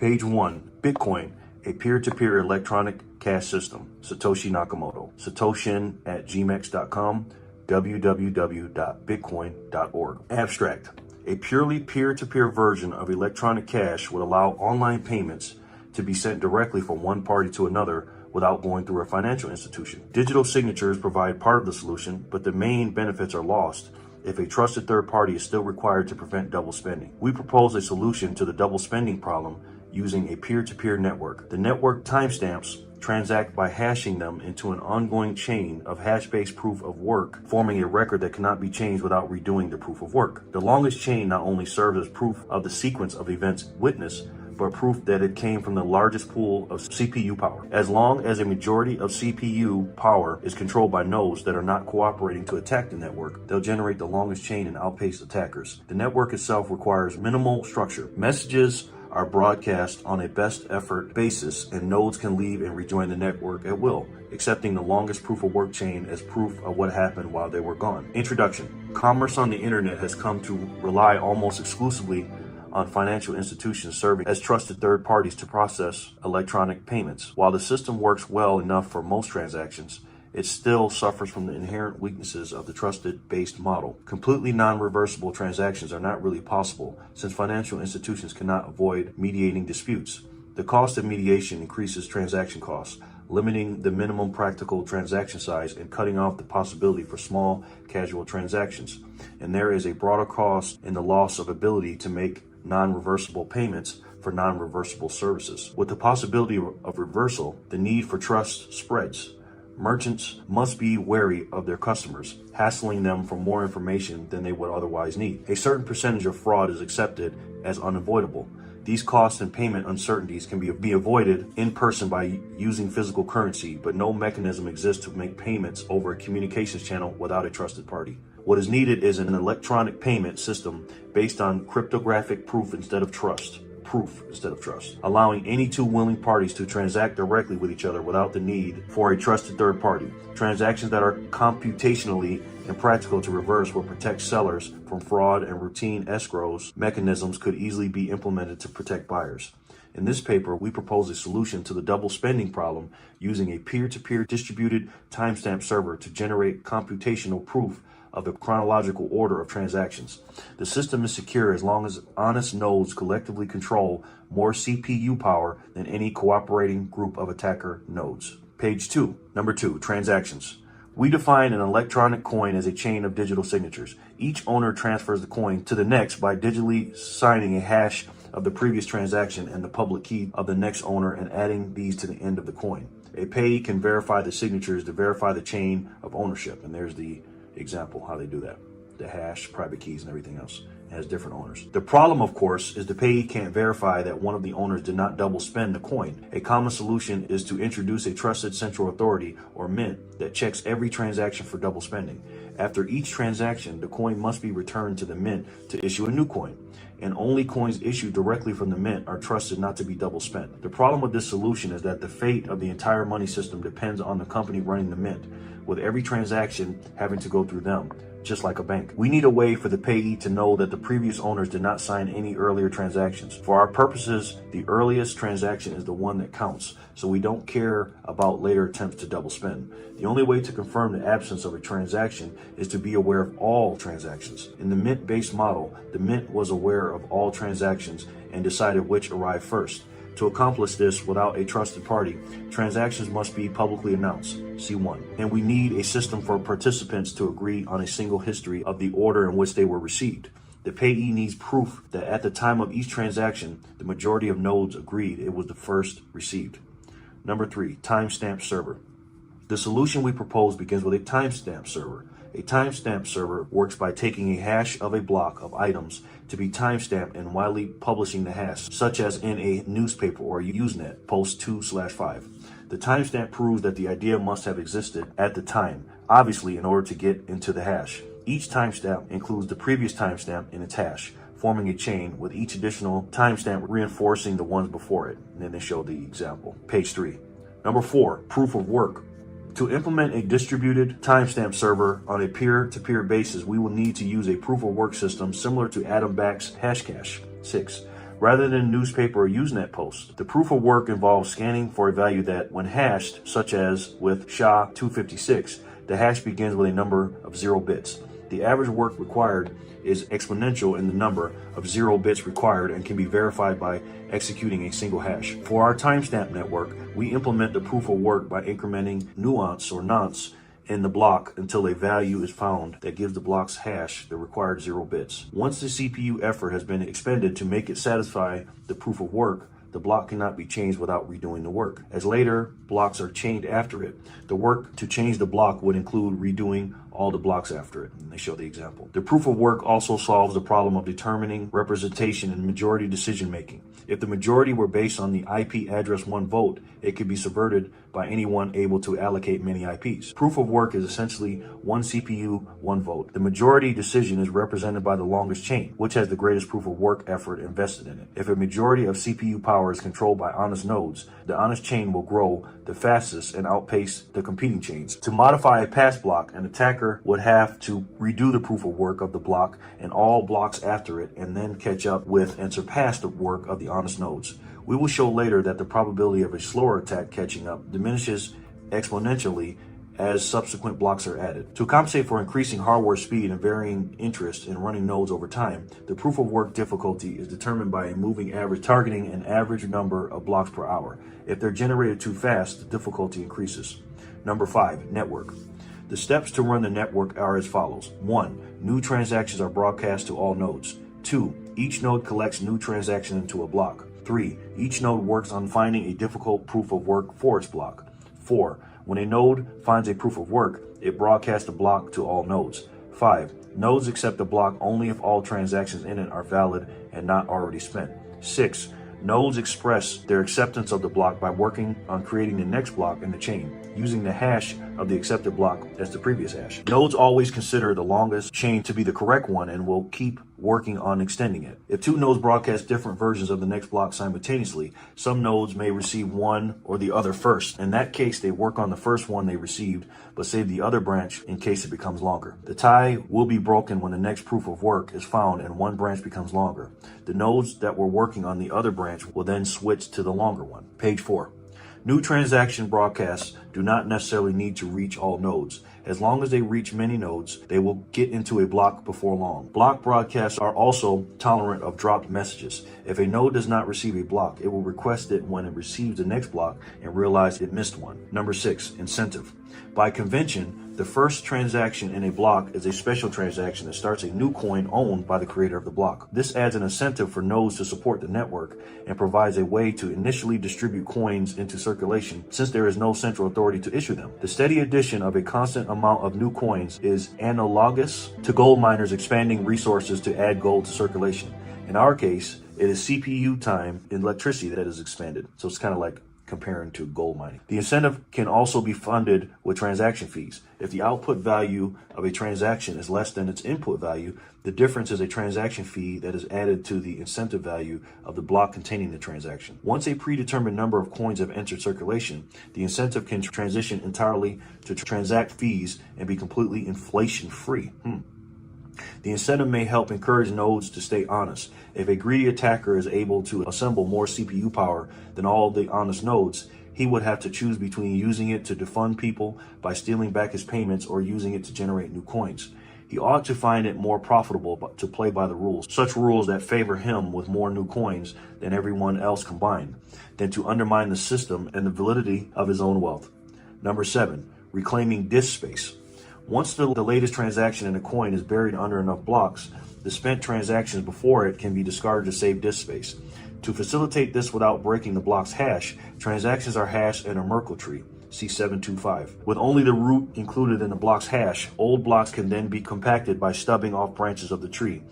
Page 1, Bitcoin, a peer-to-peer electronic cash system. Satoshi Nakamoto. Satoshin@gmex.com, www.bitcoin.org. Abstract. A purely peer-to-peer version of electronic cash would allow online payments to be sent directly from one party to another without going through a financial institution. Digital signatures provide part of the solution, but the main benefits are lost if a trusted third party is still required to prevent double spending. We propose a solution to the double spending problem using a peer-to-peer network. The network timestamps transact by hashing them into an ongoing chain of hash-based proof of work, forming a record that cannot be changed without redoing the proof of work. The longest chain not only serves as proof of the sequence of events witnessed, but proof that it came from the largest pool of CPU power. As long as a majority of CPU power is controlled by nodes that are not cooperating to attack the network, they'll generate the longest chain and outpace attackers. The network itself requires minimal structure. Messages are broadcast on a best effort basis, and nodes can leave and rejoin the network at will, accepting the longest proof of work chain as proof of what happened while they were gone. Introduction. Commerce on the internet has come to rely almost exclusively on financial institutions serving as trusted third parties to process electronic payments. While the system works well enough for most transactions, it still suffers from the inherent weaknesses of the trusted-based model. Completely non-reversible transactions are not really possible, since financial institutions cannot avoid mediating disputes. The cost of mediation increases transaction costs, limiting the minimum practical transaction size and cutting off the possibility for small, casual transactions. And there is a broader cost in the loss of ability to make non-reversible payments for non-reversible services. With the possibility of reversal, the need for trust spreads. Merchants must be wary of their customers, hassling them for more information than they would otherwise need. A certain percentage of fraud is accepted as unavoidable. These costs and payment uncertainties can be avoided in person by using physical currency, but no mechanism exists to make payments over a communications channel without a trusted party. What is needed is an electronic payment system based on cryptographic proof instead of trust, allowing any two willing parties to transact directly with each other without the need for a trusted third party. Transactions that are computationally impractical to reverse will protect sellers from fraud, and routine escrows mechanisms could easily be implemented to protect buyers. In this paper, we propose a solution to the double spending problem using a peer-to-peer distributed timestamp server to generate computational proof of the chronological order of transactions. The system is secure as long as honest nodes collectively control more CPU power than any cooperating group of attacker nodes. Page 2. Number 2, transactions. We define an electronic coin as a chain of digital signatures. Each owner transfers the coin to the next by digitally signing a hash of the previous transaction and the public key of the next owner and adding these to the end of the coin. A payee can verify the signatures to verify the chain of ownership. And there's the example how they do that. The hash, private keys, and everything else. It has different owners. The problem, of course, is the payee can't verify that one of the owners did not double spend the coin. A common solution is to introduce a trusted central authority, or mint, that checks every transaction for double spending. After each transaction, the coin must be returned to the mint to issue a new coin, and only coins issued directly from the mint are trusted not to be double spent. The problem with this solution is that the fate of the entire money system depends on the company running the mint, with every transaction having to go through them, just like a bank. We need a way for the payee to know that the previous owners did not sign any earlier transactions. For our purposes, the earliest transaction is the one that counts, so we don't care about later attempts to double spend. The only way to confirm the absence of a transaction is to be aware of all transactions. In the mint-based model, the mint was aware of all transactions and decided which arrived first. To accomplish this without a trusted party, transactions must be publicly announced, C1. And we need a system for participants to agree on a single history of the order in which they were received. The payee needs proof that at the time of each transaction, the majority of nodes agreed it was the first received. Number 3, timestamp server. The solution we propose begins with a timestamp server. A timestamp server works by taking a hash of a block of items to be timestamped and widely publishing the hash, such as in a newspaper or Usenet, post 2/5. The timestamp proves that the idea must have existed at the time, obviously in order to get into the hash. Each timestamp includes the previous timestamp in its hash, forming a chain with each additional timestamp reinforcing the ones before it. And then they show the example. Page 3. Number 4, proof of work. To implement a distributed timestamp server on a peer-to-peer basis, we will need to use a proof-of-work system similar to Adam Back's Hashcash. 6. rather than newspaper or Usenet posts. The proof of work involves scanning for a value that, when hashed, such as with SHA-256, the hash begins with a number of 0 bits. The average work required is exponential in the number of 0 bits required and can be verified by executing a single hash. For our timestamp network, we implement the proof of work by incrementing nuance or nonce in the block until a value is found that gives the block's hash the required 0 bits. Once the CPU effort has been expended to make it satisfy the proof of work, the block cannot be changed without redoing the work. As later blocks are chained after it, the work to change the block would include redoing all the blocks after it. And they show the example. The proof of work also solves the problem of determining representation in majority decision making. If the majority were based on the IP address 1 vote, it could be subverted by anyone able to allocate many IPs. Proof of work is essentially 1 CPU, 1 vote. The majority decision is represented by the longest chain, which has the greatest proof of work effort invested in it. If a majority of CPU power is controlled by honest nodes, the honest chain will grow the fastest and outpace the competing chains. To modify a pass block, an attacker would have to redo the proof of work of the block and all blocks after it, and then catch up with and surpass the work of the honest nodes. We will show later that the probability of a slower attack catching up diminishes exponentially as subsequent blocks are added. To compensate for increasing hardware speed and varying interest in running nodes over time, the proof of work difficulty is determined by a moving average targeting an average number of blocks per hour. If they're generated too fast, the difficulty increases. Number 5, network. The steps to run the network are as follows. 1. New transactions are broadcast to all nodes. 2. Each node collects new transactions into a block. 3. Each node works on finding a difficult proof of work for its block. 4. When a node finds a proof of work, it broadcasts the block to all nodes. 5. Nodes accept the block only if all transactions in it are valid and not already spent. 6. Nodes express their acceptance of the block by working on creating the next block in the chain, using the hash of the accepted block as the previous hash. Nodes always consider the longest chain to be the correct one and will keep working on extending it. If 2 nodes broadcast different versions of the next block simultaneously, some nodes may receive one or the other first. In that case, they work on the first one they received, but save the other branch in case it becomes longer. The tie will be broken when the next proof of work is found and one branch becomes longer. The nodes that were working on the other branch will then switch to the longer one. Page 4. New transaction broadcasts do not necessarily need to reach all nodes. As long as they reach many nodes, they will get into a block before long. Block broadcasts are also tolerant of dropped messages. If a node does not receive a block, it will request it when it receives the next block and realize it missed one. Number 6, incentive. By convention, the first transaction in a block is a special transaction that starts a new coin owned by the creator of the block. This adds an incentive for nodes to support the network and provides a way to initially distribute coins into circulation since there is no central authority to issue them. The steady addition of a constant amount of new coins is analogous to gold miners expanding resources to add gold to circulation. In our case, it is CPU time and electricity that is expanded. So it's kind of like comparing to gold mining. The incentive can also be funded with transaction fees. If the output value of a transaction is less than its input value, the difference is a transaction fee that is added to the incentive value of the block containing the transaction. Once a predetermined number of coins have entered circulation, the incentive can transition entirely to transact fees and be completely inflation-free. The incentive may help encourage nodes to stay honest. If a greedy attacker is able to assemble more CPU power than all the honest nodes, he would have to choose between using it to defund people by stealing back his payments or using it to generate new coins. He ought to find it more profitable to play by the rules, such rules that favor him with more new coins than everyone else combined, than to undermine the system and the validity of his own wealth. Number 7, reclaiming disk space. Once the latest transaction in a coin is buried under enough blocks, the spent transactions before it can be discarded to save disk space. To facilitate this without breaking the block's hash, transactions are hashed in a Merkle tree, C725. With only the root included in the block's hash, old blocks can then be compacted by stubbing off branches of the tree.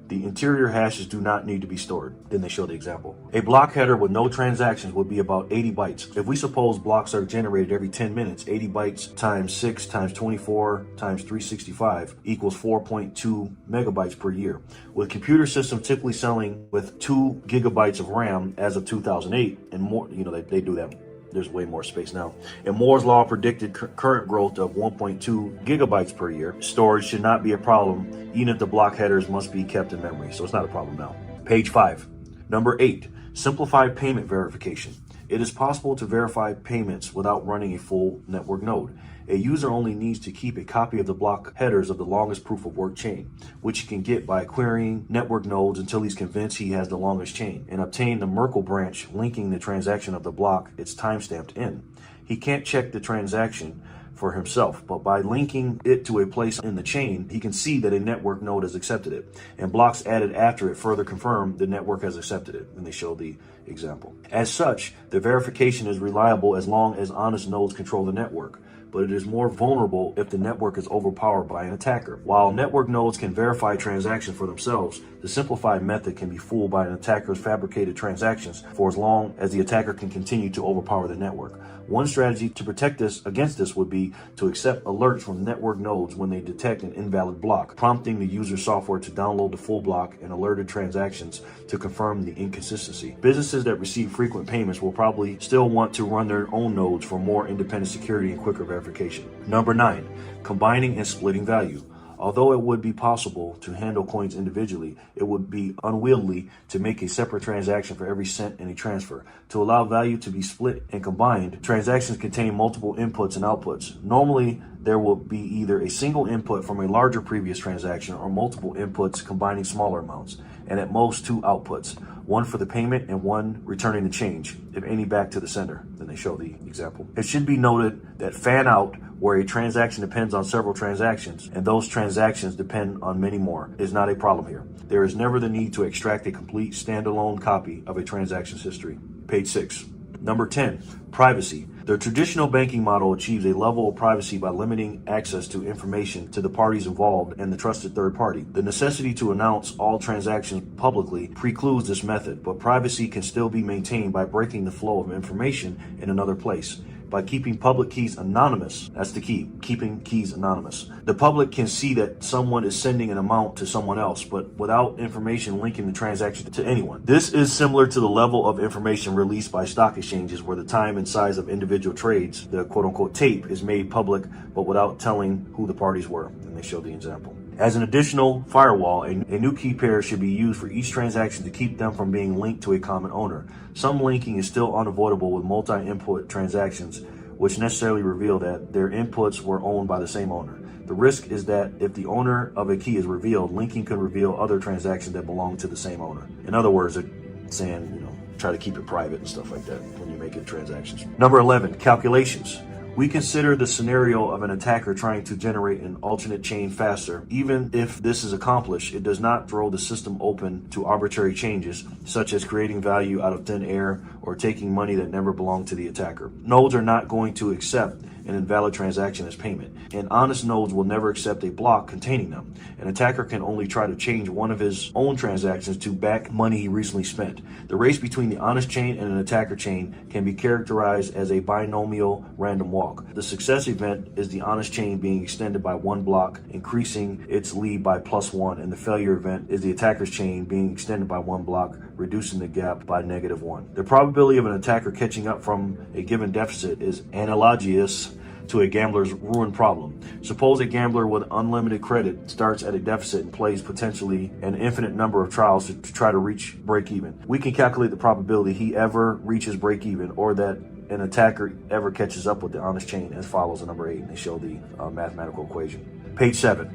The interior hashes do not need to be stored. Then they show the example. A block header with no transactions would be about 80 bytes. If we suppose blocks are generated every 10 minutes, 80 bytes times 6 times 24 times 365 equals 4.2 megabytes per year. With computer systems typically selling with 2 gigabytes of RAM as of 2008 and more, they do that. There's way more space now. And Moore's law predicted current growth of 1.2 gigabytes per year. Storage should not be a problem, even if the block headers must be kept in memory. So it's not a problem now. Page 5. Number 8, simplified payment verification. It is possible to verify payments without running a full network node. A user only needs to keep a copy of the block headers of the longest proof of work chain, which he can get by querying network nodes until he's convinced he has the longest chain, and obtain the Merkle branch linking the transaction of the block it's timestamped in. He can't check the transaction for himself, but by linking it to a place in the chain, he can see that a network node has accepted it, and blocks added after it further confirm the network has accepted it, and they show the example. As such, the verification is reliable as long as honest nodes control the network, but it is more vulnerable if the network is overpowered by an attacker. While network nodes can verify transactions for themselves, the simplified method can be fooled by an attacker's fabricated transactions for as long as the attacker can continue to overpower the network. One strategy to protect against this would be to accept alerts from network nodes when they detect an invalid block, prompting the user software to download the full block and alerted transactions to confirm the inconsistency. Businesses that receive frequent payments will probably still want to run their own nodes for more independent security and quicker verification. Number 9, combining and splitting value. Although it would be possible to handle coins individually, it would be unwieldy to make a separate transaction for every cent in a transfer. To allow value to be split and combined, transactions contain multiple inputs and outputs. Normally, there will be either a single input from a larger previous transaction or multiple inputs combining smaller amounts, and at most 2 outputs, one for the payment and one returning the change, if any, back to the sender. Then they show the example. It should be noted that fan out, where a transaction depends on several transactions, and those transactions depend on many more, is not a problem here. There is never the need to extract a complete standalone copy of a transaction's history. Page 6. Number 10, privacy. The traditional banking model achieves a level of privacy by limiting access to information to the parties involved and the trusted third party. The necessity to announce all transactions publicly precludes this method, but privacy can still be maintained by breaking the flow of information in another place. By keeping public keys anonymous, that's the key, keeping keys anonymous. The public can see that someone is sending an amount to someone else, but without information linking the transaction to anyone. This is similar to the level of information released by stock exchanges where the time and size of individual trades, the quote-unquote tape, is made public, but without telling who the parties were. And they show the example. As an additional firewall, a new key pair should be used for each transaction to keep them from being linked to a common owner. Some linking is still unavoidable with multi-input transactions, which necessarily reveal that their inputs were owned by the same owner. The risk is that if the owner of a key is revealed, linking could reveal other transactions that belong to the same owner. In other words, they're saying, try to keep it private and stuff like that when you're making transactions. Number 11, calculations. We consider the scenario of an attacker trying to generate an alternate chain faster. Even if this is accomplished, it does not throw the system open to arbitrary changes, such as creating value out of thin air or taking money that never belonged to the attacker. Nodes are not going to accept an invalid transaction as payment, and honest nodes will never accept a block containing them. An attacker can only try to change one of his own transactions to back money he recently spent. The race between the honest chain and an attacker chain can be characterized as a binomial random walk. The success event is the honest chain being extended by 1 block, increasing its lead by +1, and the failure event is the attacker's chain being extended by 1 block, reducing the gap by -1. The probability of an attacker catching up from a given deficit is analogous to a gambler's ruin problem. Suppose a gambler with unlimited credit starts at a deficit and plays potentially an infinite number of trials to try to reach break even. We can calculate the probability he ever reaches break even, or that an attacker ever catches up with the honest chain, as follows in number 8, and they show the mathematical equation. Page 7.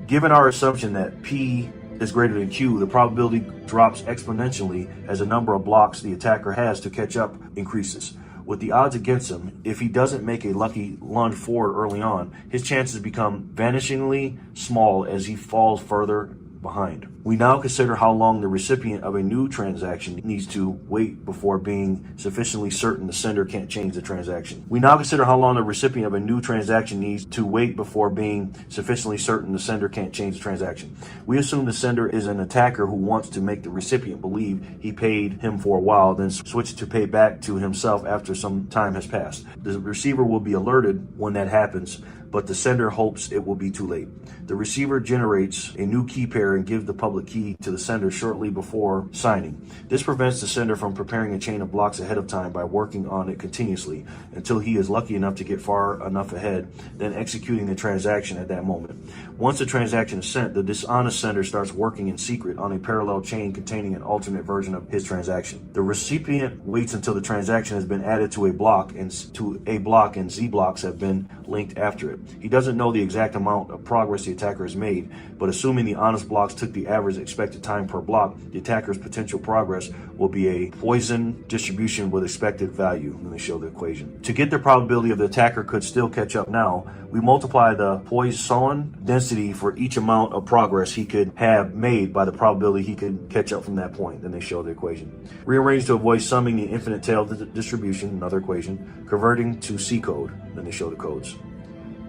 Given our assumption that P is greater than Q, the probability drops exponentially as the number of blocks the attacker has to catch up increases. With the odds against him, if he doesn't make a lucky lunge forward early on, his chances become vanishingly small as he falls further behind. We now consider how long the recipient of a new transaction needs to wait before being sufficiently certain the sender can't change the transaction. We now consider how long the recipient of a new transaction needs to wait before being sufficiently certain the sender can't change the transaction. We assume the sender is an attacker who wants to make the recipient believe he paid him for a while, then switch to pay back to himself after some time has passed. The receiver will be alerted when that happens but the sender hopes it will be too late. The receiver generates a new key pair and gives the public key to the sender shortly before signing. This prevents the sender from preparing a chain of blocks ahead of time by working on it continuously until he is lucky enough to get far enough ahead, then executing the transaction at that moment. Once the transaction is sent, the dishonest sender starts working in secret on a parallel chain containing an alternate version of his transaction. The recipient waits until the transaction has been added to a block and Z blocks have been linked after it. He doesn't know the exact amount of progress the attacker has made, but assuming the honest blocks took the average expected time per block, the attacker's potential progress will be a Poisson distribution with expected value. And they show the equation. To get the probability of the attacker could still catch up now, we multiply the Poisson density for each amount of progress he could have made by the probability he could catch up from that point. Then they show the equation. Rearrange to avoid summing the infinite tail distribution, another equation, converting to C code. Then they show the codes.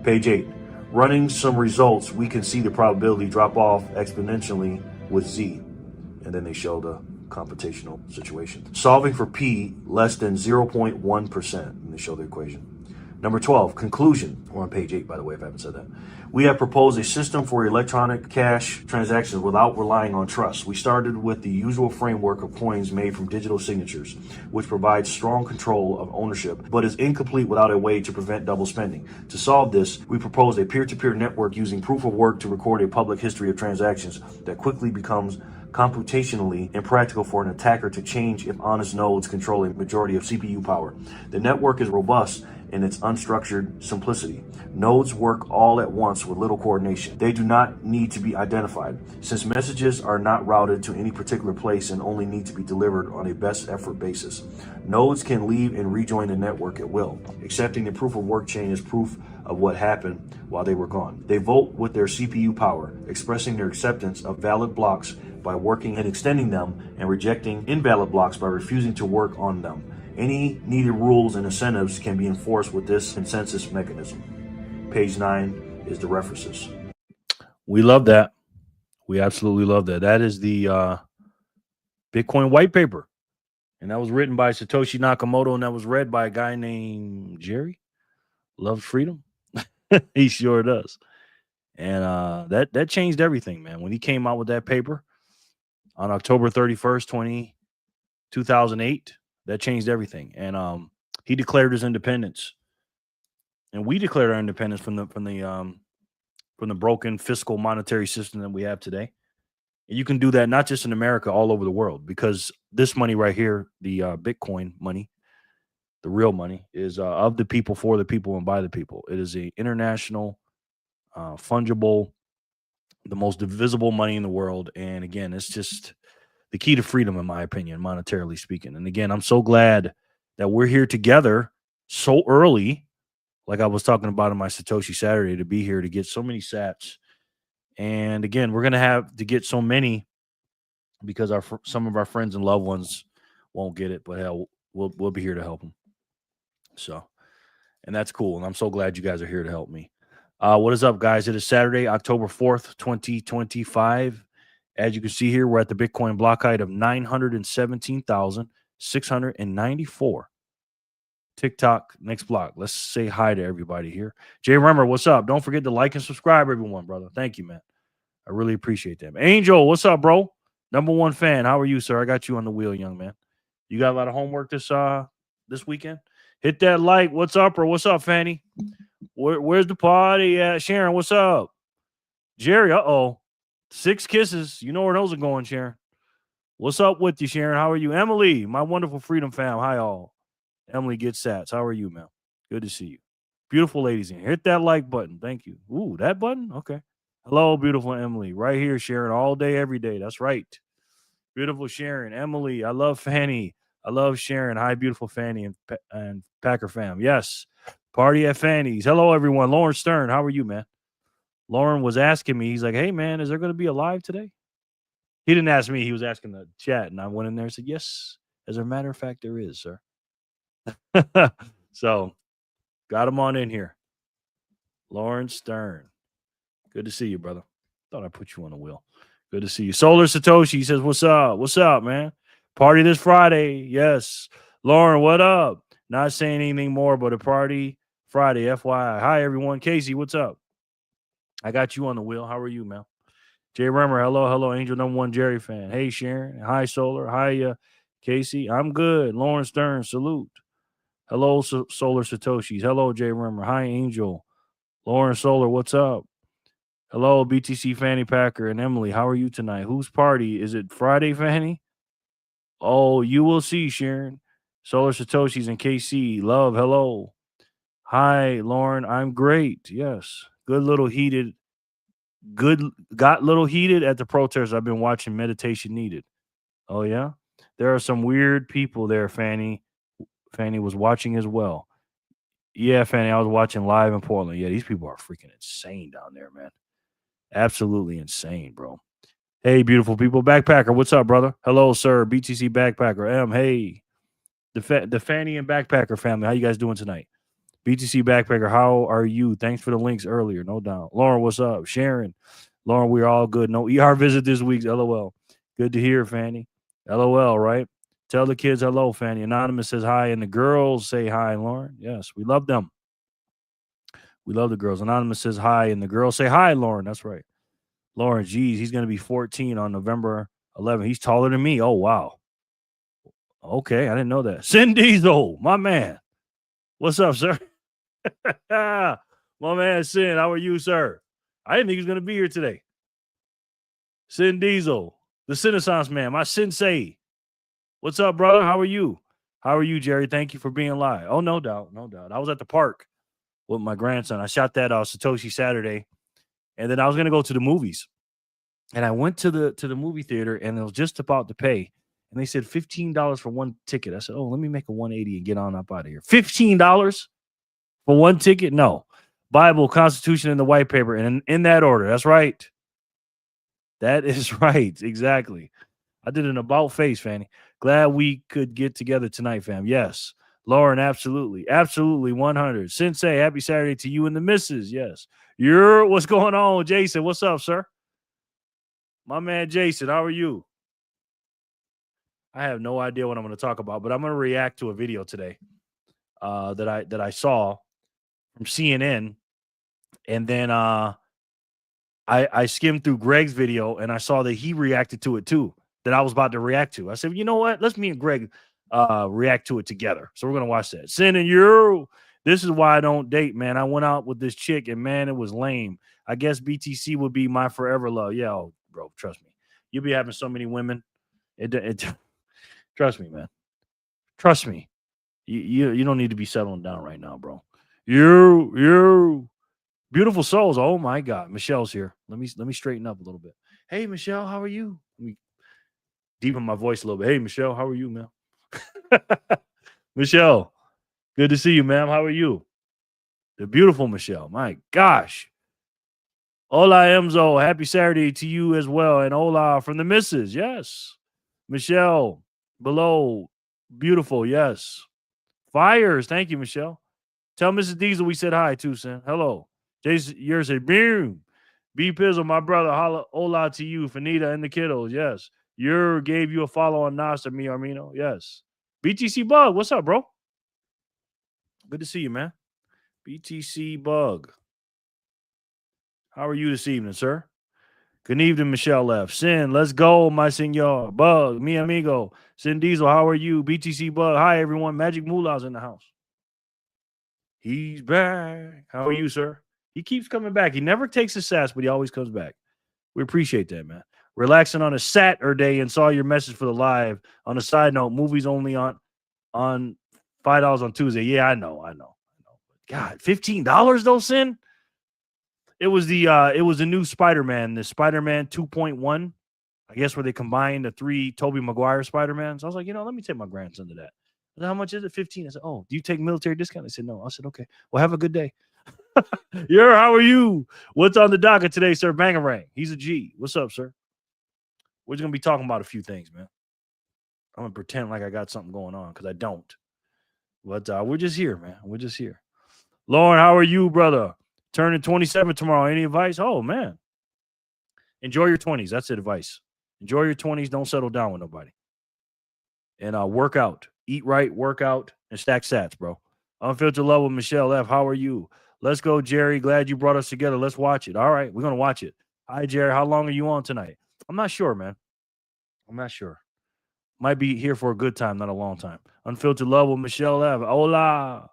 Page 8. Running some results, we can see the probability drop off exponentially with Z. And then they show the computational situation. Solving for P less than 0.1%. And they show the equation. Number 12, conclusion. We're on page 8, by the way, if I haven't said that. We have proposed a system for electronic cash transactions without relying on trust. We started with the usual framework of coins made from digital signatures, which provides strong control of ownership, but is incomplete without a way to prevent double spending. To solve this, we proposed a peer-to-peer network using proof of work to record a public history of transactions that quickly becomes computationally impractical for an attacker to change if honest nodes control a majority of CPU power. The network is robust in its unstructured simplicity. Nodes work all at once with little coordination. They do not need to be identified, since messages are not routed to any particular place and only need to be delivered on a best effort basis. Nodes can leave and rejoin the network at will, accepting the proof of work chain as proof of what happened while they were gone. They vote with their CPU power, expressing their acceptance of valid blocks by working and extending them, and rejecting invalid blocks by refusing to work on them. Any needed rules and incentives can be enforced with this consensus mechanism. Page 9 is the references. We love that. We absolutely love that. That is the Bitcoin white paper. And that was written by Satoshi Nakamoto, and that was read by a guy named Jerry Loves Freedom. He sure does. And that changed everything, man. When he came out with that paper on October 31st, 2008, that changed everything. And he declared his independence. And we declared our independence from the broken fiscal monetary system that we have today. And you can do that not just in America, all over the world, because this money right here, the Bitcoin money, the real money, is of the people, for the people, and by the people. It is an international, fungible, the most divisible money in the world. And again, it's just the key to freedom, in my opinion, monetarily speaking. And again, I'm so glad that we're here together so early, like I was talking about in my Satoshi Saturday, to be here to get so many sats. And again, we're going to have to get so many because some of our friends and loved ones won't get it, but hell, we'll be here to help them. So, and that's cool. And I'm so glad you guys are here to help me. What is up, guys? It is Saturday, October 4th, 2025. As you can see here, we're at the Bitcoin block height of 917,694. TikTok, next block. Let's say hi to everybody here. Jay Remmer, what's up? Don't forget to like and subscribe, everyone, brother. Thank you, man. I really appreciate that. Angel, what's up, bro? #1 fan. How are you, sir? I got you on the wheel, young man. You got a lot of homework this weekend? Hit that like. What's up, bro? What's up, Fanny? Where's the party at? Sharon, what's up? Jerry, 6 kisses. You know where those are going, Sharon. What's up with you, Sharon? How are you? Emily, my wonderful Freedom fam. Hi, all. Emily gets sats. How are you, man? Good to see you. Beautiful ladies in here. Hit that like button. Thank you. Ooh, that button? Okay. Hello, beautiful Emily. Right here, Sharon, all day, every day. That's right. Beautiful Sharon. Emily, I love Fanny. I love Sharon. Hi, beautiful Fanny and Packer fam. Yes. Party at Fanny's. Hello, everyone. Lauren Stern, how are you, man? Lauren was asking me, he's like, hey, man, is there going to be a live today? He didn't ask me. He was asking the chat. And I went in there and said, yes, as a matter of fact, there is, sir. So, got him on in here. Lauren Stern. Good to see you, brother. Thought I put you on the wheel. Good to see you. Solar Satoshi, he says, what's up? What's up, man? Party this Friday. Yes. Lauren, what up? Not saying anything more, but a party Friday, FYI. Hi, everyone. Casey, what's up? I got you on the wheel. How are you, man? Jay Remmer, hello, Angel number one Jerry fan. Hey, Sharon. Hi, Solar. Hi, Casey. I'm good. Lauren Stern, salute. Hello, Solar Satoshis. Hello, Jay Remmer. Hi, Angel. Lauren Solar, what's up? Hello, BTC Fanny Packer and Emily. How are you tonight? Whose party? Is it Friday, Fanny? Oh, you will see, Sharon. Solar Satoshis and KC. Love, hello. Hi, Lauren. I'm great. Yes. Good little heated. Got little heated at the protest. I've been watching Meditation Needed. Oh, yeah? There are some weird people there, Fanny. Fanny was watching as well. Yeah, Fanny, I was watching live in Portland. Yeah, these people are freaking insane down there, man. Absolutely insane, bro. Hey, beautiful people. Backpacker, what's up, brother? Hello, sir. BTC Backpacker. Hey. The Fanny and Backpacker family. How you guys doing tonight? BTC Backpacker, how are you? Thanks for the links earlier, no doubt. Lauren, what's up? Sharon. Lauren, we're all good. No ER visit this week. LOL. Good to hear, Fanny. LOL, right? Tell the kids hello, Fanny. Anonymous says hi, and the girls say hi, Lauren. Yes, we love them. We love the girls. Anonymous says hi, and the girls say hi, Lauren. That's right. Lauren, geez, he's going to be 14 on November 11th. He's taller than me. Oh, wow. Okay, I didn't know that. Sin Diesel, my man. What's up, sir? My man, Sin, how are you, sir? I didn't think he was going to be here today. Sin Diesel, the Renaissance man, my sensei. What's up, brother? How are you? How are you, Jerry? Thank you for being live. Oh, no doubt, no doubt. I was at the park with my grandson. I shot that Satoshi Saturday, and then I was going to go to the movies. And I went to the movie theater, and I was just about to pay. And they said $15 for one ticket. I said, oh, let me make a 180 and get on up out of here. $15 for one ticket? No. Bible, Constitution, and the white paper. And in that order. That's right. That is right. Exactly. I did an about face, Fanny. Glad we could get together tonight, fam. Yes. Lauren, absolutely. Absolutely. 100. Sensei, happy Saturday to you and the missus. Yes. What's going on, Jason? What's up, sir? My man, Jason, how are you? I have no idea what I'm going to talk about, but I'm going to react to a video today that I saw from CNN, and then I skimmed through Greg's video, and I saw that he reacted to it too. That I was about to react to. I said, you know what? Let's me and Greg react to it together. So we're going to watch that. Sin and you. This is why I don't date, man. I went out with this chick, and man, it was lame. I guess BTC would be my forever love. Yeah, oh, bro, trust me. You'll be having so many women. Trust me, man. Trust me. You don't need to be settling down right now, bro. You beautiful souls. Oh my God. Michelle's here. Let me straighten up a little bit. Hey, Michelle, how are you? Let me deepen my voice a little bit. Hey, Michelle, how are you, man? Michelle, good to see you, ma'am. How are you? The beautiful Michelle. My gosh. Hola, Emzo. Happy Saturday to you as well. And hola from the missus. Yes. Michelle, below. Beautiful. Yes. Fires. Thank you, Michelle. Tell Mrs. Diesel we said hi too, son. Hello. Jason, yours said, boom. B Pizzle, my brother. Hola to you, Fanita and the kiddos. Yes. Gave you a follow on Nasta, me, Armino. Yes. BTC Bug, what's up, bro? Good to see you, man. BTC Bug. How are you this evening, sir? Good evening, Michelle F. Sin, let's go, my senor. Bug, mi amigo. Sin Diesel, how are you? BTC Bug. Hi, everyone. Magic Moolah's in the house. He's back. How are you, sir? He keeps coming back. He never takes a sass, but he always comes back. We appreciate that, man. Relaxing on a Saturday and saw your message for the live. On a side note, movies only on $5 on Tuesday. Yeah, I know. God, $15 though, Sin? It was the new Spider-Man, the Spider-Man 2.1. I guess where they combined the 3 Tobey Maguire Spider-Mans. I was like, let me take my grandson to that. I said, how much is it? 15. I said, oh, do you take military discount? They said, no. I said, okay. Well, have a good day. How are you? What's on the docket today, sir? Bangarang. He's a G. What's up, sir? We're just going to be talking about a few things, man. I'm going to pretend like I got something going on because I don't. But we're just here, man. We're just here. Lauren, how are you, brother? Turning 27 tomorrow. Any advice? Oh, man. Enjoy your 20s. That's the advice. Enjoy your 20s. Don't settle down with nobody. And work out. Eat right, work out, and stack sats, bro. Unfiltered Love with Michelle F. How are you? Let's go, Jerry. Glad you brought us together. Let's watch it. All right, we're going to watch it. Hi, Jerry. How long are you on tonight? I'm not sure, man. I'm not sure. Might be here for a good time, not a long time. Unfiltered Love with Michelle F. Hola.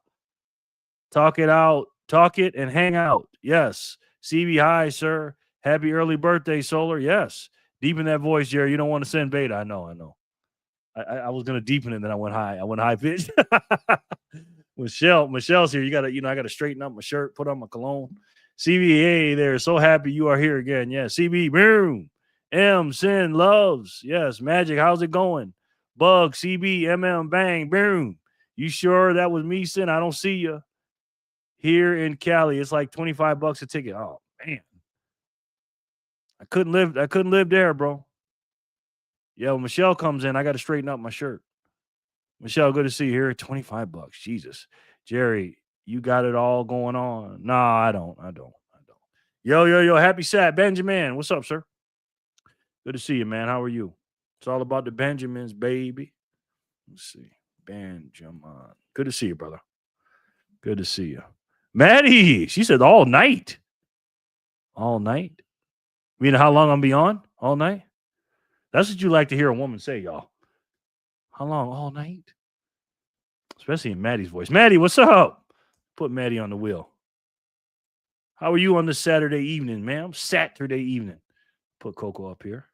Talk it out. Talk it and hang out. Yes. CB, hi, sir. Happy early birthday, Solar. Yes. Deepen that voice, Jerry. You don't want to send beta. I know. I was going to deepen it, then I went high. I went high pitch. Michelle's here. I got to straighten up my shirt, put on my cologne. CBA there. So happy you are here again. Yeah. CB, boom. M, Sin, loves. Yes. Magic, how's it going? Bug, CB, MM, bang, boom. You sure that was me, Sin? I don't see you. Here in Cali, it's like $25 a ticket. Oh, man. I couldn't live there, bro. Yeah, when Michelle comes in, I got to straighten up my shirt. Michelle, good to see you here. $25. Jesus. Jerry, you got it all going on. No, I don't. Yo. Happy Sat. Benjamin, what's up, sir? Good to see you, man. How are you? It's all about the Benjamins, baby. Let's see. Benjamin. Good to see you, brother. Good to see you. Maddie, she said all night. All night? You know how long I'm be on? All night? That's what you like to hear a woman say, y'all. How long? All night? Especially in Maddie's voice. Maddie, what's up? Put Maddie on the wheel. How are you on this Saturday evening, ma'am? Saturday evening. Put Coco up here.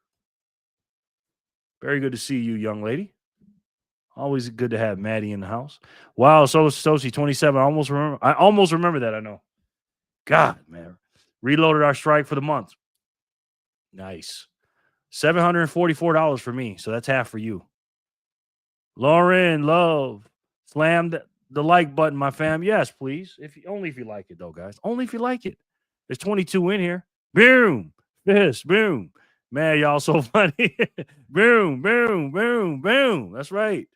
Very good to see you, young lady. Always good to have Maddie in the house. Wow, so Satoshi 27. I almost remember that, I know. God, man. Reloaded our strike for the month. Nice. $744 for me, so that's half for you. Lauren, love. Slam the like button, my fam. Yes, please. Only if you like it, though, guys. Only if you like it. There's 22 in here. Boom. This. Boom. Man, y'all so funny. Boom. That's right.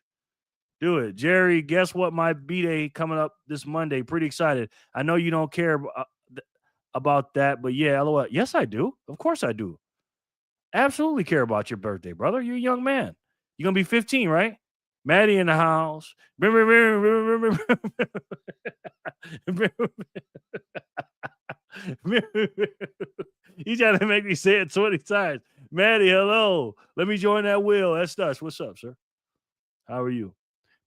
Do it. Jerry, guess what? My B-Day coming up this Monday. Pretty excited. I know you don't care about that, but yeah, LOL. Yes, I do. Of course I do. Absolutely care about your birthday, brother. You're a young man. You're going to be 15, right? Maddie in the house. He's trying to make me say it 20 times. Maddie, hello. Let me join that wheel. That's Dutch. What's up, sir? How are you?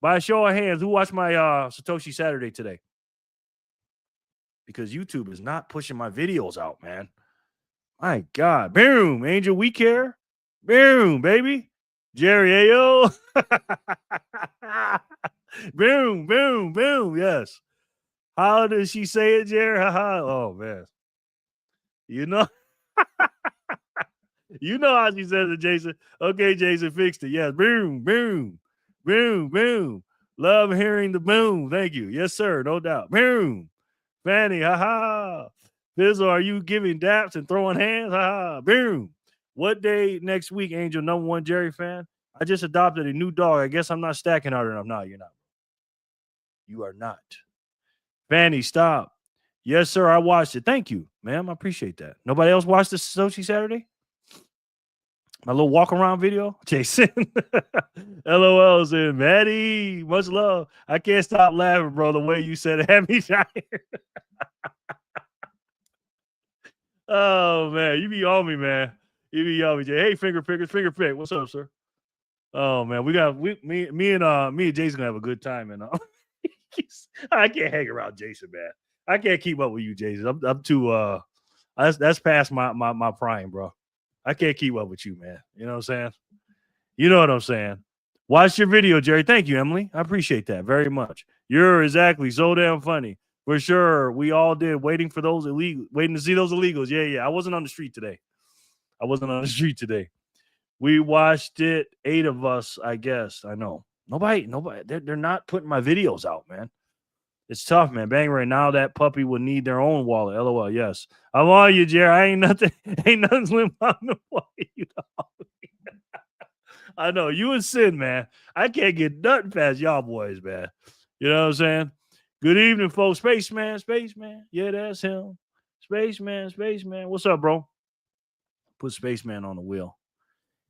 By a show of hands, who watched my Satoshi Saturday today? Because YouTube is not pushing my videos out, man. My God. Boom, Angel, we care. Boom, baby. Jerry, ayo. Boom. Yes. How does she say it, Jerry? Oh, man. You know? You know how she says it, Jason. Okay, Jason, fixed it. Yes. Boom. Love hearing the boom. Thank you. Yes, sir. No doubt. Boom. Fanny, Fizzle, are you giving daps and throwing hands? Boom. What day next week, Angel, number one Jerry fan? I just adopted a new dog. I guess I'm not stacking hard enough. No, you're not. You are not. Fanny, stop. Yes, sir. I watched it. Thank you, ma'am. I appreciate that. Nobody else watched this Satoshi Saturday? My little walk around video? Jason. LOL's in. Maddie, much love. I can't stop laughing, bro, the way you said it. Had me tired. Oh, man. You be on me, man. You be on me, Jay. Hey, finger pick. What's up, sir? Oh, man. Me and Jason gonna have a good time, and I can't hang around Jason, man. I can't keep up with you, Jason. I'm too that's past my prime, bro. I can't keep up with you, man. You know what I'm saying? You know what I'm saying? Watch your video, Jerry. Thank you, Emily. I appreciate that very much. You're exactly so damn funny. For sure. We all did. Waiting to see those illegals. Yeah. I wasn't on the street today. We watched it. 8 of us, I guess. I know. Nobody. They're not putting my videos out, man. It's tough, man. Bang right now, that puppy will need their own wallet. LOL. Yes. I'm on you, Jerry. I ain't nothing slim on the way. You know? I know. You and Sin, man. I can't get nothing past y'all boys, man. You know what I'm saying? Good evening, folks. Spaceman. Yeah, that's him. Spaceman. What's up, bro? Put Spaceman on the wheel.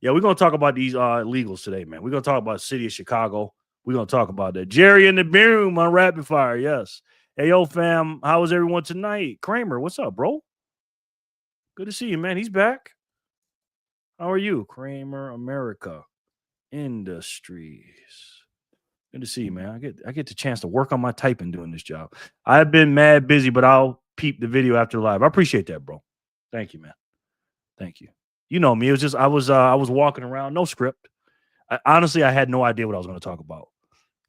Yeah, we're going to talk about these illegals today, man. We're going to talk about the city of Chicago. We're going to talk about that. Jerry in the boom on Rapid Fire. Yes. Hey, yo, fam. How was everyone tonight? Kramer, what's up, bro? Good to see you, man. He's back. How are you? Kramer America Industries. Good to see you, man. I get the chance to work on my typing doing this job. I've been mad busy, but I'll peep the video after live. I appreciate that, bro. Thank you, man. Thank you. You know me. It was just I was walking around, no script. Honestly, I had no idea what I was going to talk about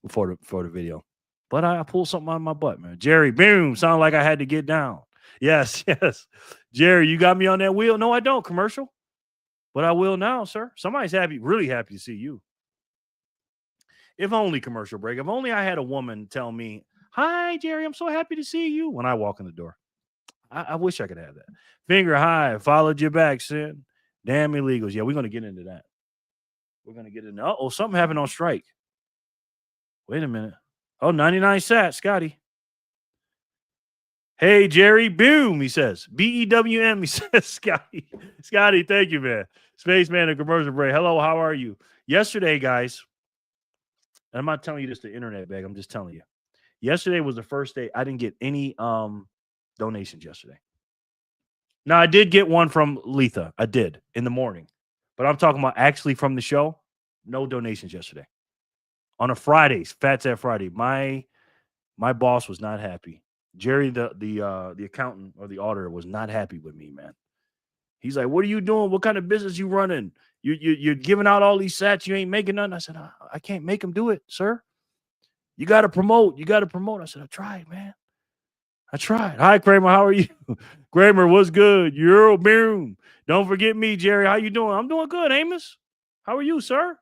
before the video. But I pulled something out of my butt, man. Jerry, boom, sounded like I had to get down. Yes, yes. Jerry, you got me on that wheel? No, I don't, commercial. But I will now, sir. Somebody's happy, really happy to see you. If only, commercial break. If only I had a woman tell me, hi, Jerry, I'm so happy to see you when I walk in the door. I wish I could have that. Finger high, followed you back, Sin. Damn illegals. Yeah, we're going to get into that. We're going to get into Uh-oh, something happened on strike. Wait a minute. Oh, 99 sat, Scotty. Hey, Jerry, boom, he says. B-E-W-M, he says, Scotty. Scotty, thank you, man. Spaceman and commercial break. Hello, how are you? Yesterday, guys, and I'm not telling you this to internet bag, I'm just telling you. Yesterday was the first day I didn't get any donations yesterday. Now, I did get one from Letha. I did in the morning. But I'm talking about actually from the show. No donations yesterday. On a Friday, Fat Sat Friday, my boss was not happy. Jerry, the accountant or the auditor, was not happy with me, man. He's like, "What are you doing? What kind of business you running? You're giving out all these sats. You ain't making nothing." I said, "I can't make them do it, sir. You got to promote. You got to promote." I said, "I tried, man. I tried." Hi, Kramer. How are you? Kramer, what's good? You're boom. Don't forget me, Jerry. How you doing? I'm doing good, Amos. How are you, sir?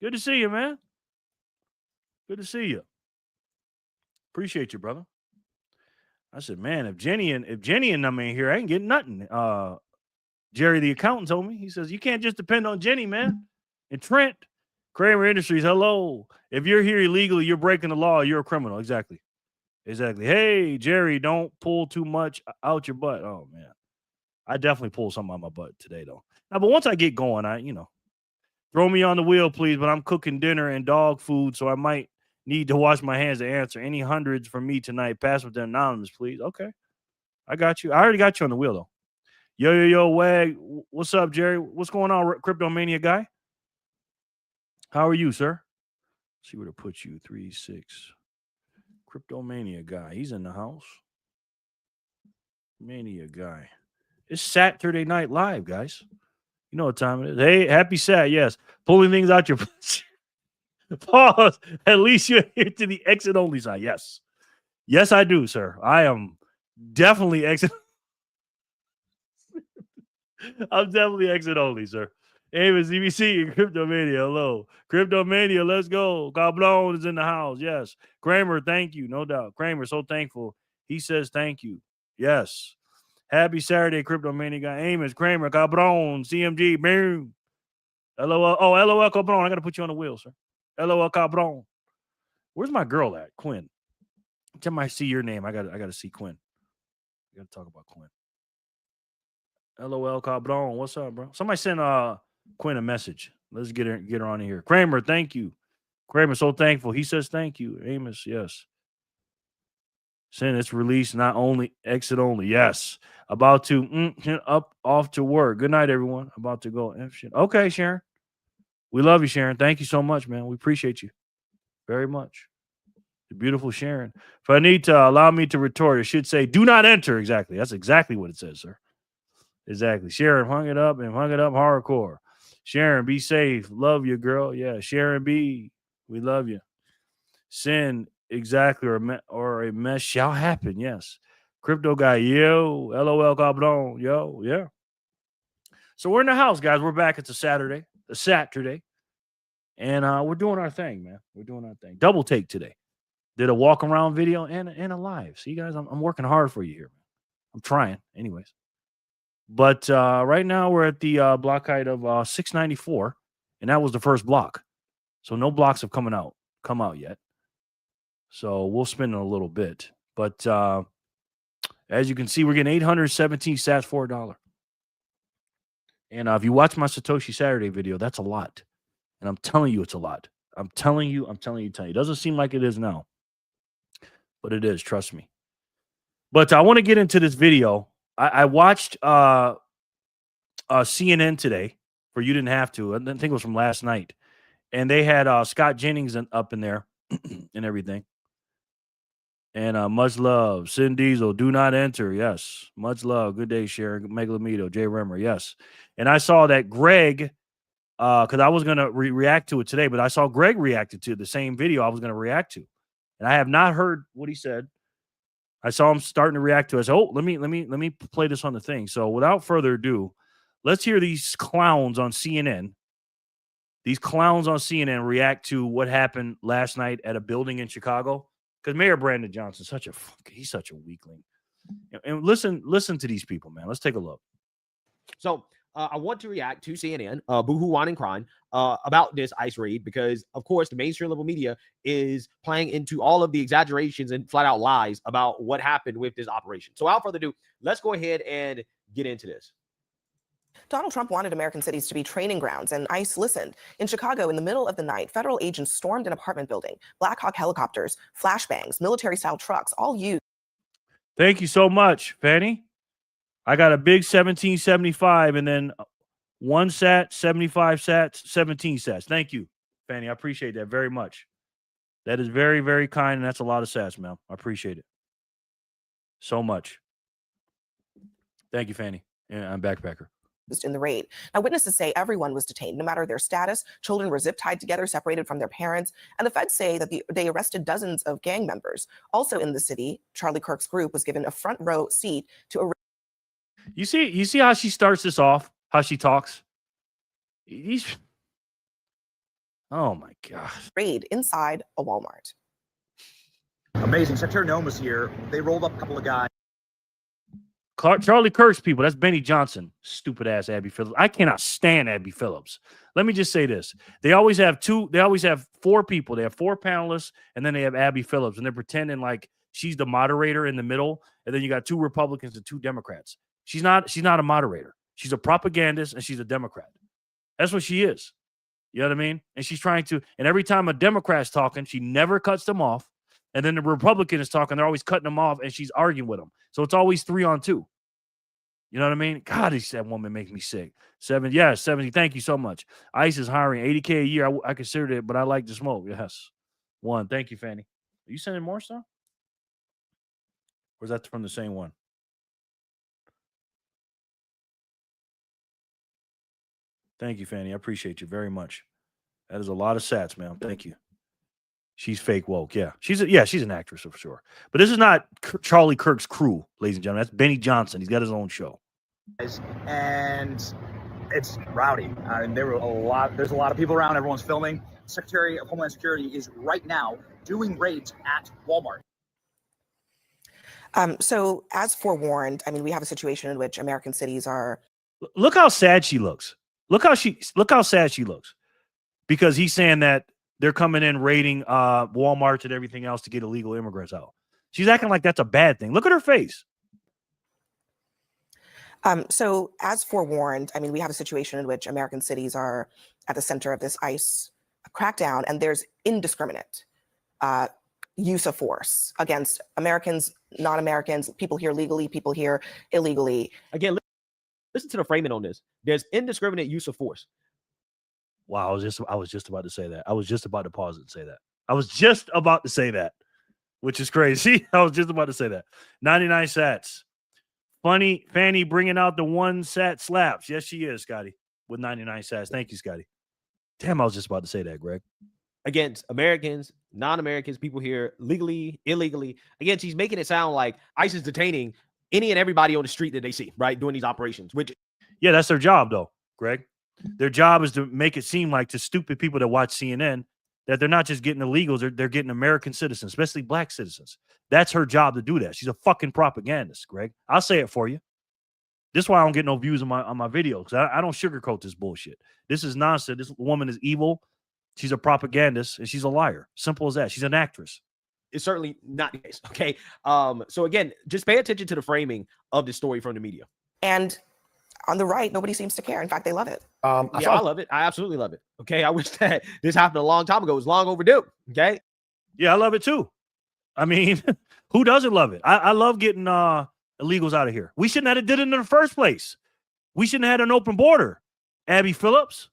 Good to see you, man. Good to see you. Appreciate you, brother. I said, man, if Jenny and them ain't here, I ain't getting nothing. Jerry, the accountant, told me. He says, you can't just depend on Jenny, man. And Trent, Kramer Industries, hello. If you're here illegally, you're breaking the law. You're a criminal. Exactly. Hey, Jerry, don't pull too much out your butt. Oh, man. I definitely pulled something out my butt today, though. Now, but once I get going, throw me on the wheel, please. But I'm cooking dinner and dog food, so I might need to wash my hands to answer. Any hundreds for me tonight? Pass with the anonymous, please. Okay. I got you. I already got you on the wheel, though. Yo, Wag. What's up, Jerry? What's going on, Cryptomania guy? How are you, sir? Let's see where to put you. 3-6. Cryptomania guy. He's in the house. Mania guy. It's Saturday Night Live, guys. You know what time it is. Hey, happy Sat, yes. Pulling things out your pause. At least you're here to the exit only side. Yes. Yes, I do, sir. I am definitely exit. I'm definitely exit only, sir. Amos, CBC, Cryptomania, hello. Cryptomania, let's go. Cablon is in the house. Yes. Kramer, thank you. No doubt. Kramer, so thankful. He says thank you. Yes. Happy Saturday, Cryptomania guy. Amos, Kramer, Cabron, CMG, boom. LOL. Oh, LOL, Cabron. I got to put you on the wheel, sir. LOL, Cabron. Where's my girl at? Quinn. Time I see your name, I got to see Quinn. I got to talk about Quinn. LOL, Cabron. What's up, bro? Somebody send Quinn a message. Let's get her on here. Kramer, thank you. Kramer, so thankful. He says thank you. Amos, yes. Send it's released, not only exit only. Yes. About to off to work. Good night, everyone. About to go. Okay, Sharon. We love you, Sharon. Thank you so much, man. We appreciate you very much. The beautiful Sharon. If I need to allow me to retort, it should say, do not enter. Exactly. That's exactly what it says, sir. Exactly. Sharon hung it up hardcore. Sharon, be safe. Love you, girl. Yeah. Sharon B. We love you. Sin, exactly, or a mess shall happen. Yes. Crypto guy, yo. LOL, Cabron. Yo, yeah. So we're in the house, guys. We're back. It's a Saturday. And we're doing our thing, man. We're doing our thing. Double take today. Did a walk around video and a live. See, guys, I'm working hard for you here. I'm trying, anyways. But right now we're at the block height of 694, and that was the first block. So no blocks have come out yet. So we'll spin in a little bit. But as you can see, we're getting 817 sats for $1. And if you watch my Satoshi Saturday video, that's a lot. And I'm telling you, it's a lot. I'm telling you. It doesn't seem like it is now, but it is. Trust me. But I want to get into this video. I watched CNN today. For you didn't have to. I think it was from last night, and they had Scott Jennings up in there and everything. And much love, Sin Diesel. Do not enter. Yes, much love. Good day, Sharon. Megalomito, Jay Remmer. Yes, and I saw that Greg. Because I was going to react to it today, but I saw Greg reacted to the same video I was going to react to. And I have not heard what he said. I saw him starting to react to it. I said, oh, let me play this on the thing. So without further ado, let's hear these clowns on CNN. These clowns on CNN react to what happened last night at a building in Chicago. Because Mayor Brandon Johnson, he's such a weakling. And listen to these people, man. Let's take a look. So I want to react to CNN, Boohoo, Whine, and Crying, about this ICE raid because, of course, the mainstream level media is playing into all of the exaggerations and flat out lies about what happened with this operation. So without further ado, let's go ahead and get into this. Donald Trump wanted American cities to be training grounds, and ICE listened. In Chicago, in the middle of the night, federal agents stormed an apartment building. Black Hawk helicopters, flashbangs, military-style trucks, all used. Thank you so much, Fanny. I got a big 1775 and then 1 sat, 75 sats, 17 sats. Thank you, Fanny. I appreciate that very much. That is very, very kind, and that's a lot of sats, man. I appreciate it so much. Thank you, Fanny. And I'm backpacker. In the raid. Now, witnesses say everyone was detained, no matter their status. Children were zip-tied together, separated from their parents. And the feds say that they arrested dozens of gang members. Also in the city, Charlie Kirk's group was given a front row seat to a. You see how she starts this off, how she talks? Oh, my gosh. Raid inside a Walmart. Amazing. Secretary Nome was here. They rolled up a couple of guys. Charlie Kirk's people, that's Benny Johnson. Stupid ass Abby Phillips. I cannot stand Abby Phillips. Let me just say this. They always have 4 people. They have 4 panelists, and then they have Abby Phillips, and they're pretending like she's the moderator in the middle, and then you got 2 Republicans and 2 Democrats. She's not a moderator. She's a propagandist, and she's a Democrat. That's what she is. You know what I mean? And she's trying to, and every time a Democrat's talking, she never cuts them off. And then the Republican is talking, they're always cutting them off, and she's arguing with them. So it's always 3 on 2. You know what I mean? God, that woman makes me sick. 70. Thank you so much. ICE is hiring $80K a year. I considered it, but I like to smoke. Yes. 1. Thank you, Fanny. Are you sending more stuff? Or is that from the same one? Thank you, Fanny. I appreciate you very much. That is a lot of sats, man. Thank you. She's fake woke. Yeah. She's an actress for sure. But this is not Charlie Kirk's crew, ladies and gentlemen. That's Benny Johnson. He's got his own show. And it's rowdy. There's a lot of people around. Everyone's filming. Secretary of Homeland Security is right now doing raids at Walmart. So as forewarned, I mean, we have a situation in which American cities are. Look how sad she looks. Look how sad she looks. Because he's saying that they're coming in raiding Walmart and everything else to get illegal immigrants out. She's acting like that's a bad thing. Look at her face. So as forewarned, I mean, we have a situation in which American cities are at the center of this ICE crackdown, and there's indiscriminate use of force against Americans, non-Americans, people here legally, people here illegally. Again, listen to the framing on this. There's indiscriminate use of force. Wow, I was just about to say that. I was just about to pause it and say that. I was just about to say that, which is crazy. I was just about to say that. 99 sats. Fanny bringing out the 1 sat slaps. Yes, she is, Scotty, with 99 sats. Thank you, Scotty. Damn, I was just about to say that, Greg. Against Americans, non-Americans, people here legally, illegally. Again, she's making it sound like ICE is detaining any and everybody on the street that they see, right, doing these operations. Which, yeah, that's their job, though, Greg. Their job is to make it seem like to stupid people that watch CNN that they're not just getting illegals, they're getting American citizens, especially black citizens. That's her job to do that. She's a fucking propagandist, Greg. I'll say it for you. This is why I don't get no views on my videos, because I don't sugarcoat this bullshit. This is nonsense. This woman is evil. She's a propagandist, and she's a liar. Simple as that. She's an actress. It's certainly not the case, okay? So again, just pay attention to the framing of the story from the media. And on the right, nobody seems to care. In fact, they love it. I love it. I absolutely love it. Okay. I wish that this happened a long time ago. It was long overdue. Okay. Yeah, I love it too. I mean, who doesn't love it? I love getting illegals out of here. We shouldn't have did it in the first place. We shouldn't have had an open border. Abby Phillips,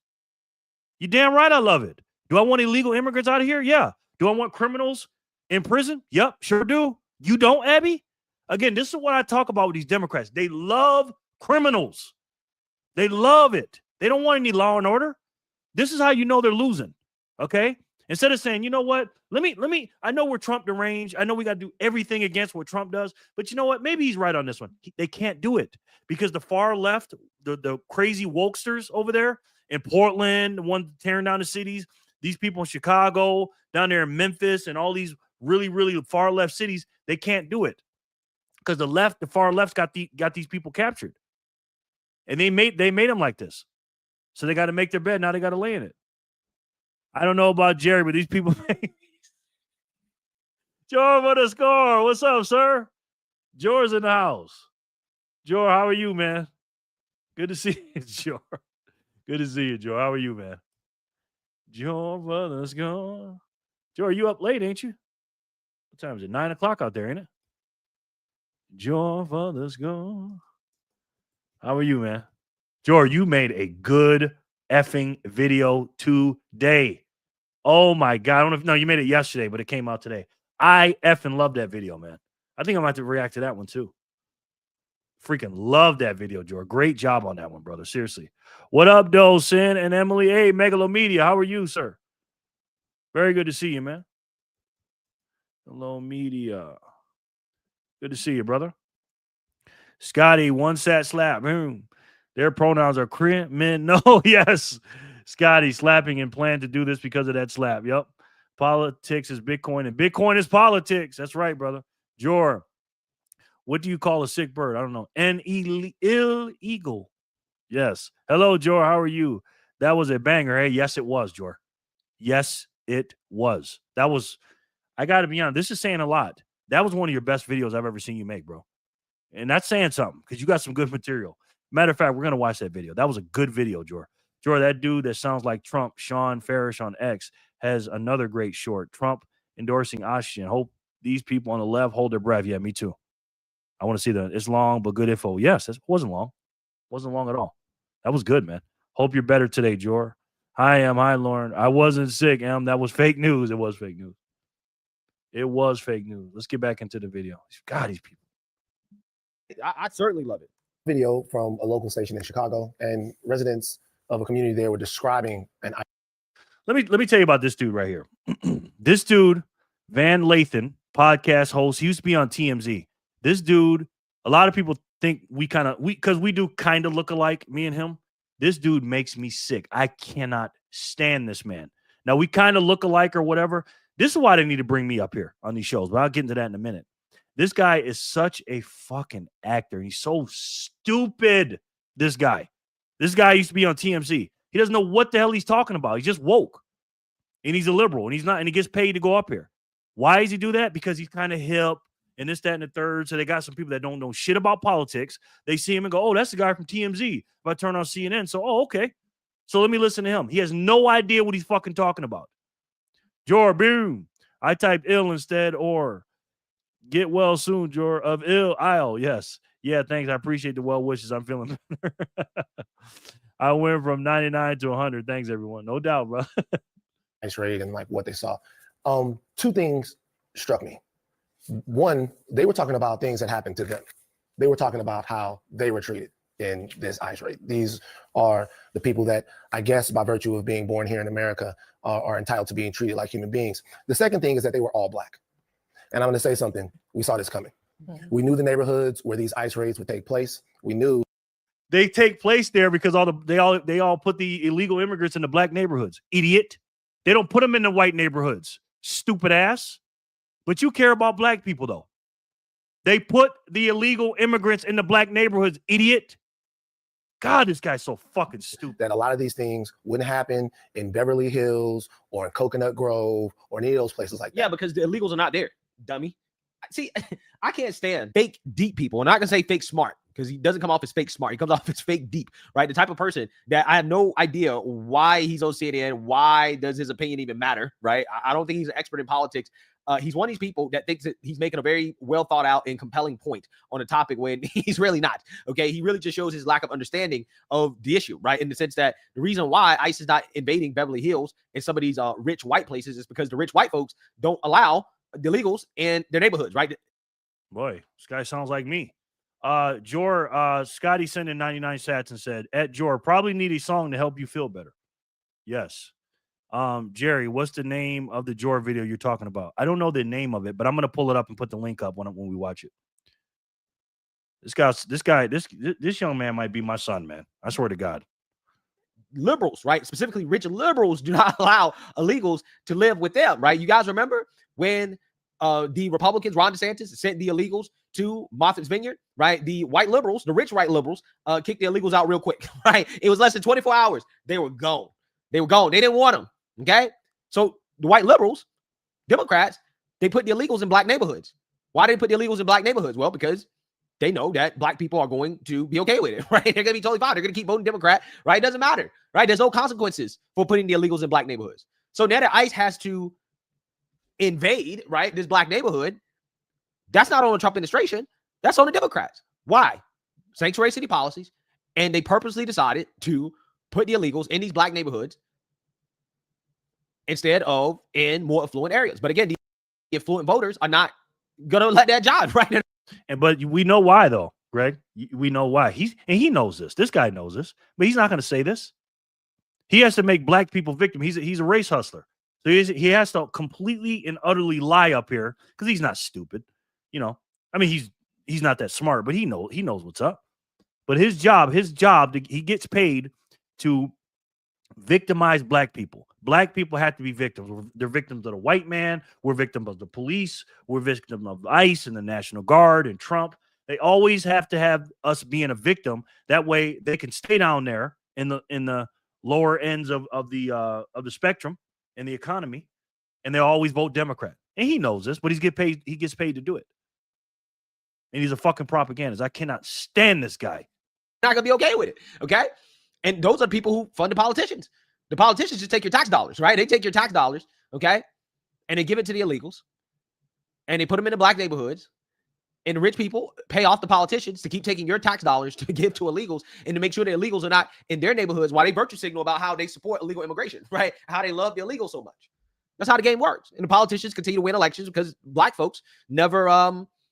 you damn right I love it. Do I want illegal immigrants out of here? Yeah. Do I want criminals in prison? Yep, sure do. You don't, Abby? Again, this is what I talk about with these Democrats. They love criminals. They love it. They don't want any law and order. This is how you know they're losing. Okay? Instead of saying, you know what? Let me, I know we're Trump deranged. I know we got to do everything against what Trump does, but you know what? Maybe he's right on this one. They can't do it because the far left, the crazy wokesters over there in Portland, the one tearing down the cities, these people in Chicago, down there in Memphis, and all these really, really far left cities, they can't do it because the far left's got these people captured, and they made them like this. So they got to make their bed. Now they got to lay in it. I don't know about Jerry, but these people. George for the score. What's up, sir? George's in the house. George, how are you, man? Good to see you, George. Good to see you, George. How are you, man? George for the score. George, you up late, ain't you? What time is it? 9 o'clock out there, ain't it? George for the score. How are you, man? George, you made a good effing video today. Oh my God. I don't know if, no, you made it yesterday, but it came out today. I effing love that video, man. I think I might have to react to that one too. Freaking love that video, George. Great job on that one, brother. Seriously. What up, Sin and Emily? Hey, Megalomedia. How are you, sir? Very good to see you, man. Hello, media. Good to see you, brother. Scotty, one sat slap. Their pronouns are criminal. Yes. Scotty slapping and planned to do this because of that slap. Yep. Politics is Bitcoin and Bitcoin is politics. That's right, brother. Jor, what do you call a sick bird? I don't know. An illegal. Yes. Hello, Jor. How are you? That was a banger. Hey, yes, it was, Jor. Yes, it was. That was, I got to be honest, this is saying a lot. That was one of your best videos I've ever seen you make, bro. And that's saying something because you got some good material. Matter of fact, we're going to watch that video. That was a good video, Jor. Jor, that dude that sounds like Trump, Sean Farish on X, has another great short. Trump endorsing Onchain. Hope these people on the left hold their breath. Yeah, me too. I want to see that. It's long, but good info. Yes, it wasn't long. Wasn't long at all. That was good, man. Hope you're better today, Jor. Hi, Em. Hi, Lauren. I wasn't sick, Em. That was fake news. It was fake news. It was fake news. Let's get back into the video. God, these people. I certainly love it. Video from a local station in Chicago, and residents of a community there were describing an. Let me tell you about this dude right here. This dude, Van Lathan, podcast host. He used to be on TMZ. This dude, a lot of people think because we do kind of look alike, me and him. This dude makes me sick. I cannot stand this man. Now we kind of look alike or whatever. This is why they need to bring me up here on these shows, but I'll get into that in a minute. This guy is such a fucking actor. He's so stupid. This guy used to be on TMZ. He doesn't know what the hell he's talking about. He's just woke. And he's a liberal. And he's not, and he gets paid to go up here. Why does he do that? Because he's kind of hip and this, that, and the third. So they got some people that don't know shit about politics. They see him and go, oh, that's the guy from TMZ. If I turn on CNN. So, oh, okay. So let me listen to him. He has no idea what he's fucking talking about. Jor, boom. I typed ill instead, or get well soon, Jor, of ill, I'll. Yes. Yeah, thanks. I appreciate the well wishes. I'm feeling better. I went from 99 to 100. Thanks, everyone. No doubt, bro. Ice raid and like what they saw. Two things struck me. One, they were talking about things that happened to them. They were talking about how they were treated in this ice raid. These are the people that, I guess, by virtue of being born here in America, are entitled to being treated like human beings. The second thing is that they were all Black. And I'm going to say something. We saw this coming. We knew the neighborhoods where these ice raids would take place. We knew they take place there because they all put the illegal immigrants in the Black neighborhoods. Idiot. They don't put them in the white neighborhoods. Stupid ass. But you care about Black people, though. They put the illegal immigrants in the Black neighborhoods. Idiot. God, this guy's so fucking stupid. That a lot of these things wouldn't happen in Beverly Hills or in Coconut Grove or any of those places like that. Yeah, because the illegals are not there, dummy. See, I can't stand fake deep people. And I can say fake smart because he doesn't come off as fake smart. He comes off as fake deep, right? The type of person that I have no idea why he's on CNN. Why does his opinion even matter, right? I don't think he's an expert in politics. He's one of these people that thinks that he's making a very well thought out and compelling point on a topic when he's really not. Okay. He really just shows his lack of understanding of the issue, right? In the sense that the reason why ICE is not invading Beverly Hills and some of these rich white places is because the rich white folks don't allow the illegals in their neighborhoods, right? Boy, this guy sounds like me. Scotty sent in 99 sats and said, at Jor, probably need a song to help you feel better. Yes. Jerry, what's the name of the Jor video you're talking about? I don't know the name of it, but I'm going to pull it up and put the link up when we watch it. This young man might be my son, man. I swear to God. Liberals, right? Specifically, rich liberals do not allow illegals to live with them, right? You guys remember when the Republicans, Ron DeSantis, sent the illegals to Martha's Vineyard, right? The white liberals, the rich white liberals, kicked the illegals out real quick, right? It was less than 24 hours. They were gone. They were gone. They didn't want them. Okay. So the white liberals, Democrats, they put the illegals in black neighborhoods. Why did they put the illegals in black neighborhoods? Well, because they know that black people are going to be okay with it, right? They're going to be totally fine. They're going to keep voting Democrat, right? It doesn't matter, right? There's no consequences for putting the illegals in black neighborhoods. So now that ICE has to invade, right, this black neighborhood, that's not on the Trump administration. That's on the Democrats. Why? Sanctuary city policies. And they purposely decided to put the illegals in these black neighborhoods instead of in more affluent areas. But again, the affluent voters are not going to let that jive, right? But we know why, though, Greg. We know why. He knows this. This guy knows this, but he's not going to say this. He has to make black people victim. He's a race hustler. So he has to completely and utterly lie up here because he's not stupid. You know, I mean, he's not that smart, but he knows what's up. But his job, he gets paid to victimize black people. Black people have to be victims. They're victims of the white man. We're victims of the police. We're victims of ICE and the National Guard and Trump. They always have to have us being a victim. That way they can stay down there in the lower ends of the spectrum in the economy, and they always vote Democrat. And he knows this, but he gets paid to do it. And he's a fucking propagandist. I cannot stand this guy. Not gonna be okay with it. Okay. And those are people who fund the politicians. The politicians just take your tax dollars, right? They take your tax dollars, okay, and they give it to the illegals, and they put them in the black neighborhoods. And the rich people pay off the politicians to keep taking your tax dollars to give to illegals and to make sure the illegals are not in their neighborhoods while they virtue signal about how they support illegal immigration, right? How they love the illegals so much. That's how the game works. And the politicians continue to win elections because black folks never,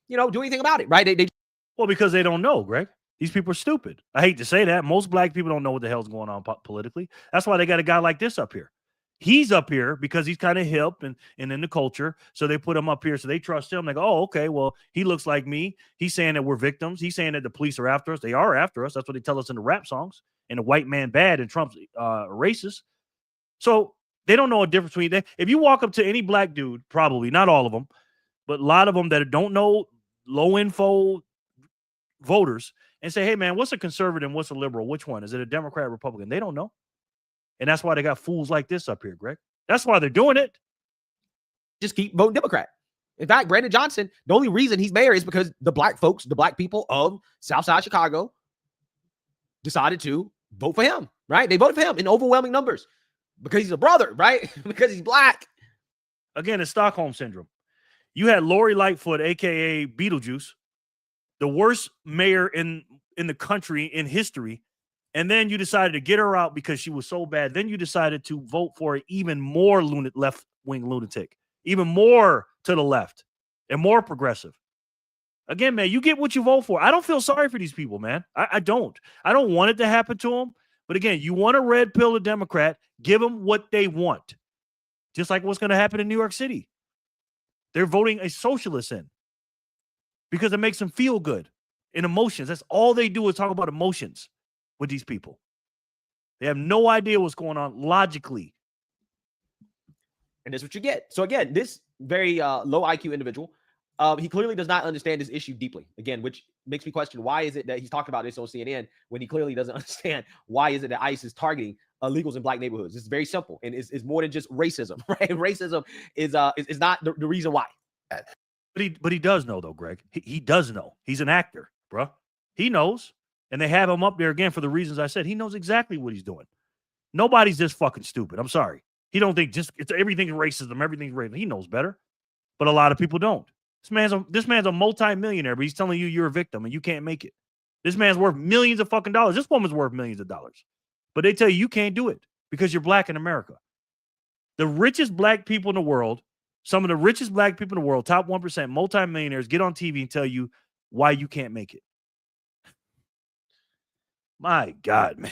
do anything about it, right? Well, because they don't know, Greg. These people are stupid. I hate to say that. Most black people don't know what the hell's going on politically. That's why they got a guy like this up here. He's up here because he's kind of hip and in the culture. So they put him up here. So they trust him. They go, oh, okay, well, he looks like me. He's saying that we're victims. He's saying that the police are after us. They are after us. That's what they tell us in the rap songs. And the white man bad and Trump's racist. So they don't know a difference between that. If you walk up to any black dude, probably not all of them, but a lot of them that don't know low info voters and say, hey, man, what's a conservative and what's a liberal? Which one? Is it a Democrat or Republican? They don't know. And that's why they got fools like this up here, Greg. That's why they're doing it. Just keep voting Democrat. In fact, Brandon Johnson, the only reason he's mayor is because the black folks, the black people of Southside Chicago decided to vote for him, right? They voted for him in overwhelming numbers because he's a brother, right? Because he's black. Again, it's Stockholm Syndrome. You had Lori Lightfoot, a.k.a. Beetlejuice, the worst mayor in the country in history. And then you decided to get her out because she was so bad. Then you decided to vote for an even more left-wing lunatic, even more to the left and more progressive. Again, man, you get what you vote for. I don't feel sorry for these people, man. I don't. I don't want it to happen to them. But again, you want a red pill a Democrat, give them what they want. Just like what's going to happen in New York City. They're voting a socialist in because it makes them feel good in emotions. That's all they do is talk about emotions with these people. They have no idea what's going on logically. And that's what you get. So again, this very low IQ individual, he clearly does not understand this issue deeply. Again, which makes me question, why is it that he's talking about this on CNN when he clearly doesn't understand why is it that ICE is targeting illegals in black neighborhoods? It's very simple. And it's more than just racism, right? Racism is not the reason why. But he does know, though, Greg. He does know. He's an actor, bro. He knows. And they have him up there again for the reasons I said. He knows exactly what he's doing. Nobody's this fucking stupid. I'm sorry. He don't think just it's everything's racism, everything's racism. He knows better. But a lot of people don't. This man's a multi-millionaire, but he's telling you you're a victim and you can't make it. This man's worth millions of fucking dollars. This woman's worth millions of dollars. But they tell you can't do it because you're black in America. The richest black people in the world, some of the richest black people in the world, top 1%, multi-millionaires, get on TV and tell you why you can't make it. My God, man.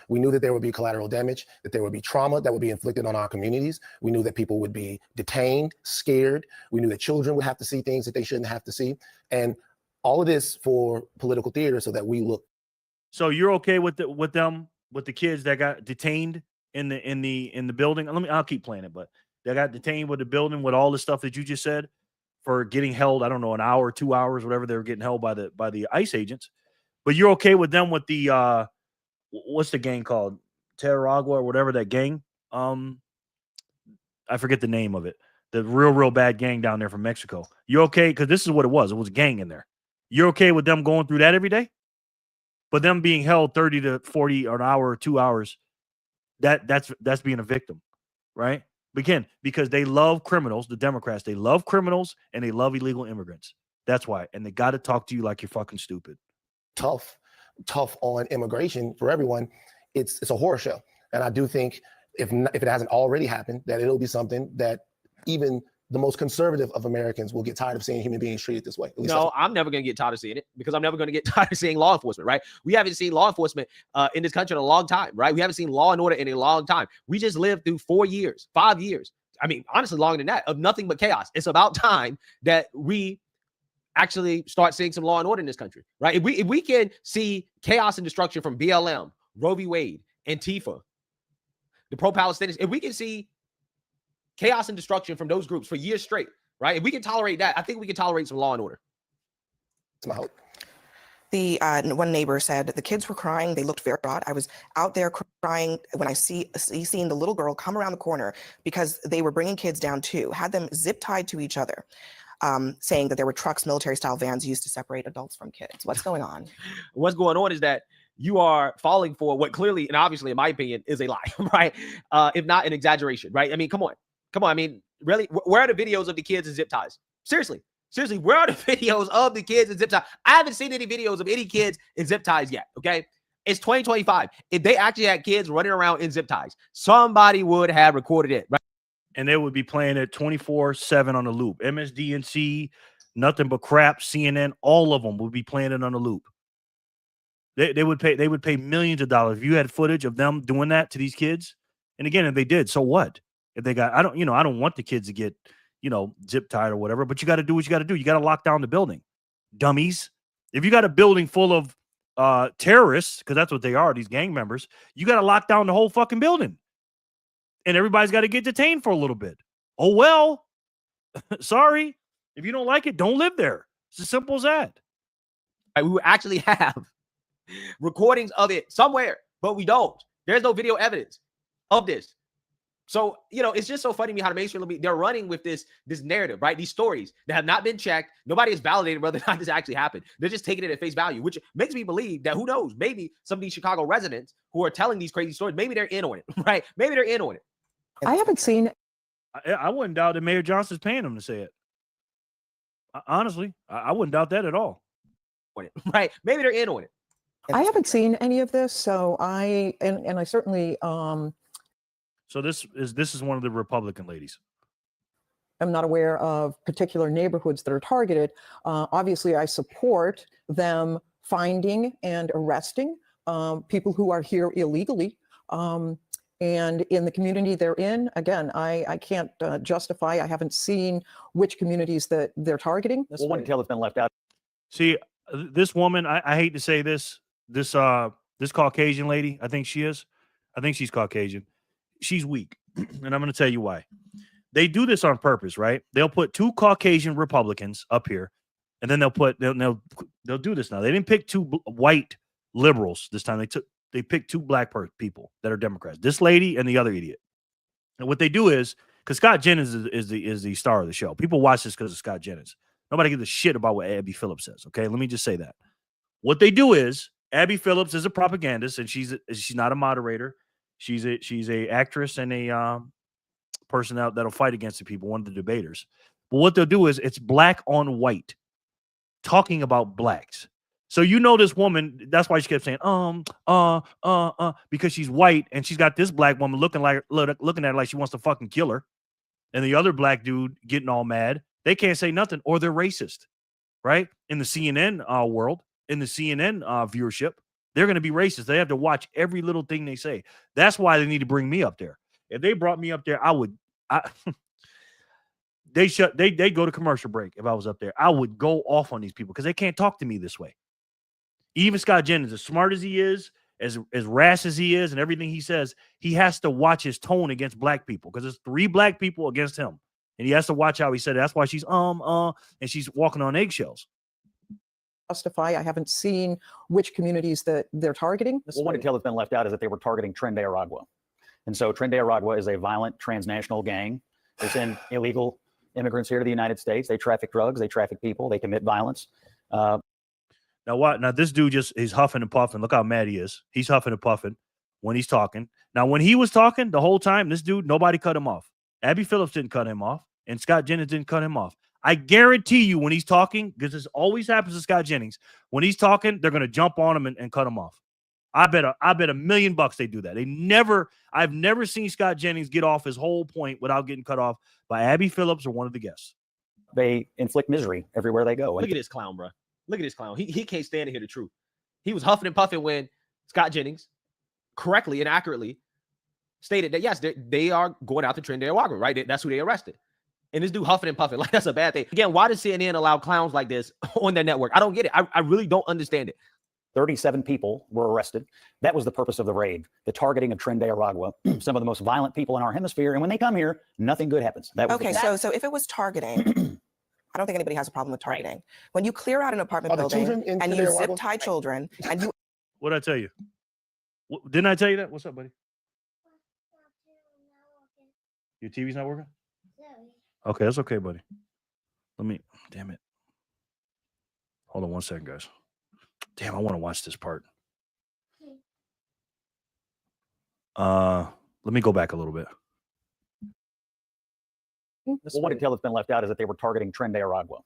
We knew that there would be collateral damage, that there would be trauma that would be inflicted on our communities. We knew that people would be detained, scared. We knew that children would have to see things that they shouldn't have to see. And all of this for political theater so that we look. So you're okay with the kids that got detained in the building? I'll keep playing it, but they got detained with the building with all the stuff that you just said for getting held, I don't know, an hour, 2 hours, whatever they were getting held by the ICE agents. But you're okay with them with the what's the gang called? Terragua or whatever that gang. I forget the name of it. The real bad gang down there from Mexico. You okay? Because this is what it was. It was a gang in there. You're okay with them going through that every day? But them being held 30 to 40 or an hour or 2 hours, that's being a victim, right? Again, because they love criminals, the Democrats, they love criminals and they love illegal immigrants. That's why. And they got to talk to you like you're fucking stupid. Tough on immigration for everyone. It's a horror show. And I do think if it hasn't already happened, that it'll be something that even the most conservative of Americans will get tired of seeing human beings treated this way. No, I'm never going to get tired of seeing it because I'm never going to get tired of seeing law enforcement, right? We haven't seen law enforcement in this country in a long time, right? We haven't seen law and order in a long time. We just lived through 4 years, 5 years. I mean, honestly, longer than that, of nothing but chaos. It's about time that we actually start seeing some law and order in this country, right? If we can see chaos and destruction from BLM, Roe v. Wade, Antifa, the pro-Palestinians, if we can see chaos and destruction from those groups for years straight, right? If we can tolerate that, I think we can tolerate some law and order. That's my hope. The one neighbor said the kids were crying. They looked very odd. I was out there crying when I seen the little girl come around the corner because they were bringing kids down too, had them zip tied to each other, saying that there were trucks, military-style vans used to separate adults from kids. What's going on? What's going on is that you are falling for what clearly and obviously, in my opinion, is a lie, right? If not an exaggeration, right? I mean, come on. I mean, really, where are the videos of the kids in zip ties? Seriously, where are the videos of the kids in zip ties? I haven't seen any videos of any kids in zip ties yet, okay? It's 2025. If they actually had kids running around in zip ties, somebody would have recorded it, right? And they would be playing it 24/7 on the loop. MSDNC, nothing but crap, CNN, all of them would be playing it on the loop. They would pay millions of dollars if you had footage of them doing that to these kids. And again, if they did, so what? If they got, I don't want the kids to get, zip tied or whatever, but you got to do what you got to do. You got to lock down the building, dummies. If you got a building full of terrorists, because that's what they are, these gang members, you got to lock down the whole fucking building. And everybody's got to get detained for a little bit. Oh, well, sorry. If you don't like it, don't live there. It's as simple as that. We would actually have recordings of it somewhere, but we don't. There's no video evidence of this. So, it's just so funny to me how the mainstream media, they're running with this narrative, right? These stories that have not been checked. Nobody has validated whether or not this actually happened. They're just taking it at face value, which makes me believe that, who knows, maybe some of these Chicago residents who are telling these crazy stories, maybe they're in on it, right? Maybe they're in on it. I haven't seen. I wouldn't doubt that Mayor Johnson's paying them to say it. Honestly, I wouldn't doubt that at all. Right? Maybe they're in on it. I haven't seen any of this, so I certainly So this is one of the Republican ladies. I'm not aware of particular neighborhoods that are targeted. Obviously, I support them finding and arresting people who are here illegally. And in the community they're in, again, I can't justify. I haven't seen which communities that they're targeting. Well, one detail that's been left out. See, this woman, I hate to say this Caucasian lady, I think she's Caucasian. She's weak. And I'm going to tell you why. They do this on purpose, right? They'll put 2 Caucasian Republicans up here, and then they'll do this now. They didn't pick 2 white liberals this time. They picked 2 black people that are Democrats. This lady and the other idiot. And what they do is, because Scott Jennings is the star of the show. People watch this because of Scott Jennings. Nobody gives a shit about what Abby Phillips says. Okay, let me just say that. What they do is Abby Phillips is a propagandist, and she's not a moderator. She's a actress and a person out that'll fight against the people, one of the debaters. But what they'll do is it's black on white, talking about blacks. So you know this woman, that's why she kept saying, because she's white and she's got this black woman looking at her like she wants to fucking kill her. And the other black dude getting all mad. They can't say nothing or they're racist, right? In the CNN world, in the CNN viewership, they're going to be racist. They have to watch every little thing they say. That's why they need to bring me up there. If they brought me up there, they go to commercial break. If I was up there, I would go off on these people because they can't talk to me this way. Even Scott Jennings, as smart as he is, as rash as he is, and everything he says, he has to watch his tone against black people because there's 3 black people against him, and he has to watch how he said it. That's why she's and she's walking on eggshells. Justify. I haven't seen which communities that they're targeting. Well, one detail that's been left out is that they were targeting Tren de Aragua. And so Tren de Aragua is a violent transnational gang. They send illegal immigrants here to the United States. They traffic drugs. They traffic people. They commit violence. Now what? Now this dude he's huffing and puffing. Look how mad he is. He's huffing and puffing when he's talking. Now when he was talking the whole time, this dude, nobody cut him off. Abby Phillips didn't cut him off, and Scott Jennings didn't cut him off. I guarantee you when he's talking, because this always happens to Scott Jennings, when he's talking, they're going to jump on him and cut him off. I bet $1 million they do that. I've never seen Scott Jennings get off his whole point without getting cut off by Abby Phillips or one of the guests. They inflict misery everywhere they go. Look at this clown, bro. Look at this clown. He can't stand to hear the truth. He was huffing and puffing when Scott Jennings correctly and accurately stated that, yes, they are going out to Tren de Aragua, right? That's who they arrested. And this dude huffing and puffing, like that's a bad thing. Again, why does CNN allow clowns like this on their network? I don't get it. I really don't understand it. 37 people were arrested. That was the purpose of the raid, the targeting of Tren de Aragua, some of the most violent people in our hemisphere. And when they come here, nothing good happens. That was Okay, so if it was targeting, I don't think anybody has a problem with targeting. Right. When you clear out an apartment building and you zip tie children and you... What did I tell you? Didn't I tell you that? What's up, buddy? Your TV's not working? Okay, that's okay, buddy. Damn it. Hold on one second, guys. Damn, I want to watch this part. Let me go back a little bit. Well, one detail that's been left out is that they were targeting Tren de Aragua.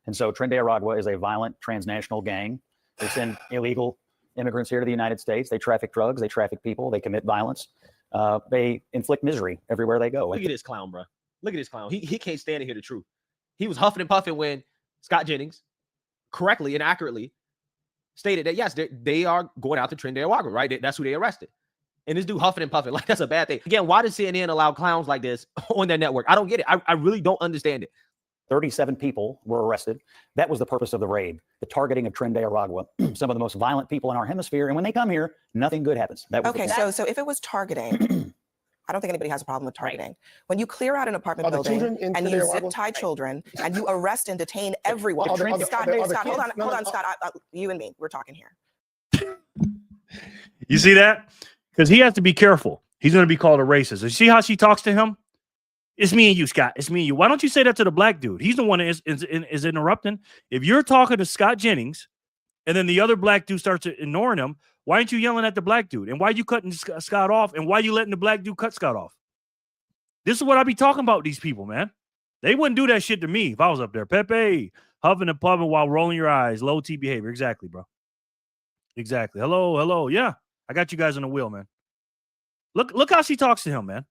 And so Tren de Aragua is a violent transnational gang. They send illegal immigrants here to the United States. They traffic drugs. They traffic people. They commit violence. They inflict misery everywhere they go. Look at this clown, bro. Look at this clown. He can't stand to hear the truth. He was huffing and puffing when Scott Jennings correctly and accurately stated that, yes, they are going out to Tren de Aragua, right? That's who they arrested. And this dude huffing and puffing, like that's a bad thing. Again, why does CNN allow clowns like this on their network? I don't get it. I really don't understand it. 37 people were arrested. That was the purpose of the raid, the targeting of Tren de Aragua, some of the most violent people in our hemisphere. And when they come here, nothing good happens. Okay, so if it was targeting, I don't think anybody has a problem with targeting. Right. When you clear out an apartment building and you zip tie children and you arrest and detain everyone. Scott, hold on, Scott. You and me, we're talking here. You see that? Because he has to be careful. He's going to be called a racist. You see how she talks to him? It's me and you, Scott. It's me and you. Why don't you say that to the black dude? He's the one that is interrupting. If you're talking to Scott Jennings and then the other black dude starts ignoring him, why aren't you yelling at the black dude? And why are you cutting Scott off? And why are you letting the black dude cut Scott off? This is what I be talking about, these people, man. They wouldn't do that shit to me if I was up there. Pepe, huffing and puffing while rolling your eyes. Low T behavior. Exactly, bro. Exactly. Hello. Yeah. I got you guys on the wheel, man. Look how she talks to him, man.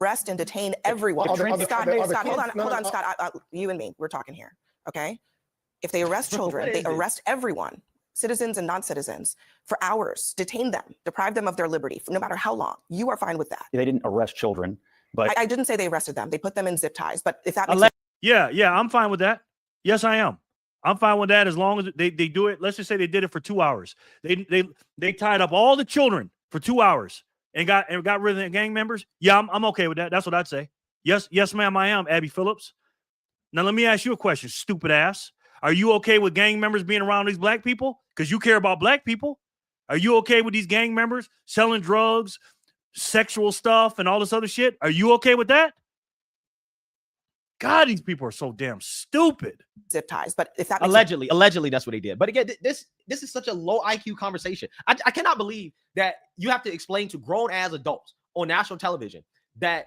Arrest and detain everyone. Scott, hold on, Scott. You and me, we're talking here, okay? If they arrest children, they arrest everyone, citizens and non-citizens, for hours, detain them, deprive them of their liberty, no matter how long. You are fine with that. They didn't arrest children, but... I didn't say they arrested them. They put them in zip ties, but if that makes sense... Yeah, I'm fine with that. Yes, I am. I'm fine with that as long as they do it. Let's just say they did it for 2 hours. They tied up all the children for 2 hours and got rid of the gang members. Yeah, I'm okay with that. That's what I'd say. Yes, ma'am, I am, Abby Phillips. Now let me ask you a question, stupid ass. Are you okay with gang members being around these black people? Because you care about black people. Are you okay with these gang members selling drugs, sexual stuff, and all this other shit? Are you okay with that? God, these people are so damn stupid. Zip ties. But if that makes Allegedly, that's what they did. But again, this is such a low IQ conversation. I cannot believe that you have to explain to grown ass adults on national television that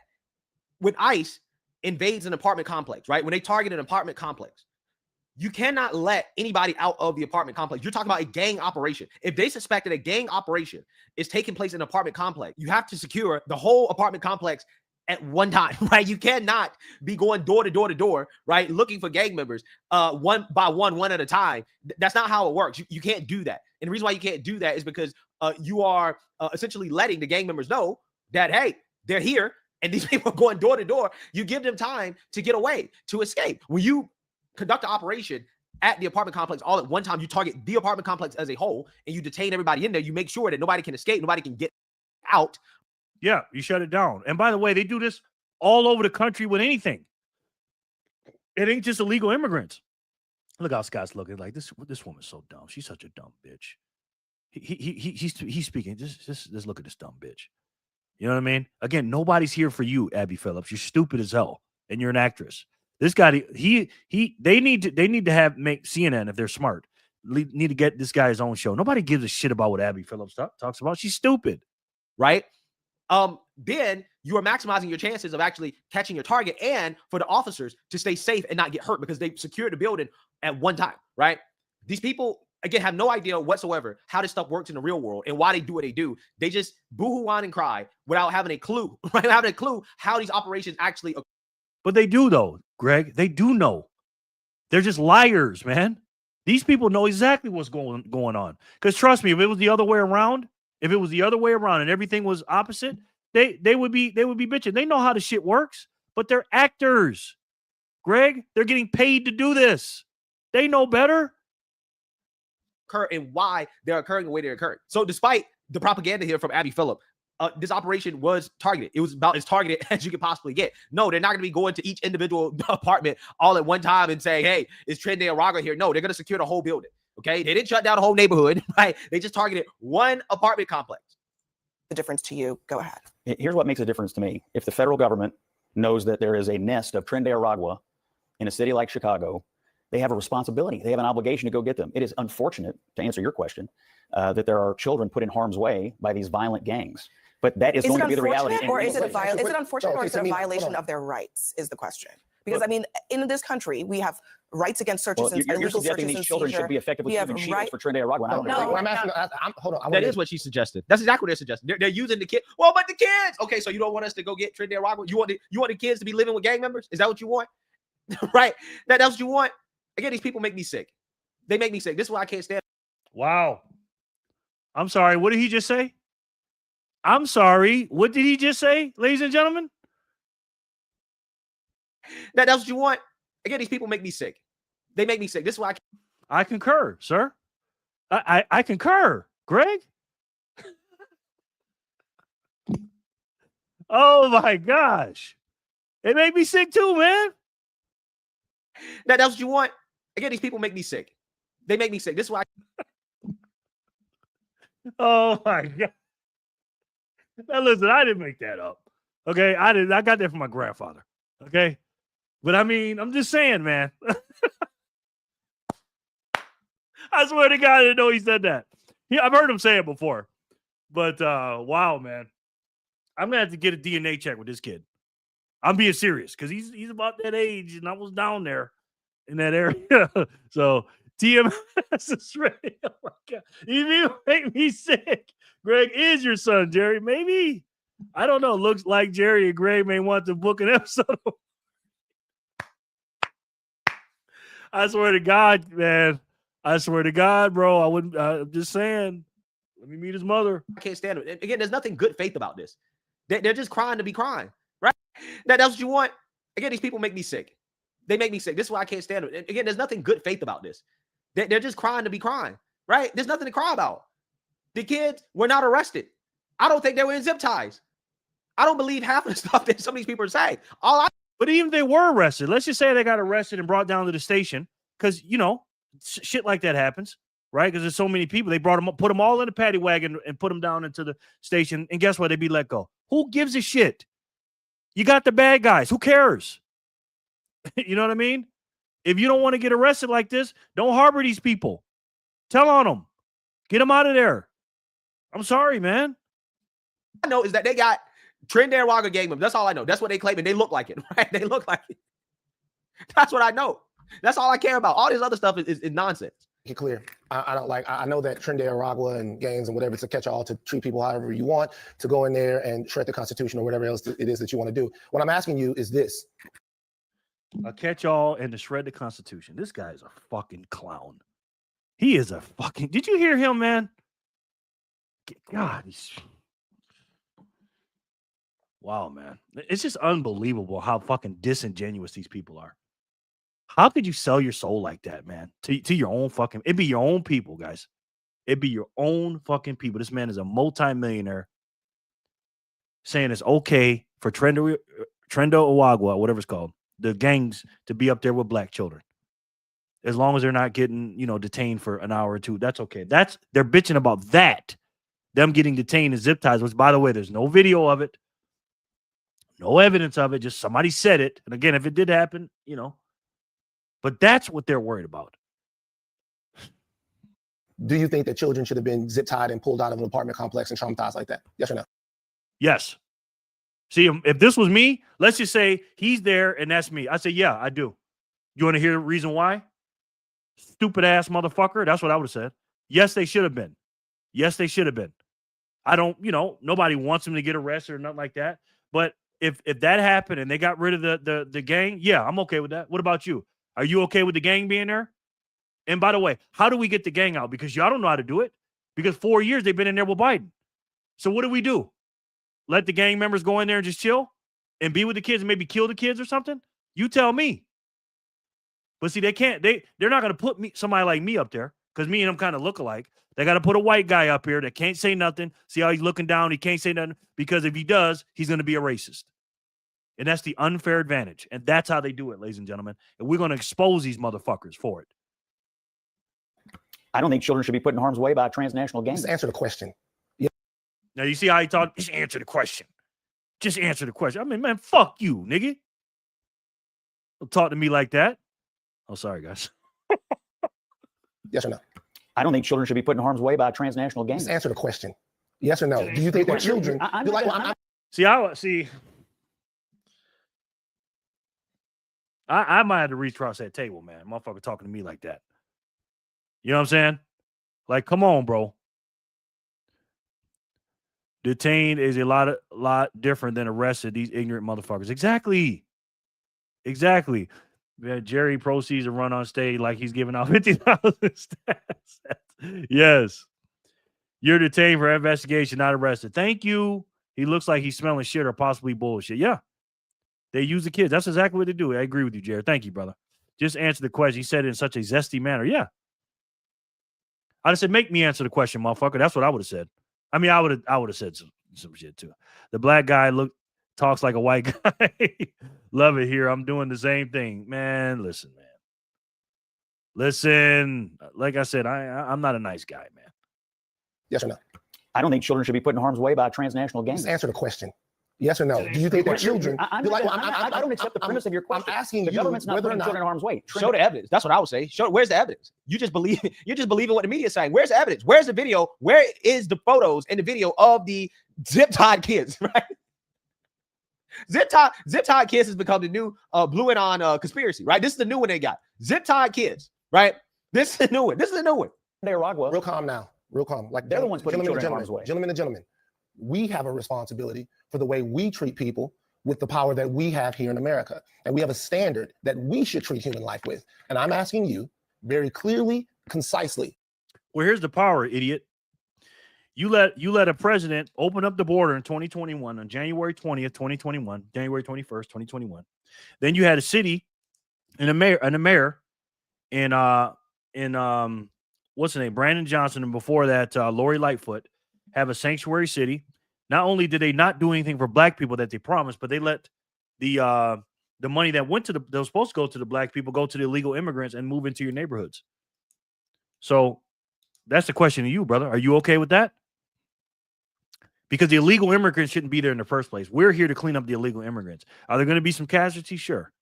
when ICE invades an apartment complex, right? When they target an apartment complex, you cannot let anybody out of the apartment complex. You're talking about a gang operation. If they suspect that a gang operation is taking place in an apartment complex, you have to secure the whole apartment complex at one time, right? You cannot be going door to door to door, right? Looking for gang members one by one at a time. That's not how it works. You can't do that. And the reason why you can't do that is because you are essentially letting the gang members know that, hey, they're here and these people are going door to door. You give them time to get away, to escape. When you conduct an operation at the apartment complex all at one time, you target the apartment complex as a whole and you detain everybody in there. You make sure that nobody can escape, nobody can get out. Yeah, you shut it down. And by the way, they do this all over the country with anything. It ain't just illegal immigrants. Look how Scott's looking like this woman's so dumb. She's such a dumb bitch. He's speaking. Just look at this dumb bitch. You know what I mean? Again, nobody's here for you, Abby Phillips. You're stupid as hell, and you're an actress. This guy, they need to make CNN, if they're smart, need to get this guy his own show. Nobody gives a shit about what Abby Phillips talks about. She's stupid, right? Then you are maximizing your chances of actually catching your target and for the officers to stay safe and not get hurt because they secured the building at one time, right? These people, again, have no idea whatsoever how this stuff works in the real world and why they do what they do. They just boo-hoo, whine, and cry without having a clue, right? Having a clue how these operations actually occur. But they do, though, Greg. They do know. They're just liars, man. These people know exactly what's going on. Because trust me, if it was the other way around, and everything was opposite, they would be bitching. They know how the shit works, but they're actors. Greg, they're getting paid to do this. They know better. And why they're occurring the way they're occurring. So despite the propaganda here from Abby Phillip, this operation was targeted. It was about as targeted as you could possibly get. No, they're not going to be going to each individual apartment all at one time and saying, hey, is Trende Araga here? No, they're going to secure the whole building. Okay, they didn't shut down the whole neighborhood, right? They just targeted one apartment complex. the difference to you. Go ahead. Here's what makes a difference to me. If the federal government knows that there is a nest of Trende Aragua in a city like Chicago, they have a responsibility. They have an obligation to go get them. It is unfortunate, to answer your question, that there are children put in harm's way by these violent gangs. But that is going to be the reality. Or is it unfortunate, or is it a violation of their rights? Is the question. Because I mean, in this country, we have rights against searches and you're illegal suggesting searches these children should be effectively given shields for Trende Aragua. Hold on. That is what she suggested. That's exactly what they're suggesting. They're using the kid. Well, but the kids. Okay, so you don't want us to go get Trende Aragua? You want the kids to be living with gang members? Is that what you want? Right? That's what you want. Again, these people make me sick. They make me sick. This is why I can't stand. Wow. I'm sorry. What did he just say? I'm sorry. What did he just say, ladies and gentlemen? That's what you want. Again, these people make me sick. They make me sick. This is why I concur, sir. I concur, Greg. Oh my gosh. It made me sick too, man. That's what you want. Again, these people make me sick. They make me sick. This is why. Oh my God. Now listen, I didn't make that up. Okay, I got that from my grandfather. Okay, but I mean, I'm just saying, man. I swear to God, I didn't know he said that. I've heard him say it before, but wow, man, I'm gonna have to get a DNA check with this kid. I'm being serious because he's about that age, and I was down there in that area. So TMS is ready. Oh my God, you make me sick. Greg is your son, Jerry. Maybe. I don't know. Looks like Jerry and Greg may want to book an episode. I swear to God, man. I swear to God, bro. I wouldn't. I'm just saying. Let me meet his mother. I can't stand it. Again, there's nothing good faith about this. They're just crying to be crying, right? That's what you want. Again, these people make me sick. They make me sick. This is why I can't stand it. Again, there's nothing good faith about this. They're just crying to be crying, right? There's nothing to cry about. The kids were not arrested. I don't think they were in zip ties. I don't believe half of the stuff that some of these people are saying. But even if they were arrested, let's just say they got arrested and brought down to the station because, you know, shit like that happens, right? Because there's so many people. They brought them up, put them all in a paddy wagon and put them down into the station. And guess what? They'd be let go. Who gives a shit? You got the bad guys. Who cares? You know what I mean? If you don't want to get arrested like this, don't harbor these people. Tell on them. Get them out of there. I'm sorry, man. I know is that they got Trinidad gang members. That's all I know. That's what they claim, and they look like it, right? They look like it. That's what I know. That's all I care about. All this other stuff is nonsense. Get clear. I don't like. I know that Trinidad and gangs and whatever, it's a catch-all to treat people however you want, to go in there and shred the Constitution or whatever else it is that you want to do. What I'm asking you is this: a catch-all and to shred the Constitution. This guy is a fucking clown. He is a fucking. Did you hear him, man? God, he's. Wow, man. It's just unbelievable how fucking disingenuous these people are. How could you sell your soul like that, man? To your own fucking, it'd be your own people, guys. It'd be your own fucking people. This man is a multimillionaire saying it's okay for Trendo Uwagwa, whatever it's called, the gangs to be up there with black children. As long as they're not getting, detained for an hour or two, that's okay. They're bitching about that. Them getting detained and zip ties, which, by the way, there's no video of it. No evidence of it. Just somebody said it. And again, if it did happen, but that's what they're worried about. Do you think that children should have been zip tied and pulled out of an apartment complex and traumatized like that? Yes or no? Yes. See, if this was me, let's just say he's there and that's me. I say, yeah, I do. You want to hear the reason why? Stupid ass motherfucker. That's what I would have said. Yes, they should have been. Yes, they should have been. I don't, nobody wants him to get arrested or nothing like that. But if that happened and they got rid of the gang, yeah, I'm okay with that. What about you? Are you okay with the gang being there? And by the way, how do we get the gang out? Because y'all don't know how to do it. Because 4 years they've been in there with Biden. So what do? Let the gang members go in there and just chill and be with the kids and maybe kill the kids or something? You tell me. But see, they can't. They're not going to put somebody like me up there because me and him kind of look alike. They got to put a white guy up here that can't say nothing. See how he's looking down? He can't say nothing because if he does, he's going to be a racist. And that's the unfair advantage. And that's how they do it, ladies and gentlemen. And we're going to expose these motherfuckers for it. I don't think children should be put in harm's way by a transnational gang. Just answer the question. Yeah. Now, you see how he talked? Just answer the question. Just answer the question. I mean, man, fuck you, nigga. Don't talk to me like that. Oh, sorry, guys. Yes or no? I don't think children should be put in harm's way by a transnational gang. Just answer the question. Yes or no? Do you think that children... I might have to reach across that table, man. Motherfucker talking to me like that. You know what I'm saying? Like, come on, bro. Detained is a lot different than arrested, these ignorant motherfuckers. Exactly. Jerry proceeds to run on stage like he's giving out 50,000 stats. Yes. You're detained for investigation, not arrested. Thank you. He looks like he's smelling shit or possibly bullshit. Yeah. They use the kids. That's exactly what they do. I agree with you, Jared. Thank you, brother. Just answer the question. He said it in such a zesty manner. Yeah. I just said, make me answer the question, motherfucker. That's what I would have said. I mean, I would have said some shit too. The black guy talks like a white guy. Love it here. I'm doing the same thing. Man, listen, man. Listen. Like I said, I'm not a nice guy, man. Yes or no? I don't think children should be put in harm's way by a transnational gang. Just answer the question. Yes or no? Do you think that children... I don't accept the premise of your question. I'm asking the you government's not whether or putting not... children in harm's way. Show the evidence. That's what I would say. Where's the evidence? You're just believing what the media is saying. Where's the evidence? Where's the video? Where is the photos and the video of the zip-tied kids, right? Zip-tied kids has become the new Blue and On conspiracy, right? This is the new one they got. Zip-tied kids, right? This is the new one. Real calm now. Real calm. Like they're the ones putting children in harm's way. Gentlemen and gentlemen, we have a responsibility for the way we treat people with the power that we have here in America. And we have a standard that we should treat human life with. And I'm asking you very clearly, concisely. Well, here's the power, idiot. You let a president open up the border in 2021 on January 20th, 2021, January 21st, 2021. Then you had a city and a mayor in what's the name? Brandon Johnson, and before that, Lori Lightfoot, have a sanctuary city. Not only did they not do anything for black people that they promised, but they let the money that went to that was supposed to go to the black people go to the illegal immigrants and move into your neighborhoods. So that's the question to you, brother. Are you okay with that? Because the illegal immigrants shouldn't be there in the first place. We're here to clean up the illegal immigrants. Are there going to be some casualties? Sure.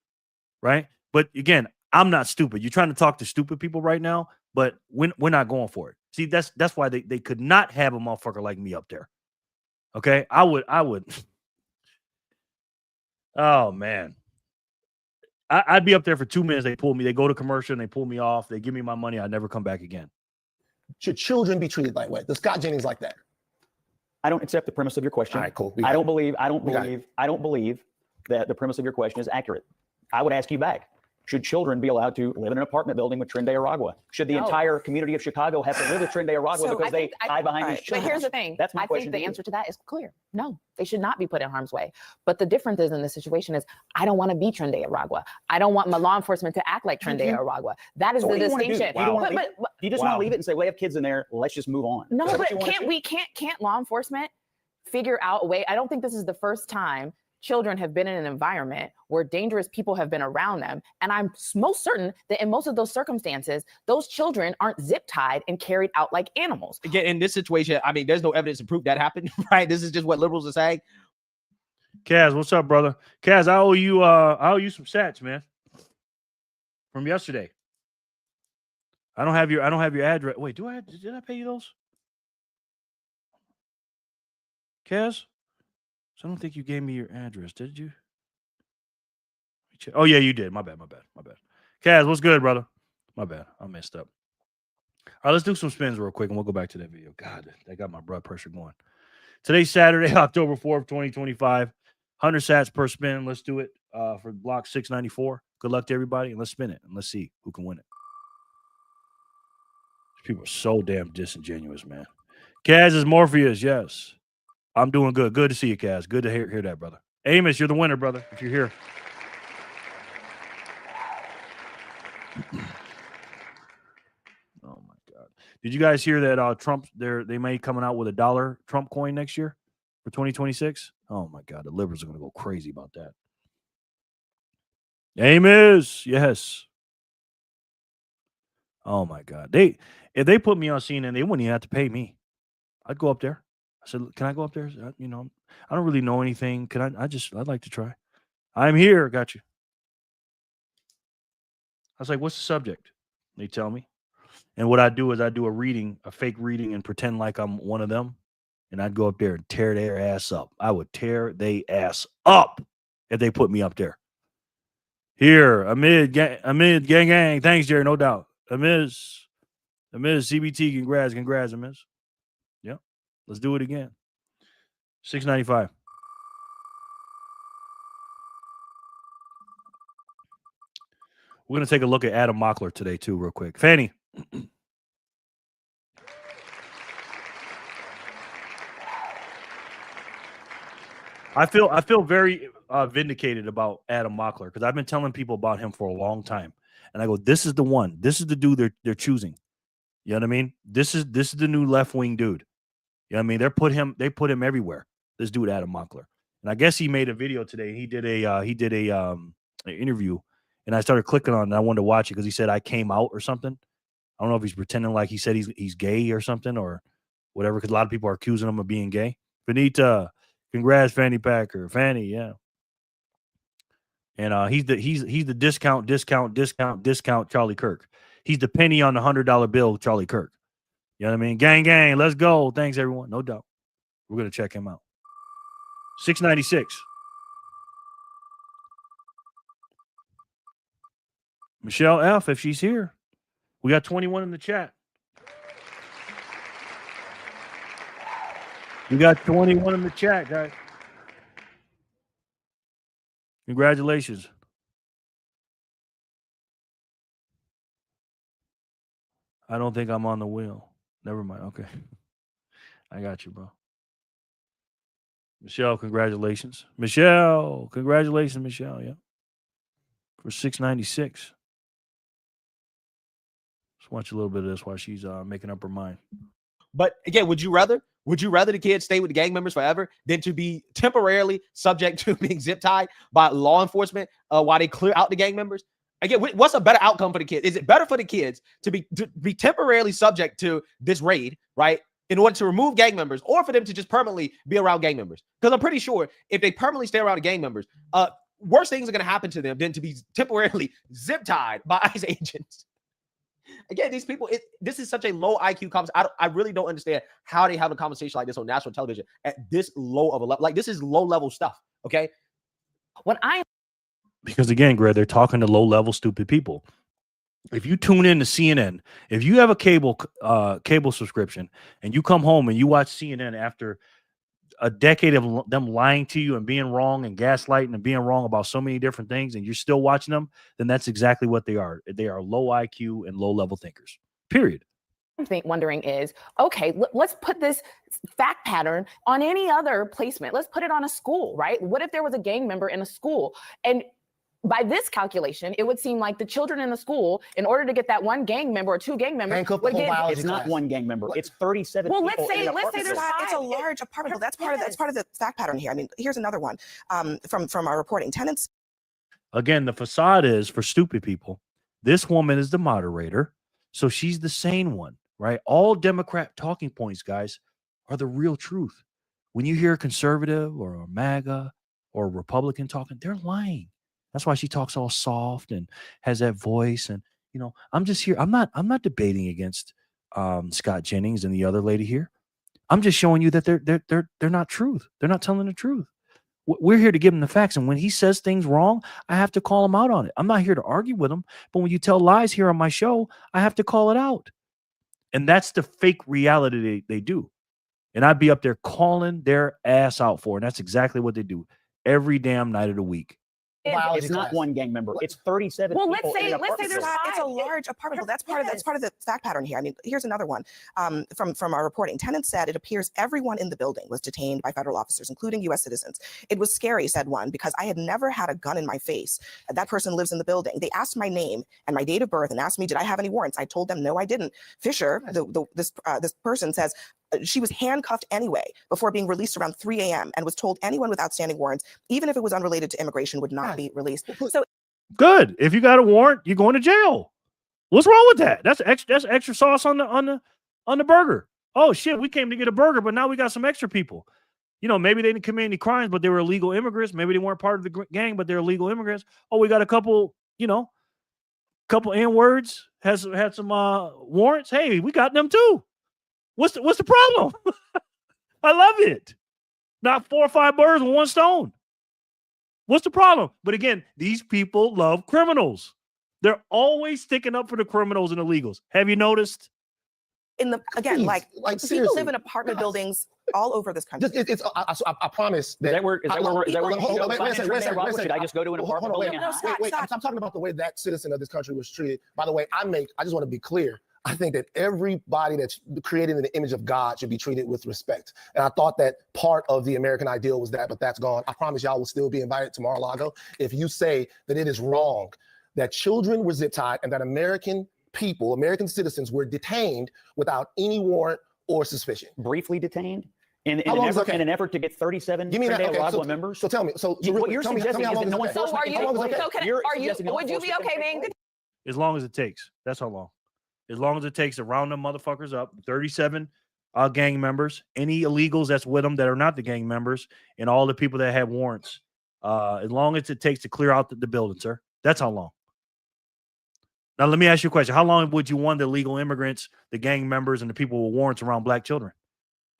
Right? But again, I'm not stupid. You're trying to talk to stupid people right now, but we're not going for it. See, that's why they could not have a motherfucker like me up there. Okay, I would. Oh man, I'd be up there for 2 minutes. They pull me. They go to commercial and they pull me off. They give me my money. I never come back again. Should children be treated that way? Does Scott Jennings like that? I don't accept the premise of your question. All right, cool. I don't believe that the premise of your question is accurate. I would ask you back. Should children be allowed to live in an apartment building with Tren de Aragua? Should the entire community of Chicago have to live with Tren de Aragua because they hide behind these children? But here's the thing. That's my I question think the to you. answer to that is clear. No, they should not be put in harm's way. But the difference is in this situation is I don't want to be Tren de Aragua. I don't want my law enforcement to act like Tren de Aragua. That is So the what do you wanna do? distinction. You don't wanna But- leave- You just want to leave it and say, we have kids in there. Let's just move on. No, Is that what but you wanna do? can't law enforcement figure out a way? I don't think this is the first time children have been in an environment where dangerous people have been around them. And I'm most certain that in most of those circumstances, those children aren't zip tied and carried out like animals. Again, in this situation, I mean, there's no evidence to prove that happened, right? This is just what liberals are saying. Kaz, what's up, brother? Kaz, I owe you some sats, man. From yesterday. I don't have your address. Wait, did I pay you those? Kaz? So I don't think you gave me your address, did you? Oh yeah, you did. My bad. Kaz, what's good, brother? My bad. I messed up. All right, let's do some spins real quick and we'll go back to that video. God, that got my blood pressure going. Today's Saturday, October 4th, 2025. 100 sats per spin. Let's do it for block 694. Good luck to everybody, and let's spin it, and let's see who can win it. These people are so damn disingenuous, man. Kaz is Morpheus, yes. I'm doing good. Good to see you, Kaz. Good to hear that, brother. Amos, you're the winner, brother, if you're here. Oh, my God. Did you guys hear that Trump, they may be coming out with $1 Trump coin next year for 2026? Oh, my God. The liberals are going to go crazy about that. Amos, yes. Oh, my God. If they put me on CNN, they wouldn't even have to pay me. I'd go up there. I said, can I go up there? I don't really know anything. I'd like to try. I'm here. Got you. I was like, what's the subject? They tell me. And what I do is I do a fake reading and pretend like I'm one of them. And I'd go up there and tear their ass up. I would tear their ass up if they put me up there. Here, Amid gang. Thanks, Jerry, no doubt. Amiz, CBT, congrats, Amiz. Yep. Let's do it again. 695. We're going to take a look at Adam Mockler today, too, real quick. Fanny. I feel very vindicated about Adam Mockler because I've been telling people about him for a long time. And I go, this is the one. This is the dude they're choosing. You know what I mean? This is the new left-wing dude. You know what I mean? They put him everywhere. This dude, Adam Mockler. And I guess he made a video today. He did an interview, and I started clicking on it. And I wanted to watch it because he said I came out or something. I don't know if he's pretending like he said he's gay or something or whatever, because a lot of people are accusing him of being gay. Benita, congrats, Fanny Packer. Fanny, yeah. And he's the discount Charlie Kirk. He's the penny on the $100 bill, Charlie Kirk. You know what I mean? Gang, let's go. Thanks, everyone. No doubt. We're going to check him out. 696. Michelle F., if she's here. We got 21 in the chat. We got 21 in the chat, guys. Congratulations. I don't think I'm on the wheel. Never mind. Okay. I got you, bro. Michelle, congratulations. Michelle, yeah. For 696. Let's watch a little bit of this while she's making up her mind. But again, would you rather the kids stay with the gang members forever than to be temporarily subject to being zip tied by law enforcement while they clear out the gang members? Again, what's a better outcome for the kids? Is it better for the kids to be temporarily subject to this raid, right, in order to remove gang members, or for them to just permanently be around gang members? Because I'm pretty sure if they permanently stay around the gang members, worse things are going to happen to them than to be temporarily zip tied by ICE agents. Again, these people, this is such a low IQ conversation. I really don't understand how they have a conversation like this on national television at this low of a level. Like, this is low level stuff. Okay. Because again, Greg, they're talking to low level, stupid people. If you tune in to CNN, if you have a cable subscription and you come home and you watch CNN after a decade of them lying to you and being wrong and gaslighting and being wrong about so many different things, and you're still watching them, then that's exactly what they are. They are low IQ and low level thinkers, period. Wondering is, okay, let's put this fact pattern on any other placement. Let's put it on a school, right? What if there was a gang member in a school? And by this calculation, it would seem like the children in the school, in order to get that one gang member or two gang members, it's not one gang member. It's 37. Well, people let's say there's it's a large apartment. That's part of the fact pattern here. I mean, here's another one from our reporting. Tenants. Again, the facade is for stupid people. This woman is the moderator, so she's the sane one, right? All Democrat talking points, guys, are the real truth. When you hear a conservative or a MAGA or a Republican talking, they're lying. That's why she talks all soft and has that voice. And, you know, I'm just here. I'm not debating against Scott Jennings and the other lady here. I'm just showing you that they're not truth. They're not telling the truth. We're here to give him the facts. And when he says things wrong, I have to call him out on it. I'm not here to argue with him. But when you tell lies here on my show, I have to call it out. And that's the fake reality they do. And I'd be up there calling their ass out for it. And that's exactly what they do every damn night of the week. It's not one gang member. It's 37. Well, people let's say there's It's a large apartment. That's part of the fact pattern here. I mean, here's another one from our reporting. Tenants said it appears everyone in the building was detained by federal officers, including U.S. citizens. It was scary, said one, because I had never had a gun in my face. That person lives in the building. They asked my name and my date of birth and asked me, did I have any warrants? I told them no, I didn't. Fisher, this person says, she was handcuffed anyway before being released around 3 a.m. and was told anyone with outstanding warrants, even if it was unrelated to immigration, would not be released. So good. If you got a warrant, you're going to jail. What's wrong with that? That's extra sauce on the burger. Oh shit, we came to get a burger, but now we got some extra people. You know, maybe they didn't commit any crimes, but they were illegal immigrants. Maybe they weren't part of the gang, but they're illegal immigrants. Oh, we got a couple N-words, had some warrants. Hey, we got them too. What's the problem? I love it. Not 4 or 5 birds with one stone. What's the problem? But again, these people love criminals. They're always sticking up for the criminals and illegals. Have you noticed? Like people live in apartment buildings all over this country. I promise that. Should I just go to an apartment building? Wait. I'm talking about the way that citizen of this country was treated. By the way, I just want to be clear. I think that everybody that's created in the image of God should be treated with respect. And I thought that part of the American ideal was that, but that's gone. I promise y'all will still be invited to Mar-a-Lago if you say that it is wrong that children were zip tied and that American citizens were detained without any warrant or suspicion. Briefly detained? In an effort to get 37 members? So tell me. What you're suggesting is that no one. So would you be okay being? As long as it takes. That's how long. As long as it takes to round them motherfuckers up, 37 gang members, any illegals that's with them that are not the gang members, and all the people that have warrants. As long as it takes to clear out the building, sir. That's how long. Now, let me ask you a question. How long would you want the illegal immigrants, the gang members, and the people with warrants around black children?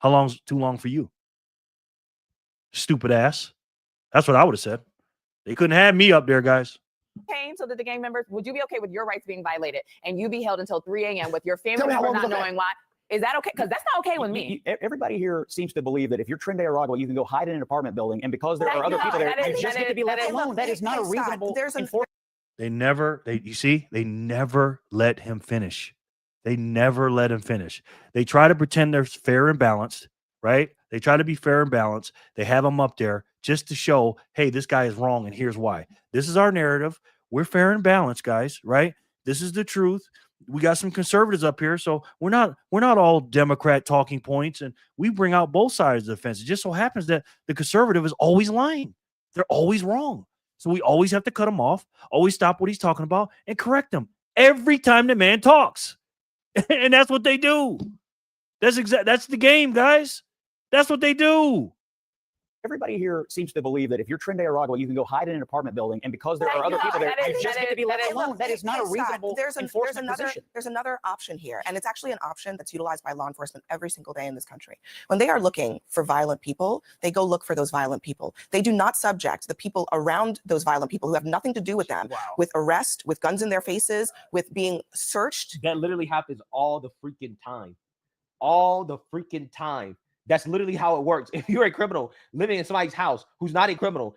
How long's too long for you? Stupid ass. That's what I would have said. They couldn't have me up there, guys. So that the gang members, would you be okay with your rights being violated and you be held until 3 a.m. with your family member not knowing why? Is that okay? Because that's not okay with me. Everybody here seems to believe that if you're Trinidad or Aragua, you can go hide in an apartment building, and because there are other people there, you just get to be left alone. That is not a reasonable enforcement. They never let him finish. They never let him finish. They try to pretend they're fair and balanced, right? They try to be fair and balanced. They have him up there just to show, hey, this guy is wrong, and here's why. This is our narrative. We're fair and balanced, guys, right? This is the truth. We got some conservatives up here, so we're not all Democrat talking points, and we bring out both sides of the fence. It just so happens that the conservative is always lying. They're always wrong. So we always have to cut him off, always stop what he's talking about, and correct him every time the man talks. And that's what they do. That's the game, guys. That's what they do. everybody here seems to believe that if you're Trinidad Aragua, you can go hide in an apartment building, and because there are other people there, you just get to be left alone. That is not a reasonable enforcement position. There's another option here, and it's actually an option that's utilized by law enforcement every single day in this country. When they are looking for violent people, they go look for those violent people. They do not subject the people around those violent people who have nothing to do with them with arrest, with guns in their faces, with being searched. That literally happens all the freaking time. All the freaking time. That's literally how it works. If you're a criminal living in somebody's house who's not a criminal,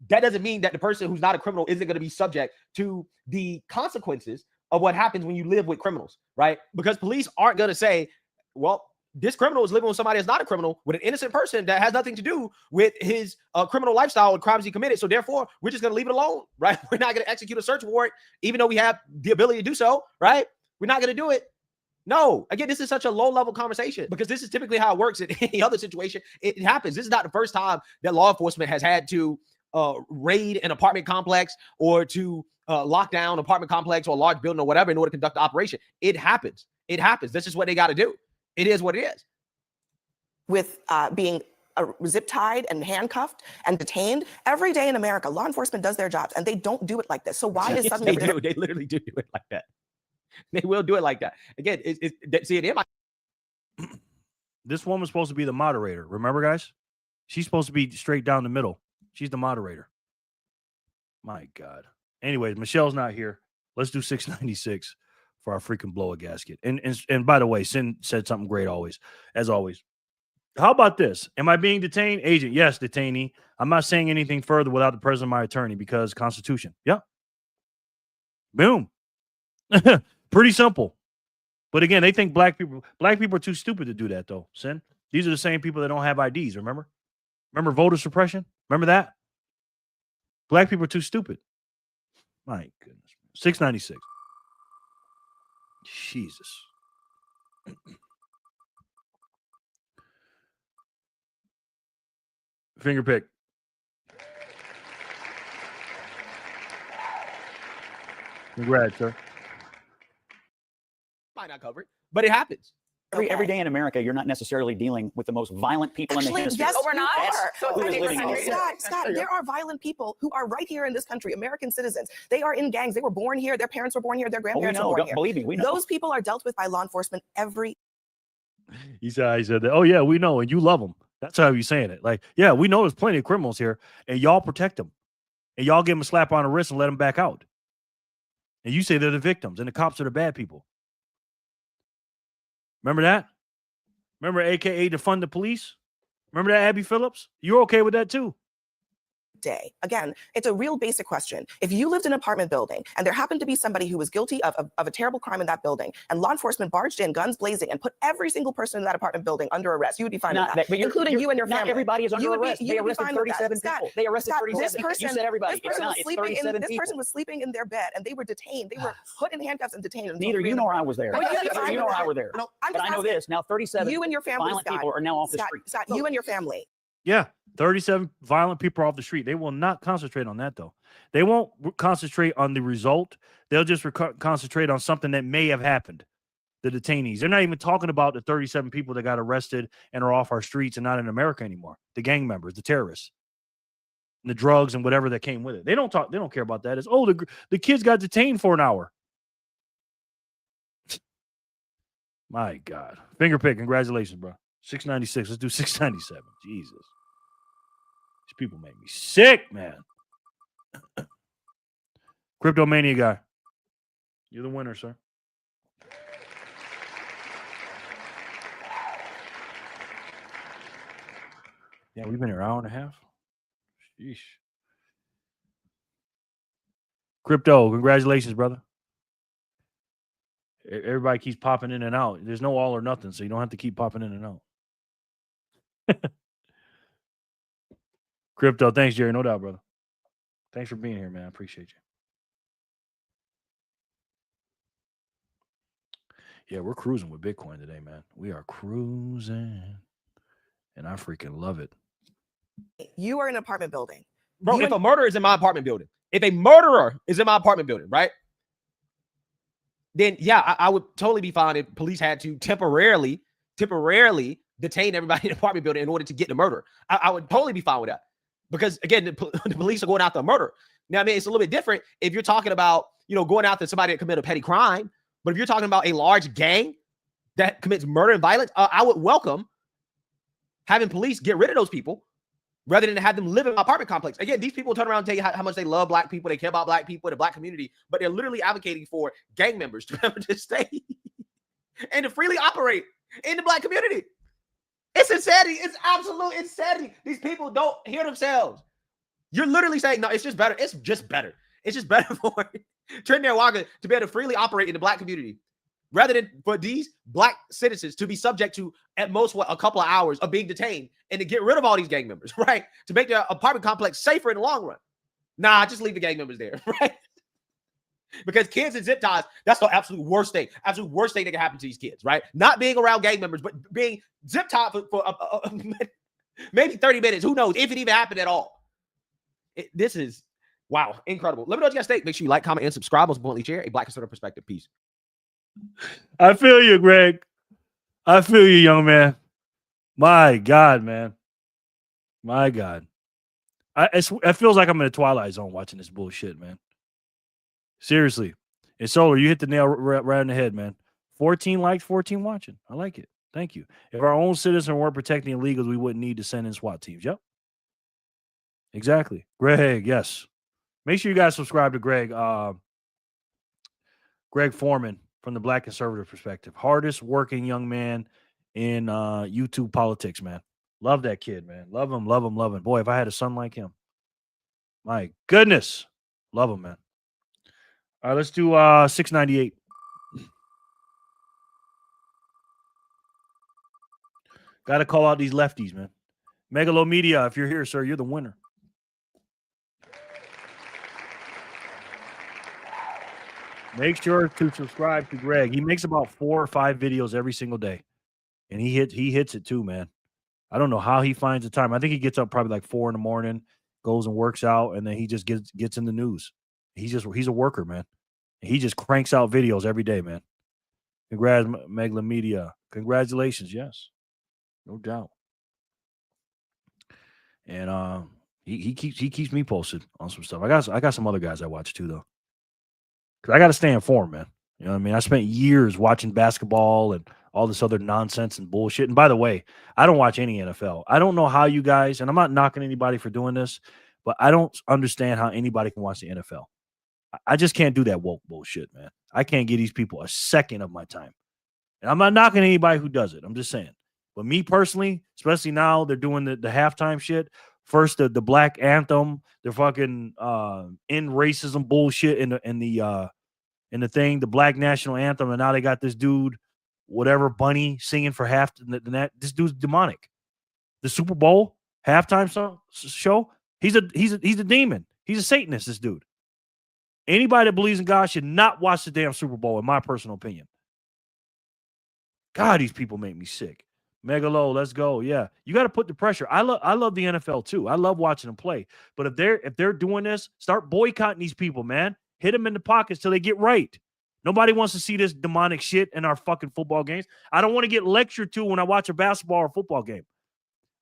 that doesn't mean that the person who's not a criminal isn't going to be subject to the consequences of what happens when you live with criminals, right? Because police aren't going to say, well, this criminal is living with somebody that's not a criminal, with an innocent person that has nothing to do with his criminal lifestyle and crimes he committed. So therefore, we're just going to leave it alone, right? We're not going to execute a search warrant, even though we have the ability to do so, right? We're not going to do it. No, again, this is such a low-level conversation because this is typically how it works in any other situation. It happens. This is not the first time that law enforcement has had to raid an apartment complex or to lock down an apartment complex or a large building or whatever in order to conduct the operation. It happens. It happens. This is what they got to do. It is what it is. With being zip tied and handcuffed and detained every day in America, law enforcement does their jobs and they don't do it like this. So why is suddenly they literally do it like that? They will do it like that. Again, see it in my. This woman's supposed to be the moderator. Remember, guys? She's supposed to be straight down the middle. She's the moderator. My God. Anyways, Michelle's not here. Let's do 696 for our freaking blow a gasket. And by the way, Sin said something great always, as always. How about this? Am I being detained? Agent, yes, detainee. I'm not saying anything further without the presence of my attorney because Constitution. Yeah. Boom. Pretty simple. But again, they think black people are too stupid to do that, though. Sin. These are the same people that don't have IDs, remember? Remember voter suppression? Remember that? Black people are too stupid. My goodness. 696. Jesus. Finger pick. Congrats, sir. Might not cover it, but it happens. Every day in America, you're not necessarily dealing with the most violent people in the hemisphere. Yes, we're not. That's Scott, there are violent people who are right here in this country, American citizens. They are in gangs. They were born here. Their parents were born here. Their grandparents were born here. Believe me, we know. Those people are dealt with by law enforcement every. He said that. Oh yeah, we know, and you love them. That's how he's saying it. Like, yeah, we know there's plenty of criminals here, and y'all protect them, and y'all give them a slap on the wrist and let them back out. And you say they're the victims, and the cops are the bad people. Remember that? Remember AKA defund the police? Remember that, Abby Phillips? You're okay with that too? Day. Again, it's a real basic question. If you lived in an apartment building and there happened to be somebody who was guilty of a terrible crime in that building and law enforcement barged in, guns blazing, and put every single person in that apartment building under arrest, you would be fine with that, including you and your family. Not everybody is under arrest. They arrested 37 people. They arrested 37 people. You said everybody. This person was sleeping in their bed and they were detained. They were put in handcuffs and detained. Neither you nor I was there. Neither you nor I were there. No, but I know this. Now 37 you and your family, violent people are now off the street. Scott, you and your family. Yeah, 37 violent people off the street. They will not concentrate on that, though. They won't concentrate on the result. They'll just concentrate on something that may have happened, the detainees. They're not even talking about the 37 people that got arrested and are off our streets and not in America anymore, the gang members, the terrorists, and the drugs and whatever that came with it. They don't care about that. It's, oh, the kids got detained for an hour. My God. Finger pick. Congratulations, bro. 696. Let's do 697. Jesus. These people make me sick, man. Cryptomania guy. You're the winner, sir. Yeah, we've been here an hour and a half. Sheesh. Crypto, congratulations, brother. Everybody keeps popping in and out. There's no all or nothing, so you don't have to keep popping in and out. Crypto, thanks, Jerry. No doubt, brother. Thanks for being here, man. I appreciate you. Yeah, we're cruising with Bitcoin today, man. We are cruising, and I freaking love it. You are in an apartment building. Bro, if a murderer is in my apartment building, right? Then, yeah, I would totally be fine if police had to temporarily detain everybody in the apartment building in order to get the murder. I would totally be fine with that. Because again, the police are going after a murder. Now, I mean, it's a little bit different if you're talking about, going after somebody that committed a petty crime. But if you're talking about a large gang that commits murder and violence, I would welcome having police get rid of those people rather than have them live in my apartment complex. Again, these people turn around and tell you how much they love black people, they care about black people, the black community, but they're literally advocating for gang members to be able to stay and to freely operate in the black community. It's insanity. It's absolute insanity. These people don't hear themselves. You're literally saying, no, it's just better. It's just better. It's just better for Trinidad and Tobago to be able to freely operate in the black community rather than for these black citizens to be subject to at most a couple of hours of being detained and to get rid of all these gang members, right? To make their apartment complex safer in the long run. Nah, just leave the gang members there, right? Because kids and zip ties, that's the absolute worst thing. Absolute worst thing that can happen to these kids, right? Not being around gang members, but being zip tied for maybe 30 minutes. Who knows if it even happened at all. This is, wow, incredible. Let me know what you guys think. Make sure you like, comment, and subscribe. Most importantly, share a Black conservative perspective. Peace. I feel you, Greg. I feel you, young man. My God, man. My God. It feels like I'm in a Twilight Zone watching this bullshit, man. Seriously. And Solar, you hit the nail right on the head, man. 14 likes, 14 watching. I like it. Thank you. If our own citizens weren't protecting illegals, we wouldn't need to send in SWAT teams. Yep. Exactly. Greg, yes. Make sure you guys subscribe to Greg. Greg Foreman from the Black conservative perspective. Hardest working young man in YouTube politics, man. Love that kid, man. Love him, love him, love him. Boy, if I had a son like him. My goodness. Love him, man. All right, let's do 698. Got to call out these lefties, man. Megalomedia, if you're here, sir, you're the winner. Make sure to subscribe to Greg. He makes about 4 or 5 videos every single day. And he hits it too, man. I don't know how he finds the time. I think he gets up probably like 4 in the morning, goes and works out, and then he just gets in the news. He's a worker, man. He just cranks out videos every day, man. Congrats, Megalomedia. Congratulations, yes. No doubt. And he keeps me posted on some stuff. I got some other guys I watch too, though. Because I got to stay informed, man. You know what I mean? I spent years watching basketball and all this other nonsense and bullshit. And by the way, I don't watch any NFL. I don't know how you guys, and I'm not knocking anybody for doing this, but I don't understand how anybody can watch the NFL. I just can't do that woke bullshit, man. I can't give these people a second of my time. And I'm not knocking anybody who does it. I'm just saying. But me personally, especially now they're doing the halftime shit. First, the black anthem, the fucking end racism bullshit in the thing, the black national anthem, and now they got this dude, whatever, Bunny, singing for half. This dude's demonic. The Super Bowl halftime show, he's a demon. He's a Satanist. This dude. Anybody that believes in God should not watch the damn Super Bowl, in my personal opinion. God, these people make me sick. Megalo, let's go. Yeah, you got to put the pressure. I love the NFL too. I love watching them play. But if they're doing this, start boycotting these people, man. Hit them in the pockets till they get right. Nobody wants to see this demonic shit in our fucking football games. I don't want to get lectured to when I watch a basketball or football game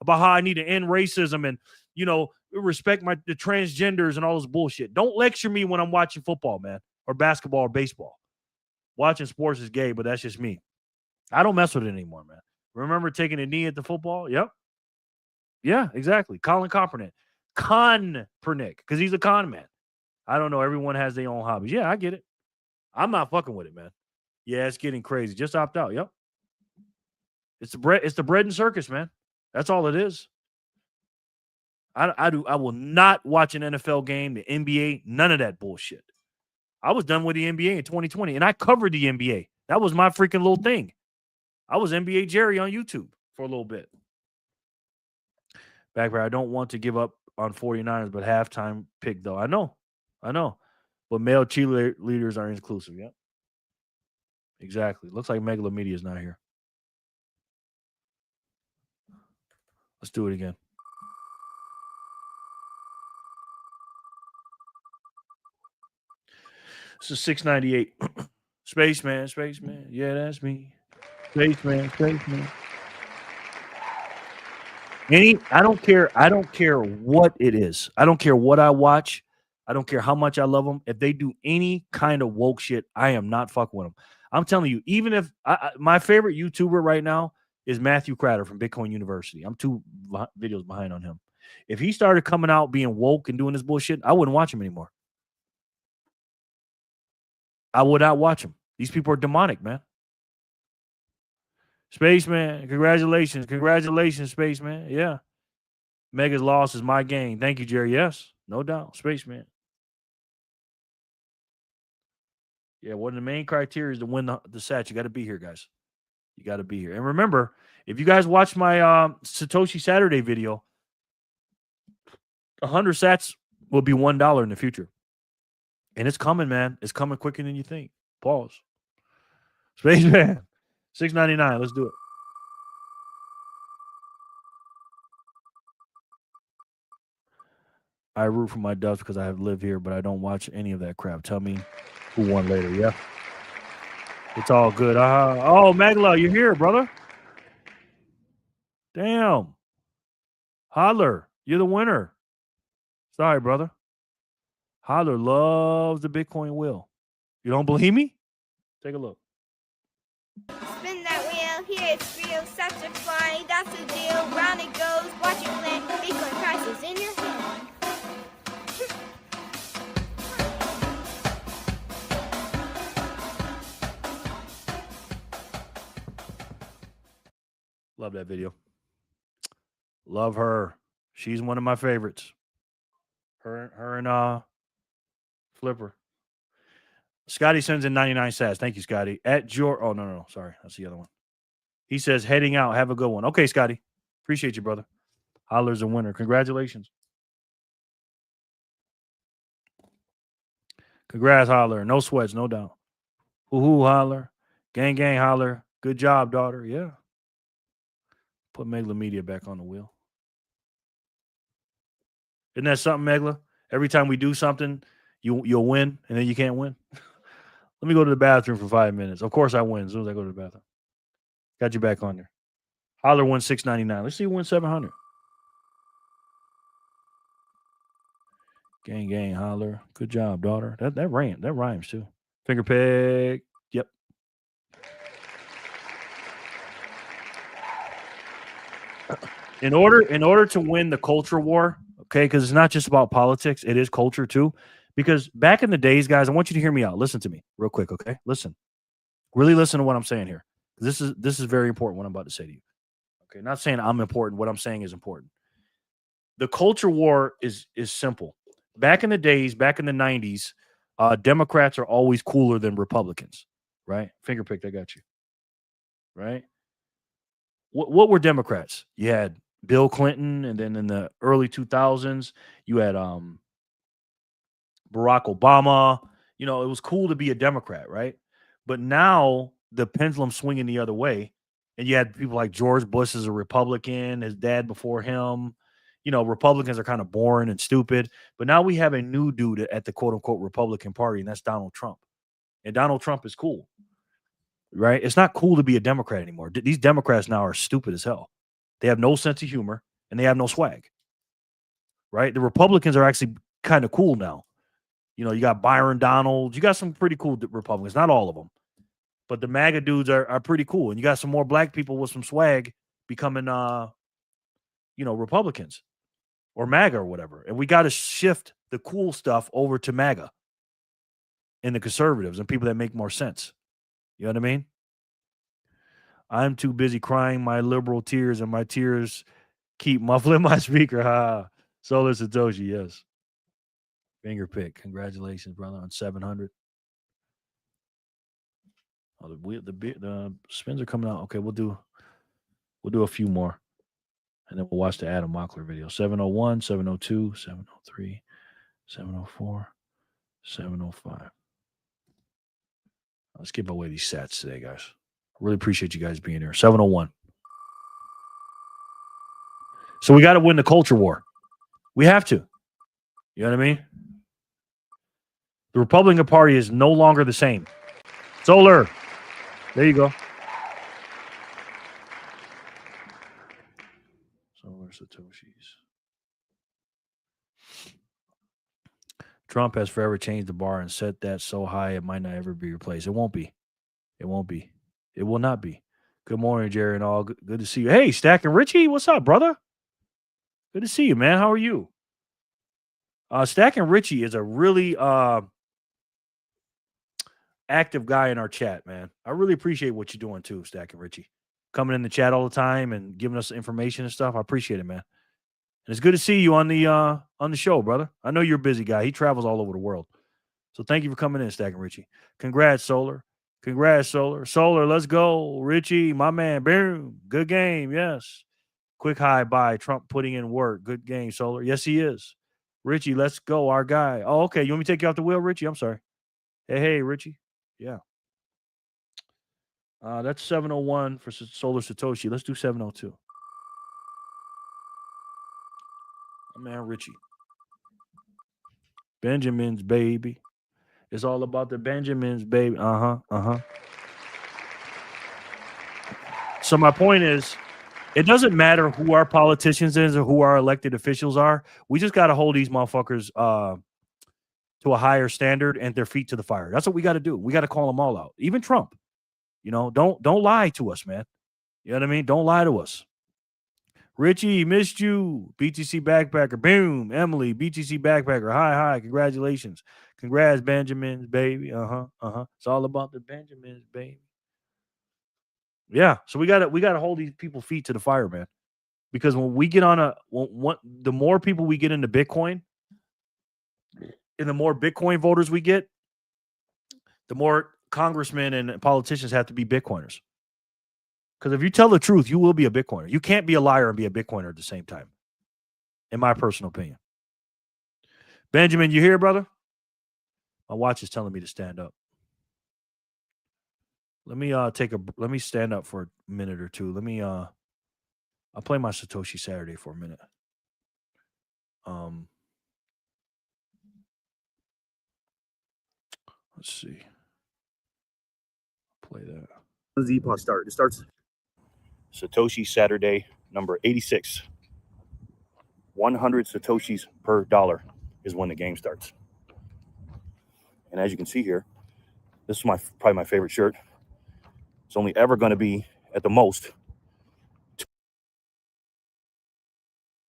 about how I need to end racism and, respect the transgenders and all this bullshit. Don't lecture me when I'm watching football, man, or basketball or baseball. Watching sports is gay, but that's just me. I don't mess with it anymore, man. Remember taking a knee at the football? Yep. Yeah, exactly. Colin Kaepernick. Because he's a con man. I don't know. Everyone has their own hobbies. Yeah, I get it. I'm not fucking with it, man. Yeah, it's getting crazy. Just opt out. Yep. It's the bread and circus, man. That's all it is. I will not watch an NFL game, the NBA, none of that bullshit. I was done with the NBA in 2020, and I covered the NBA. That was my freaking little thing. I was NBA Jerry on YouTube for a little bit. Backpack, I don't want to give up on 49ers, but halftime pick, though. I know. But male cheerleaders are inclusive, yeah. Exactly. Looks like Megalomedia is not here. Let's do it again. This is 698. Spaceman. Yeah, that's me. Spaceman. I don't care what it is. I don't care what I watch. I don't care how much I love them. If they do any kind of woke shit, I am not fucking with them. I'm telling you, even if my favorite YouTuber right now is Matthew Cratter from Bitcoin University. I'm 2 videos behind on him. If he started coming out being woke and doing this bullshit, I wouldn't watch him anymore. I would not watch him. These people are demonic, man. Spaceman, congratulations. Congratulations, Spaceman. Yeah. Mega's loss is my gain. Thank you, Jerry. Yes, no doubt. Spaceman. Yeah, one of the main criteria is to win the sats. You got to be here, guys. You got to be here. And remember, if you guys watch my Satoshi Saturday video, 100 sats will be $1 in the future. And it's coming, man. It's coming quicker than you think. Pause. Spaceman, $6.99. Let's do it. I root for my Ducks because I have lived here, but I don't watch any of that crap. Tell me who won later. Yeah. It's all good. Oh, Magla, you're here, brother. Damn. Holler, you're the winner. Sorry, brother. Holler loves the Bitcoin wheel. You don't believe me? Take a look. Spin that wheel, here it's real, such a fly, that's the deal. Round it goes, watch it land, Bitcoin prices in your hand. Love that video. Love her. She's one of my favorites. Her and Flipper. Scotty sends in 99 sats. Thank you, Scotty. At George. Oh, no. Sorry. That's the other one. He says, heading out. Have a good one. Okay, Scotty. Appreciate you, brother. Holler's a winner. Congratulations. Congrats, Holler. No sweats, no doubt. Hoo-hoo, Holler. Gang, Holler. Good job, daughter. Yeah. Put Megla Media back on the wheel. Isn't that something, Megla? Every time we do something, you'll win, and then you can't win. Let me go to the bathroom for 5 minutes. Of course I win as soon as I go to the bathroom. Got you back on there. Holler won $6.99. Let's see who wins $700. Gang, Holler. Good job, daughter. That rhymes too. Finger peg. Yep. In order to win the culture war, okay, because it's not just about politics, it is culture too. Because back in the days, guys, I want you to hear me out. Listen to me real quick, okay? Listen. Really listen to what I'm saying here. This is very important what I'm about to say to you. Okay, not saying I'm important. What I'm saying is important. The culture war is simple. Back in the days, back in the 90s, Democrats are always cooler than Republicans, right? Finger picked, I got you. Right? What were Democrats? You had Bill Clinton, and then in the early 2000s, you had Barack Obama. You know, it was cool to be a Democrat, right? But now the pendulum's swinging the other way, and you had people like George Bush as a Republican, his dad before him. You know, Republicans are kind of boring and stupid. But now we have a new dude at the quote-unquote Republican Party, and that's Donald Trump. And Donald Trump is cool, right? It's not cool to be a Democrat anymore. These Democrats now are stupid as hell. They have no sense of humor, and they have no swag, right? The Republicans are actually kind of cool now. You know, you got Byron Donald. You got some pretty cool Republicans. Not all of them. But the MAGA dudes are pretty cool. And you got some more black people with some swag becoming, Republicans or MAGA or whatever. And we got to shift the cool stuff over to MAGA and the conservatives and people that make more sense. You know what I mean? I'm too busy crying my liberal tears, and my tears keep muffling my speaker. Ha! Solar Satoshi, yes. Finger pick. Congratulations, brother, on 700. Oh, the spins are coming out. Okay, we'll do a few more, and then we'll watch the Adam Mockler video. 701, 702, 703, 704, 705. Let's give away these sats today, guys. I really appreciate you guys being here. 701. So we got to win the culture war. We have to. You know what I mean? The Republican Party is no longer the same. Solar. There you go. Satoshis. Trump has forever changed the bar and set that so high it might not ever be replaced. It won't be. It won't be. It will not be. Good morning, Jerry, and all. Good to see you. Hey, Stack and Richie, what's up, brother? Good to see you, man. How are you? Stack and Richie is a really active guy in our chat, man. I really appreciate what you're doing too, Stack and Richie. Coming in the chat all the time and giving us information and stuff. I appreciate it, man. And it's good to see you on the show, brother. I know you're a busy guy. He travels all over the world. So thank you for coming in, Stack and Richie. Congrats, Solar. Congrats, Solar. Solar, let's go. Richie, my man. Boom. Good game. Yes. Quick high by Trump putting in work. Good game, Solar. Yes, he is. Richie, let's go. Our guy. Oh, okay. You want me to take you off the wheel, Richie? I'm sorry. Hey, Richie. Yeah. That's 701 for Solar Satoshi. Let's do 702. My man, Richie. Benjamin's baby. It's all about the Benjamins, baby. So my point is, it doesn't matter who our politicians is or who our elected officials are. We just got to hold these motherfuckers to a higher standard and their feet to the fire. That's what we got to do. We got to call them all out. Even Trump. You know, don't lie to us, man. You know what I mean? Don't lie to us. Richie, missed you. BTC Backpacker. Boom. Emily, BTC Backpacker. Hi. Congratulations. Congrats, Benjamins, baby. It's all about the Benjamins, baby. Yeah. So we gotta hold these people feet to the fire, man. Because when we get on the more people we get into Bitcoin, and the more Bitcoin voters we get, the more congressmen and politicians have to be Bitcoiners. Because if you tell the truth, you will be a Bitcoiner. You can't be a liar and be a Bitcoiner at the same time, in my personal opinion. Benjamin, you here, brother? My watch is telling me to stand up. Let me stand up for a minute or two. I'll play my Satoshi Saturday for a minute. Let's see. Play that. When does the epoch start? It starts Satoshi Saturday, number 86. 100 Satoshis per dollar is when the game starts. And as you can see here, this is probably my favorite shirt. It's only ever going to be at the most.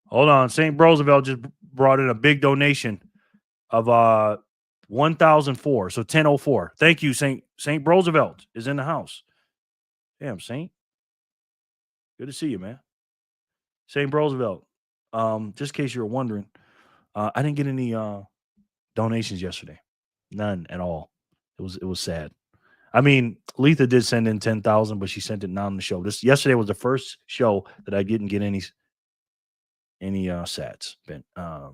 Hold on. St. Roosevelt just brought in a big donation of 1,004. So 1004. Thank you, St. Roosevelt is in the house. Damn, Saint. Good to see you, man. St. Roosevelt. Just in case you were wondering, I didn't get any donations yesterday. None at all. It was sad. I mean, Letha did send in 10,000, but she sent it not on the show. Yesterday was the first show that I didn't get any sats. I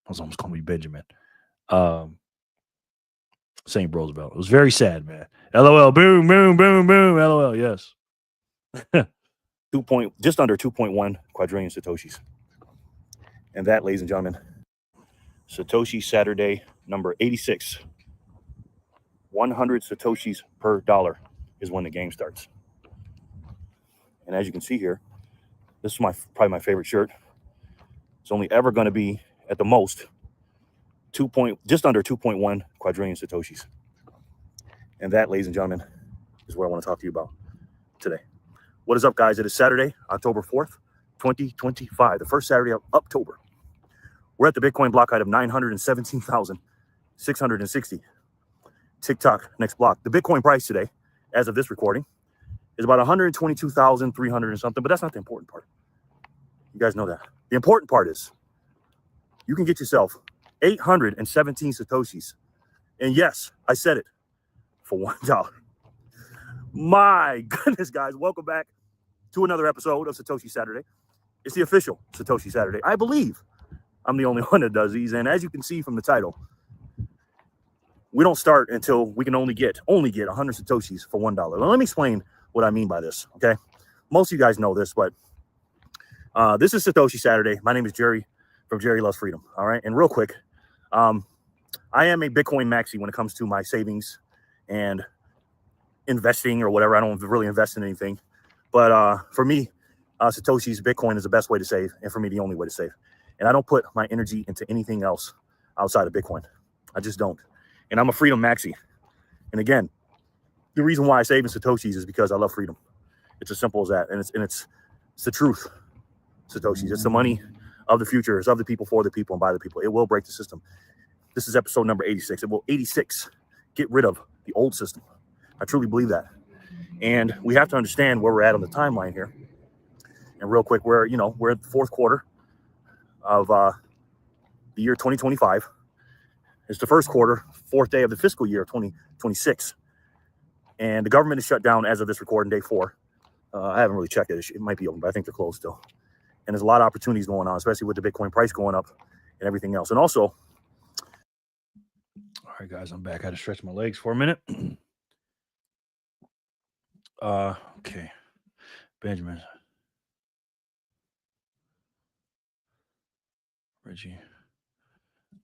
was almost calling me Benjamin. St. Roosevelt. It was very sad, man. LOL. Boom, boom, boom, boom. LOL. Yes. Just under 2.1 quadrillion Satoshis. And that, ladies and gentlemen, Satoshi Saturday, number 86. 100 Satoshis per dollar is when the game starts. And as you can see here, this is probably my favorite shirt. It's only ever going to be at the most just under 2.1 quadrillion Satoshis. And that, ladies and gentlemen, is what I want to talk to you about today. What is up, guys? It is Saturday, October 4th, 2025, the first Saturday of October. We're at the Bitcoin block height of 917,660. TikTok, next block. The Bitcoin price today, as of this recording, is about 122,300 and something, but that's not the important part. You guys know that. The important part is you can get yourself 817 Satoshis. And yes, I said it, for $1. My goodness, guys, welcome back to another episode of Satoshi Saturday. It's the official Satoshi Saturday. I believe I'm the only one that does these. And as you can see from the title, we don't start until we can only get 100 Satoshis for $1. Now, let me explain what I mean by this, okay? Most of you guys know this, but this is Satoshi Saturday. My name is Jerry from Jerry Loves Freedom, all right? And real quick, I am a Bitcoin maxi when it comes to my savings and investing or whatever. I don't really invest in anything. But for me, Satoshi's Bitcoin is the best way to save, and for me, the only way to save. And I don't put my energy into anything else outside of Bitcoin. I just don't. And I'm a freedom maxi. And again, the reason why I save in Satoshis is because I love freedom. It's as simple as that. And it's the truth. Satoshis. It's the money of the future. It's of the people, for the people, and by the people. It will break the system. This is episode number 86. It will 86 get rid of the old system. I truly believe that. And we have to understand where we're at on the timeline here. And real quick, we're in the fourth quarter of the year 2025. It's the first quarter, fourth day of the fiscal year of 2026. And the government is shut down as of this recording, day 4. I haven't really checked it. It might be open, but I think they're closed still. And there's a lot of opportunities going on, especially with the Bitcoin price going up and everything else. And also, all right, guys, I'm back. I had to stretch my legs for a minute. Okay. Benjamin. Reggie.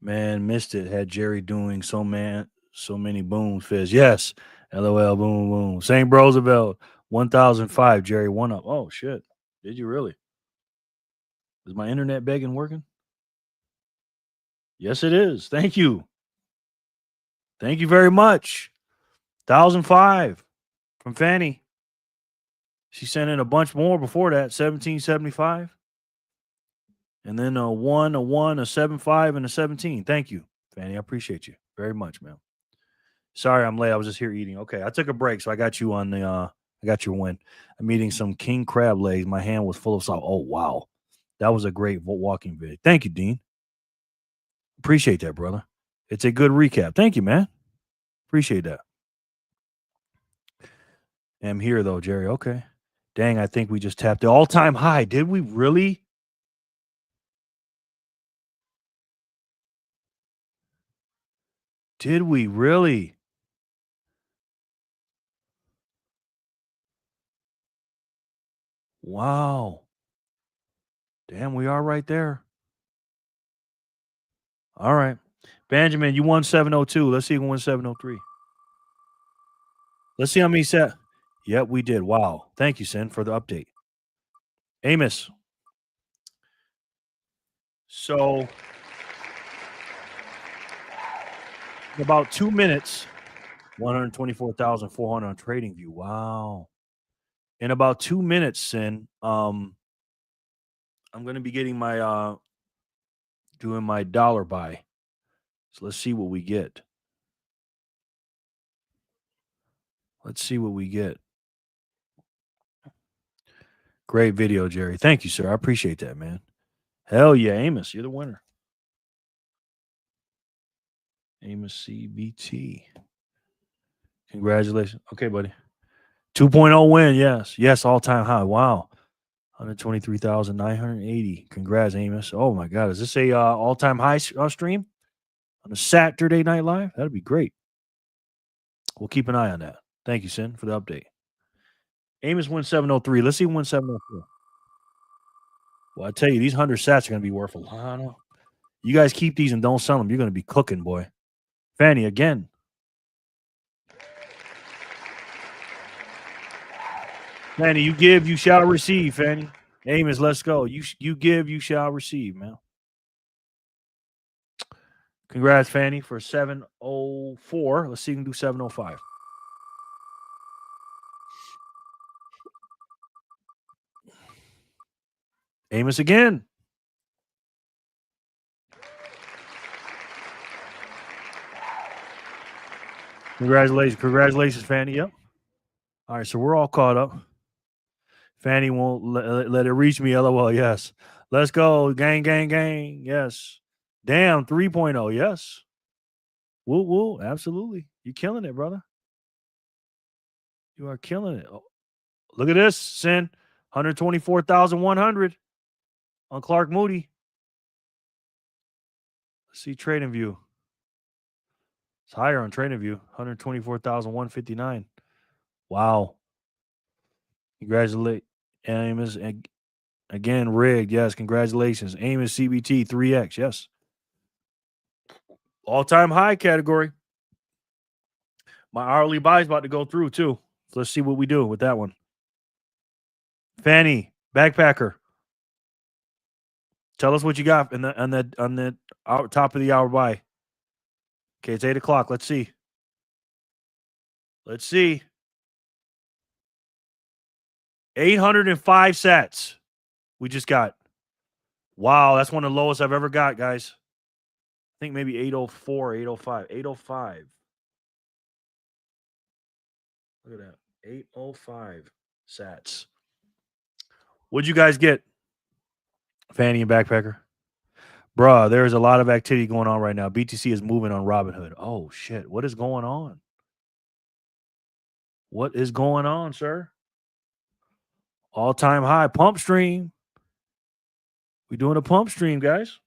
Man, missed it. Had Jerry doing so many booms. Fizz. Yes. LOL, boom, boom. St. Roosevelt, 1005. Jerry, 1 up. Oh, shit. Did you really? Is my internet begging working? Yes, it is. Thank you. Thank you very much. 1005 from Fanny. She sent in a bunch more before that. 1775. And then a 1, a 1, a 75, and a 17. Thank you, Fanny. I appreciate you very much, man. Sorry I'm late. I was just here eating. Okay, I took a break, so I got you on the I got your win. I'm eating some king crab legs. My hand was full of salt. Oh, wow. That was a great walking video. Thank you, Dean. Appreciate that, brother. It's a good recap. Thank you, man. Appreciate that. I'm here, though, Jerry. Okay. Dang, I think we just tapped the all-time high. Did we really? Did we really? Wow. Damn, we are right there. All right. Benjamin, you won 702. Let's see who won 703. Let's see how many set. Yep, we did. Wow. Thank you, Sin, for the update. Amos. So, in about 2 minutes, 124,400 on TradingView. Wow. In about 2 minutes, Sin, I'm going to be getting my doing my dollar buy. So let's see what we get. Let's see what we get. Great video, Jerry. Thank you, sir. I appreciate that, man. Hell yeah, Amos, you're the winner. Amos CBT. Congratulations. Okay, buddy. 2.0 win. Yes. Yes, all-time high. Wow. 123,980. Congrats, Amos. Oh, my God. Is this a all-time high stream on a Saturday Night Live? That'd be great. We'll keep an eye on that. Thank you, Sin, for the update. Amos wins 703. Let's see who wins 704. Well, I tell you, these 100 sats are going to be worth a lot. You guys keep these and don't sell them. You're going to be cooking, boy. Fanny, again. Fanny, you give, you shall receive, Fanny. Amos, let's go. You give, you shall receive, man. Congrats, Fanny, for 704. Let's see if we can do 705. Amos again. Congratulations. Congratulations, Fanny. Yep. All right, so we're all caught up. Fanny won't let it reach me. LOL. Yes. Let's go. Gang, gang, gang. Yes. Damn, 3.0. Yes. Woo, woo. Absolutely. You're killing it, brother. You are killing it. Oh, look at this, Sin. 124,100 on Clark Moody. Let's see TradingView. It's higher on TradingView. 124,159. Wow. Congratulations. Amos. Again, rigged. Yes, congratulations. Amos CBT 3X. Yes. All-time high category. My hourly buy is about to go through, too. So let's see what we do with that one. Fanny, Backpacker. Tell us what you got on the top of the hour buy. Okay, it's 8 o'clock. Let's see. Let's see. 805 sats. We just got. Wow, that's one of the lowest I've ever got, guys. I think maybe 804, 805, 805. Look at that. 805 sats. What'd you guys get? Fanny and Backpacker. Bruh, there is a lot of activity going on right now. BTC is moving on Robinhood. Oh, shit. What is going on? What is going on, sir? All-time high. Pump stream. We're doing a pump stream, guys.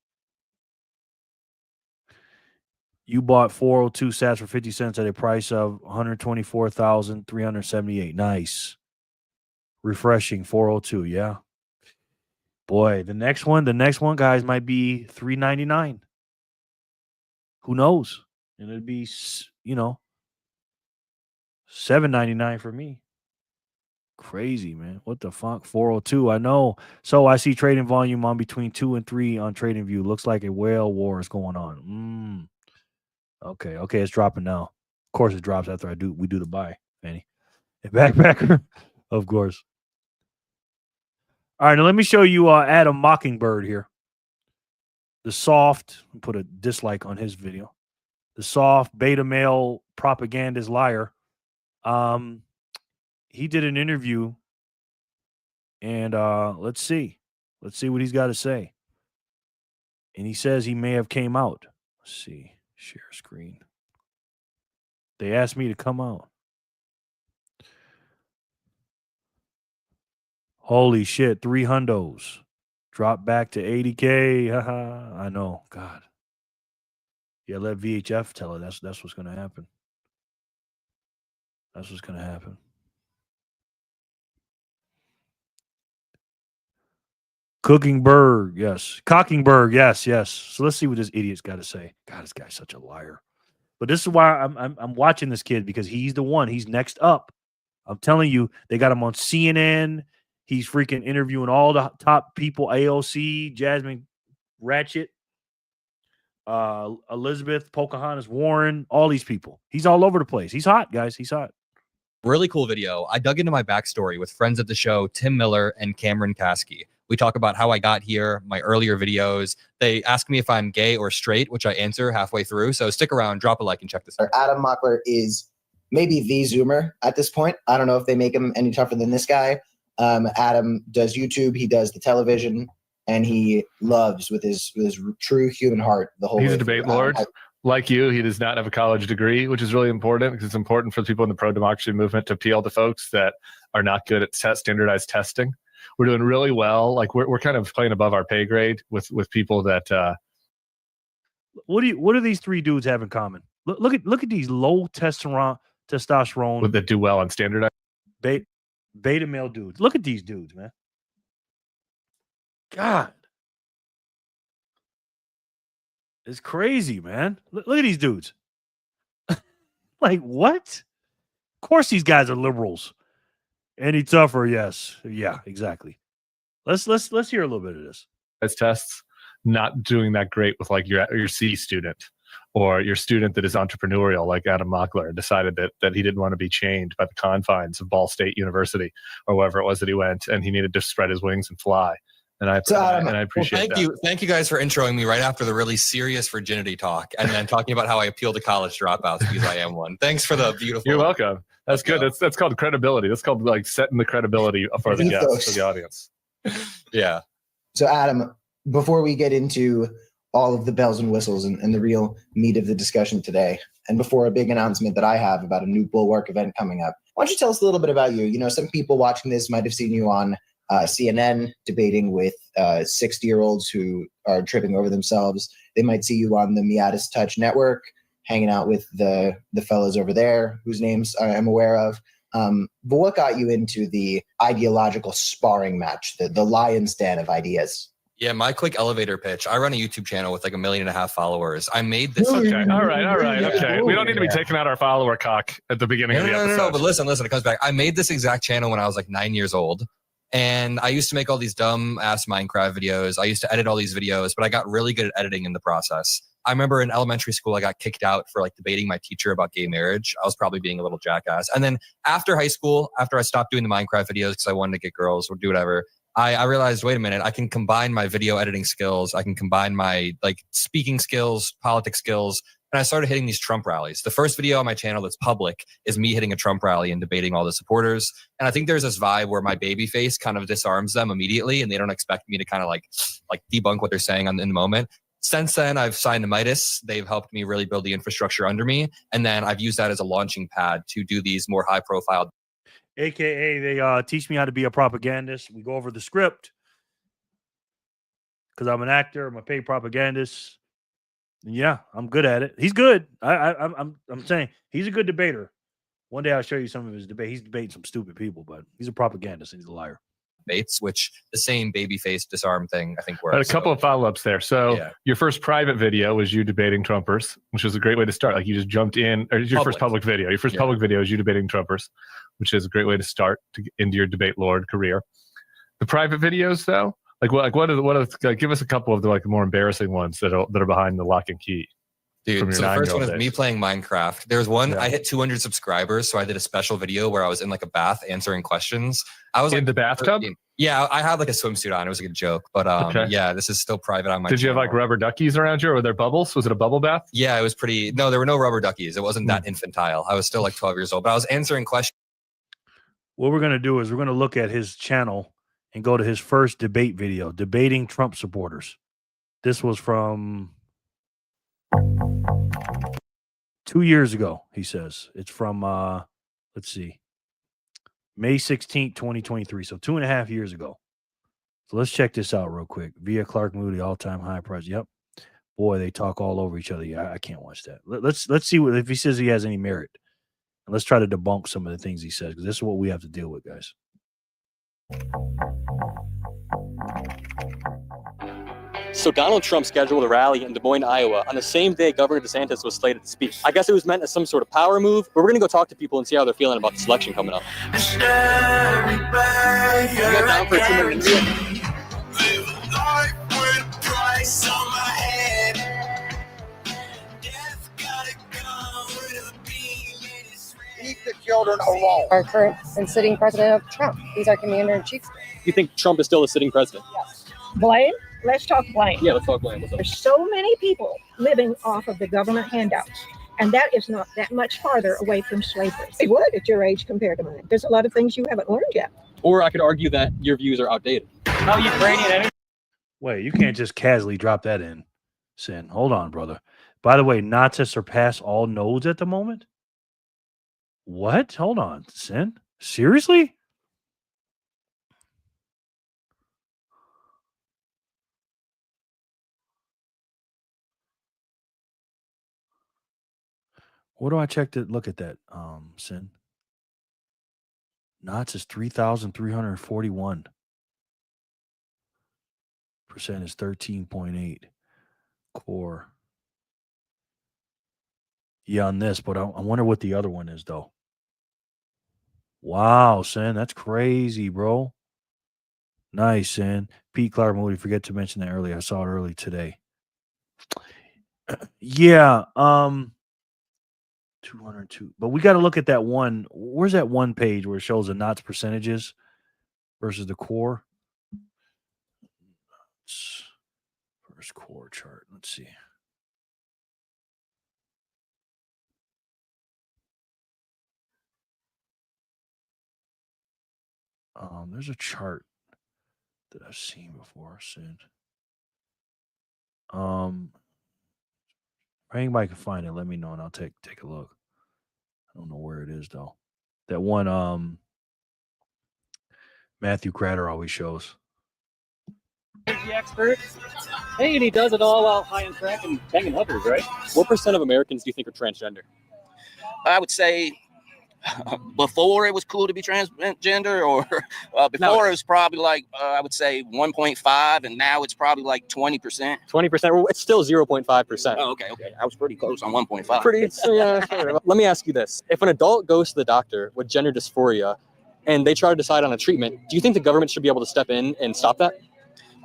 You bought 402 sats for 50 cents at a price of 124,378. Nice. Refreshing. 402, yeah. Boy, the next one, guys, might be $3.99. Who knows? And it'd be, $7.99 for me. Crazy, man. What the fuck? 402. I know. So I see trading volume on between 2 and 3 on TradingView. Looks like a whale war is going on. Okay, it's dropping now. Of course it drops after we do the buy, Fanny. A Backpacker, of course. All right, now let me show you Adam Mockingbird here. The soft, put a dislike on his video. The soft beta male propagandist liar. He did an interview, and let's see what he's got to say. And he says he may have came out. Let's see, share screen. They asked me to come out. Holy shit, 3 hundos. Drop back to 80K. I know. God. Yeah, let VHF tell it. That's what's going to happen. That's what's going to happen. Cookingberg, yes. Cockingberg, yes. So let's see what this idiot's got to say. God, this guy's such a liar. But this is why I'm watching this kid, because he's the one. He's next up. I'm telling you, they got him on CNN. He's freaking interviewing all the top people, AOC, Jasmine Ratchet, Elizabeth, Pocahontas Warren, all these people. He's all over the place. He's hot, guys. He's hot. Really cool video. I dug into my backstory with friends of the show, Tim Miller and Cameron Kasky. We talk about how I got here, my earlier videos. They ask me if I'm gay or straight, which I answer halfway through. So stick around, drop a like, and check this out. Adam Mockler is maybe the Zoomer at this point. I don't know if they make him any tougher than this guy. Adam does YouTube, he does the television, and he loves with his true human heart the whole. He's a debate lord. Like you, he does not have a college degree, which is really important because it's important for people in the pro-democracy movement to appeal to folks that are not good at standardized testing. We're doing really well. Like we're kind of playing above our pay grade with people that. What do these 3 dudes have in common? Look at these low testosterone that do well on standardized beta male dudes. Look at these dudes, man. God. It's crazy, man. Look at these dudes. Like, what? Of course these guys are liberals. Any tougher? Yes. Yeah, exactly. Let's hear a little bit of this. As tests, not doing that great with like your C student or your student that is entrepreneurial like Adam Mockler and decided that he didn't want to be chained by the confines of Ball State University or wherever it was that he went, and he needed to spread his wings and fly. And I appreciate that. Thank you guys for introing me right after the really serious virginity talk and then talking about how I appeal to college dropouts because I am one. Thanks for the beautiful. You're welcome. That's good. That's called credibility. That's called like setting the credibility for the guests, for the audience. Yeah. So Adam, before we get into all of the bells and whistles and the real meat of the discussion today, and before a big announcement that I have about a new Bulwark event coming up, why don't you tell us a little bit about you? You know, some people watching this might have seen you on CNN debating with 60-year-olds who are tripping over themselves. They might see you on the Miatis Touch Network, hanging out with the fellows over there, whose names I'm aware of. But what got you into the ideological sparring match, the lion's den of ideas? Yeah, my quick elevator pitch. I run a YouTube channel with like 1.5 million followers. I made this. Okay, all right. Okay, we don't need to be taking out our follower cock at the beginning of the episode. No. But listen. It comes back. I made this exact channel when I was like 9 years old. And I used to make all these dumb ass Minecraft videos. I used to edit all these videos, but I got really good at editing in the process. I remember in elementary school, I got kicked out for like debating my teacher about gay marriage. I was probably being a little jackass. And then after high school, after I stopped doing the Minecraft videos because I wanted to get girls or do whatever, I realized, wait a minute, I can combine my video editing skills. I can combine my like speaking skills, politics skills. And I started hitting these Trump rallies. The first video on my channel that's public is me hitting a Trump rally and debating all the supporters. And I think there's this vibe where my baby face kind of disarms them immediately and they don't expect me to kind of like debunk what they're saying in the moment. Since then, I've signed to Midas. They've helped me really build the infrastructure under me. And then I've used that as a launching pad to do these more high profile. AKA, they teach me how to be a propagandist. We go over the script because I'm an actor. I'm a paid propagandist. And yeah, I'm good at it. He's good. I'm saying he's a good debater. One day I'll show you some of his debate. He's debating some stupid people, but he's a propagandist and he's a liar. Debates, which the same babyface disarm thing I think works. A couple of follow-ups there. So your first private video was you debating Trumpers, which was a great way to start. Like you just jumped in, or your first public video. Your first public video is you debating Trumpers, which is a great way to start into your debate lord career. The private videos, though, give us a couple of the like more embarrassing ones that are behind the lock and key. Dude, so the first one is me playing Minecraft. There's one, I hit 200 subscribers, so I did a special video where I was in like a bath answering questions. I was in the bathtub? Yeah, I had like a swimsuit on. It was like a joke, but yeah, this is still private on my Did you have like rubber duckies around you, or were there bubbles? Was it a bubble bath? Yeah, it was pretty. No, there were no rubber duckies. It wasn't that infantile. I was still like 12 years old, but I was answering questions. What we're going to do is we're going to look at his channel and go to his first debate video, debating Trump supporters. This was from 2 years ago, he says. It's from, let's see, May 16th, 2023. So 2.5 years ago. So let's check this out real quick. Via Clark Moody, all-time high price. Yep. Boy, they talk all over each other. Yeah, I can't watch that. Let's see if he says he has any merit. And let's try to debunk some of the things he says, because this is what we have to deal with, guys. So Donald Trump scheduled a rally in Des Moines, Iowa on the same day Governor DeSantis was slated to speak. I guess it was meant as some sort of power move, but we're going to go talk to people and see how they're feeling about the election coming up. You got down for a 2-minute interview? Keep the children alone. Our current and sitting president of Trump. He's our commander-in-chief. You think Trump is still the sitting president? Yes. Blame? Let's talk blame. Yeah, let's talk blame. What's up? There's so many people living off of the government handouts, and that is not that much farther away from slavery. It would at your age compared to mine. There's a lot of things you haven't learned yet. Or I could argue that your views are outdated. How Ukrainian energy? Wait, you can't just casually drop that in, Sin. Hold on, brother. By the way, not to surpass all nodes at the moment? What? Hold on, Sin. Seriously? What do I check to look at that, Sin? Knots is 3,341. Percent is 13.8. Core. Yeah, on this, but I wonder what the other one is, though. Wow, Sin, that's crazy, bro. Nice, Sin. Pete Clark Moody, forget to mention that earlier. I saw it early today. Yeah, 202. But we got to look at that one. Where's that one page where it shows the knots percentages versus the core? First core chart. Let's see. There's a chart that I've seen before. Sin. If anybody can find it, let me know and I'll take a look. I don't know where it is though. That one Matthew Cratter always shows. The expert. Hey, and he does it all while high on crack and banging hookers, right? What percent of Americans do you think are transgender? I would say before it was cool to be transgender, or before it was probably like I would say 1.5, and now it's probably like 20%. 20%. Well, it's still 0.5%. Oh, okay. I was pretty close on 1.5. Pretty. Yeah, sure. Let me ask you this: if an adult goes to the doctor with gender dysphoria, and they try to decide on a treatment, do you think the government should be able to step in and stop that?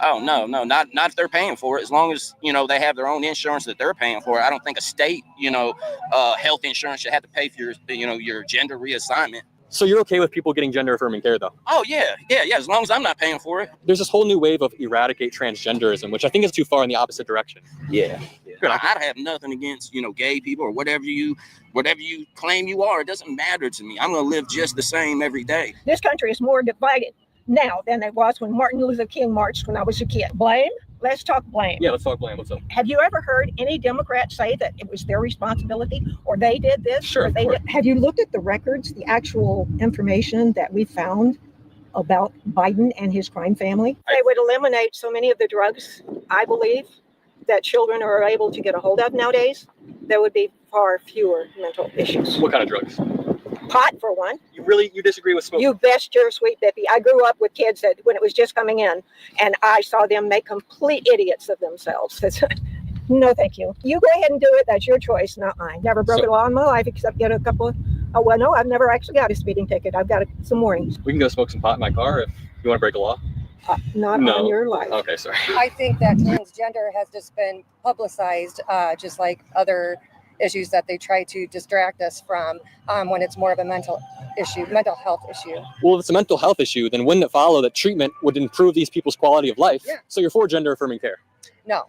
Oh no, not if they're paying for it. As long as they have their own insurance that they're paying for. I don't think a state health insurance should have to pay for your gender reassignment. So you're okay with people getting gender affirming care, though? Oh yeah. As long as I'm not paying for it. There's this whole new wave of eradicate transgenderism, which I think is too far in the opposite direction. Yeah. I have nothing against gay people or whatever you claim you are. It doesn't matter to me. I'm gonna live just the same every day. This country is more divided now than it was when Martin Luther King marched when I was a kid. Blame? Let's talk blame. Yeah, let's talk blame. What's up? Have you ever heard any Democrat say that it was their responsibility or they did this? Sure. Have you looked at the records, the actual information that we found about Biden and his crime family? They would eliminate so many of the drugs, I believe, that children are able to get a hold of nowadays. There would be far fewer mental issues. What kind of drugs? Pot, for one. You disagree with smoking? You best your sweet Bippy. I grew up with kids that when it was just coming in, and I saw them make complete idiots of themselves. No, thank you. You go ahead and do it. That's your choice, not mine. Never broke a law in my life except get a couple of. Oh well, no, I've never actually got a speeding ticket. I've got some warnings. We can go smoke some pot in my car if you want to break a law. Not on your life. Okay, sorry. I think that transgender has just been publicized, just like other issues that they try to distract us from when it's more of a mental health issue. Well, if it's a mental health issue, then wouldn't it follow that treatment would improve these people's quality of life? Yeah. So you're for gender affirming care? No.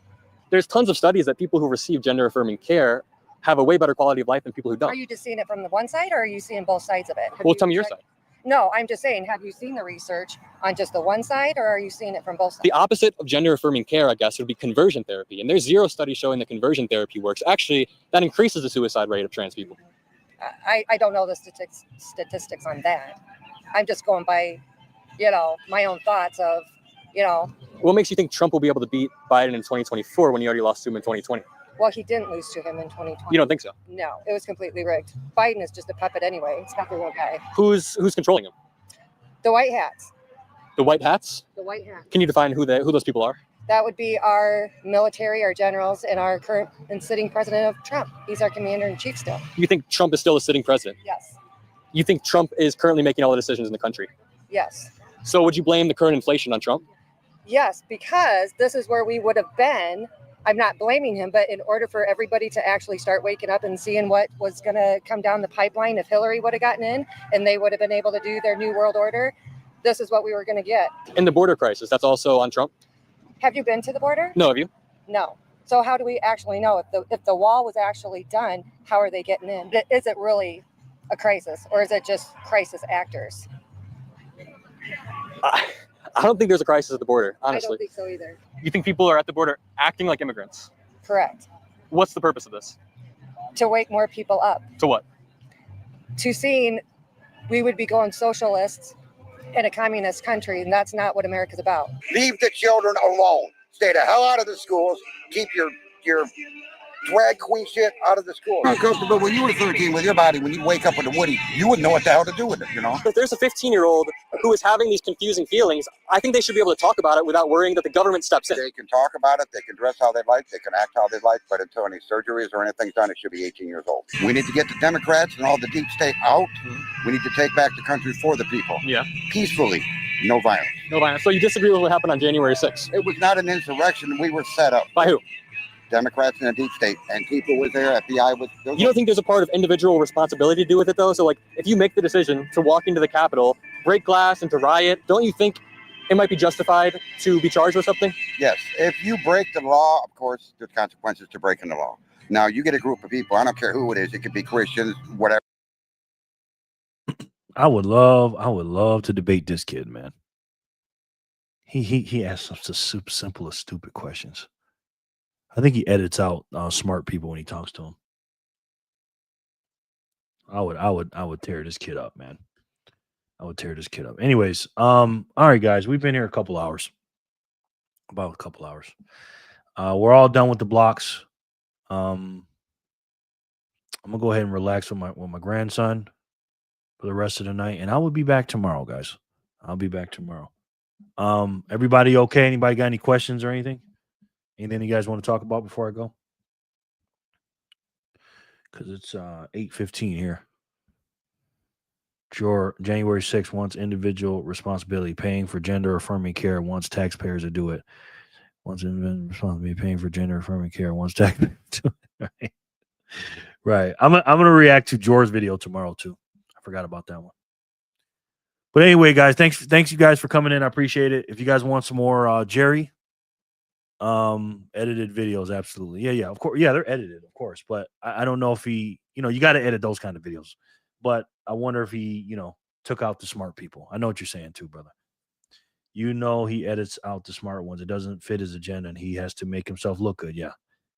There's tons of studies that people who receive gender affirming care have a way better quality of life than people who don't. Are you just seeing it from the one side or are you seeing both sides of it? Well, tell me your side. No, I'm just saying, have you seen the research on just the one side or are you seeing it from both sides? The opposite of gender affirming care, I guess, would be conversion therapy. And there's zero studies showing that conversion therapy works. Actually, that increases the suicide rate of trans people. I don't know the statistics on that. I'm just going by, my own thoughts of, What makes you think Trump will be able to beat Biden in 2024 when he already lost to him in 2020? well, he didn't lose to him in 2020. You don't think so? No, it was completely rigged. Biden is just a puppet anyway. He's not the real guy. Who's controlling him? The white hats. The white hats? The white hats. Can you define who those people are? That would be our military, our generals, and our current and sitting president of Trump. He's our commander in chief still. You think Trump is still a sitting president? Yes. You think Trump is currently making all the decisions in the country? Yes. So would you blame the current inflation on Trump? Yes, because this is where we would have been. I'm not blaming him, but in order for everybody to actually start waking up and seeing what was going to come down the pipeline if Hillary would have gotten in and they would have been able to do their new world order, this is what we were going to get. And the border crisis, that's also on Trump? Have you been to the border? No, have you? No. So how do we actually know if the wall was actually done, how are they getting in? Is it really a crisis or is it just crisis actors? I don't think there's a crisis at the border, honestly. I don't think so either. You think people are at the border acting like immigrants? Correct. What's the purpose of this? To wake more people up. To what? To seeing we would be going socialists in a communist country, and that's not what America's about. Leave the children alone. Stay the hell out of the schools. Keep your drag queen shit out of the school. Uncomfortable when you were 13 with your body, when you wake up with a woody, you wouldn't know what the hell to do with it, you know? If there's a 15-year-old who is having these confusing feelings, I think they should be able to talk about it without worrying that the government steps in. They can talk about it, they can dress how they like, they can act how they like, but until any surgeries or anything's done, it should be 18 years old. We need to get the Democrats and all the deep state out. We need to take back the country for the people. Yeah. Peacefully, no violence. No violence. So you disagree with what happened on January 6th? It was not an insurrection. We were set up. By who? Democrats in the deep state, and people were there, FBI was. You don't think there's a part of individual responsibility to do with it, though? So, like, if you make the decision to walk into the Capitol, break glass, and to riot, don't you think it might be justified to be charged with something? Yes. If you break the law, of course, there's consequences to breaking the law. Now, you get a group of people, I don't care who it is, it could be Christians, whatever. I would love to debate this kid, man. He asks some super simple, stupid questions. I think he edits out smart people when he talks to them. I would tear this kid up, man. I would tear this kid up. Anyways, all right, guys, we've been here a couple hours. About a couple hours. We're all done with the blocks. I'm gonna go ahead and relax with my grandson for the rest of the night, and I will be back tomorrow, guys. I'll be back tomorrow. Everybody okay? Anybody got any questions or anything? Anything you guys want to talk about before I go? Because it's 8:15 here. January 6th wants individual responsibility, paying for gender affirming care, wants taxpayers to do it. Wants individual responsibility, paying for gender affirming care, wants taxpayers to do it. Right. Right. I'm gonna react to George's video tomorrow too. I forgot about that one. But anyway, guys, thanks you guys for coming in. I appreciate it. If you guys want some more Jerry edited videos, absolutely. Yeah, of course. Yeah, they're edited, of course. But I don't know if he, you got to edit those kind of videos. But I wonder if he, took out the smart people. I know what you're saying too, brother. He edits out the smart ones. It doesn't fit his agenda, and he has to make himself look good. Yeah.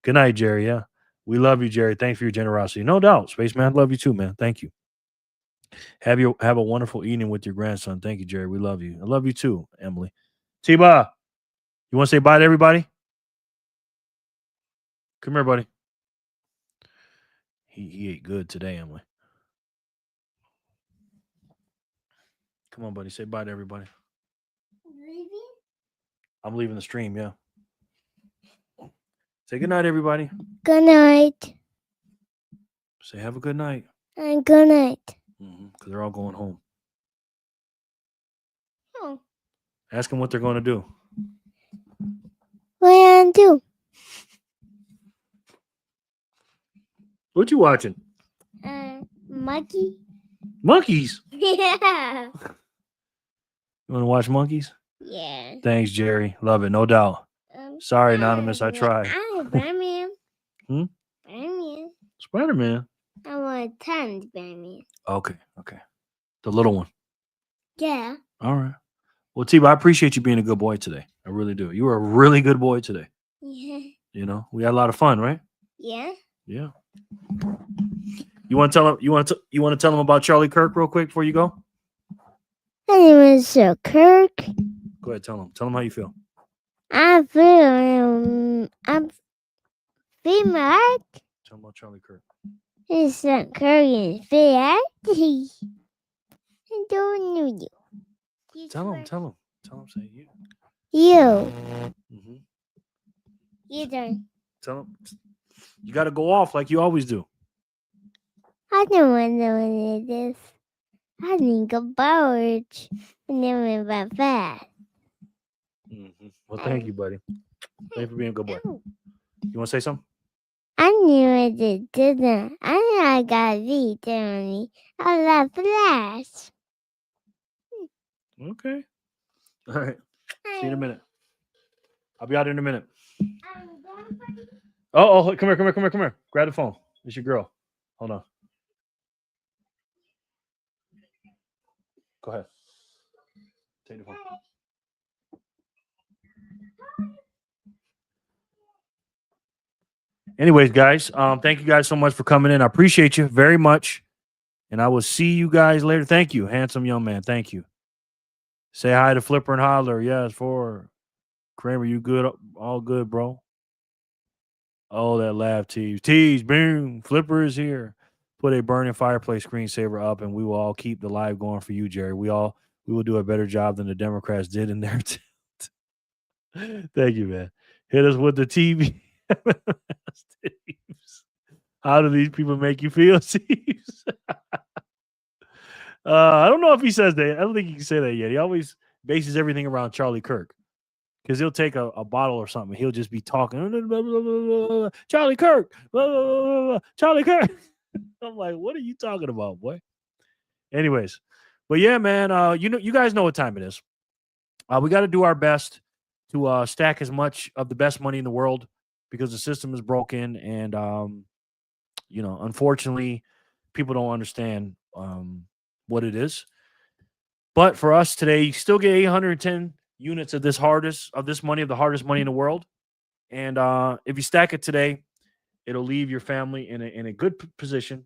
Good night, Jerry. Yeah. We love you, Jerry. Thanks for your generosity. No doubt. Spaceman, love you too, man. Thank you. Have a wonderful evening with your grandson. Thank you, Jerry. We love you. I love you too, Emily. T-Ba, you want to say bye to everybody? Come here, buddy. He ate good today, Emily. Come on, buddy. Say bye to everybody. Leaving? I'm leaving the stream, yeah. Say good night, everybody. Good night. Say have a good night. And good night. Because they're all going home. Oh. Ask them what they're going to do. What are you do? What you watching? Monkey. Monkeys? Yeah. You want to watch monkeys? Yeah. Thanks, Jerry. Love it, no doubt. Sorry, Anonymous. I tried. I'm Batman. Hmm? Batman. Spider-Man. I want a ton of Batman. Okay. The little one. Yeah. All right. Well, T-Ba, I appreciate you being a good boy today. I really do. You were a really good boy today. Yeah. We had a lot of fun, right? Yeah. Yeah. You want to tell him? You want to tell him about Charlie Kirk real quick before you go? My name is Kirk. Go ahead, tell him. Tell him how you feel. I'm feeling Mark. Tell him about Charlie Kirk. It's not Kirk and Fiat. I don't know you. Tell him. Say you. You. You done. Tell him. You got to go off like you always do. I don't want to know what it is. I think about it. And then about fast. Well, thank you, buddy. Thanks for being a good boy. You want to say something? I knew it didn't. I know I got V telling me. I love flash. Okay. All right. See you in a minute. I'll be out in a minute. Oh, come here. Grab the phone. It's your girl. Hold on. Go ahead. Take the phone. Anyways, guys, thank you guys so much for coming in. I appreciate you very much. And I will see you guys later. Thank you, handsome young man. Thank you. Say hi to Flipper and Holler. Yes, for Kramer, you good? All good, bro. Oh, that laugh, Tease, boom. Flipper is here. Put a burning fireplace screensaver up, and we will all keep the live going for you, Jerry. We will do a better job than the Democrats did in their Thank you, man. Hit us with the TV. How do these people make you feel, Steve? I don't know if he says that. I don't think he can say that yet. He always bases everything around Charlie Kirk. Because he'll take a bottle or something. He'll just be talking. Charlie Kirk. Charlie Kirk. I'm like, what are you talking about, boy? Anyways. But yeah, man, you guys know what time it is. We got to do our best to stack as much of the best money in the world because the system is broken. And, unfortunately, people don't understand what it is. But for us today, you still get 810 units of the hardest money in the world. And if you stack it today, it'll leave your family in a good position.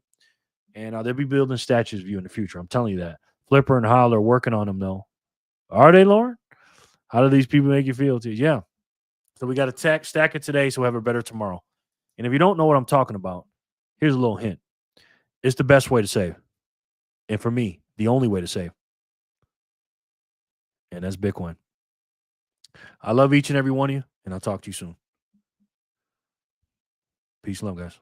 And they'll be building statues of you in the future. I'm telling you that. Flipper and Holler are working on them, though. Are they, Lauren? How do these people make you feel? Yeah. So we got to stack it today so we have a better tomorrow. And if you don't know what I'm talking about, here's a little hint. It's the best way to save. And for me, the only way to save. And that's Bitcoin. I love each and every one of you, and I'll talk to you soon. Peace and love, guys.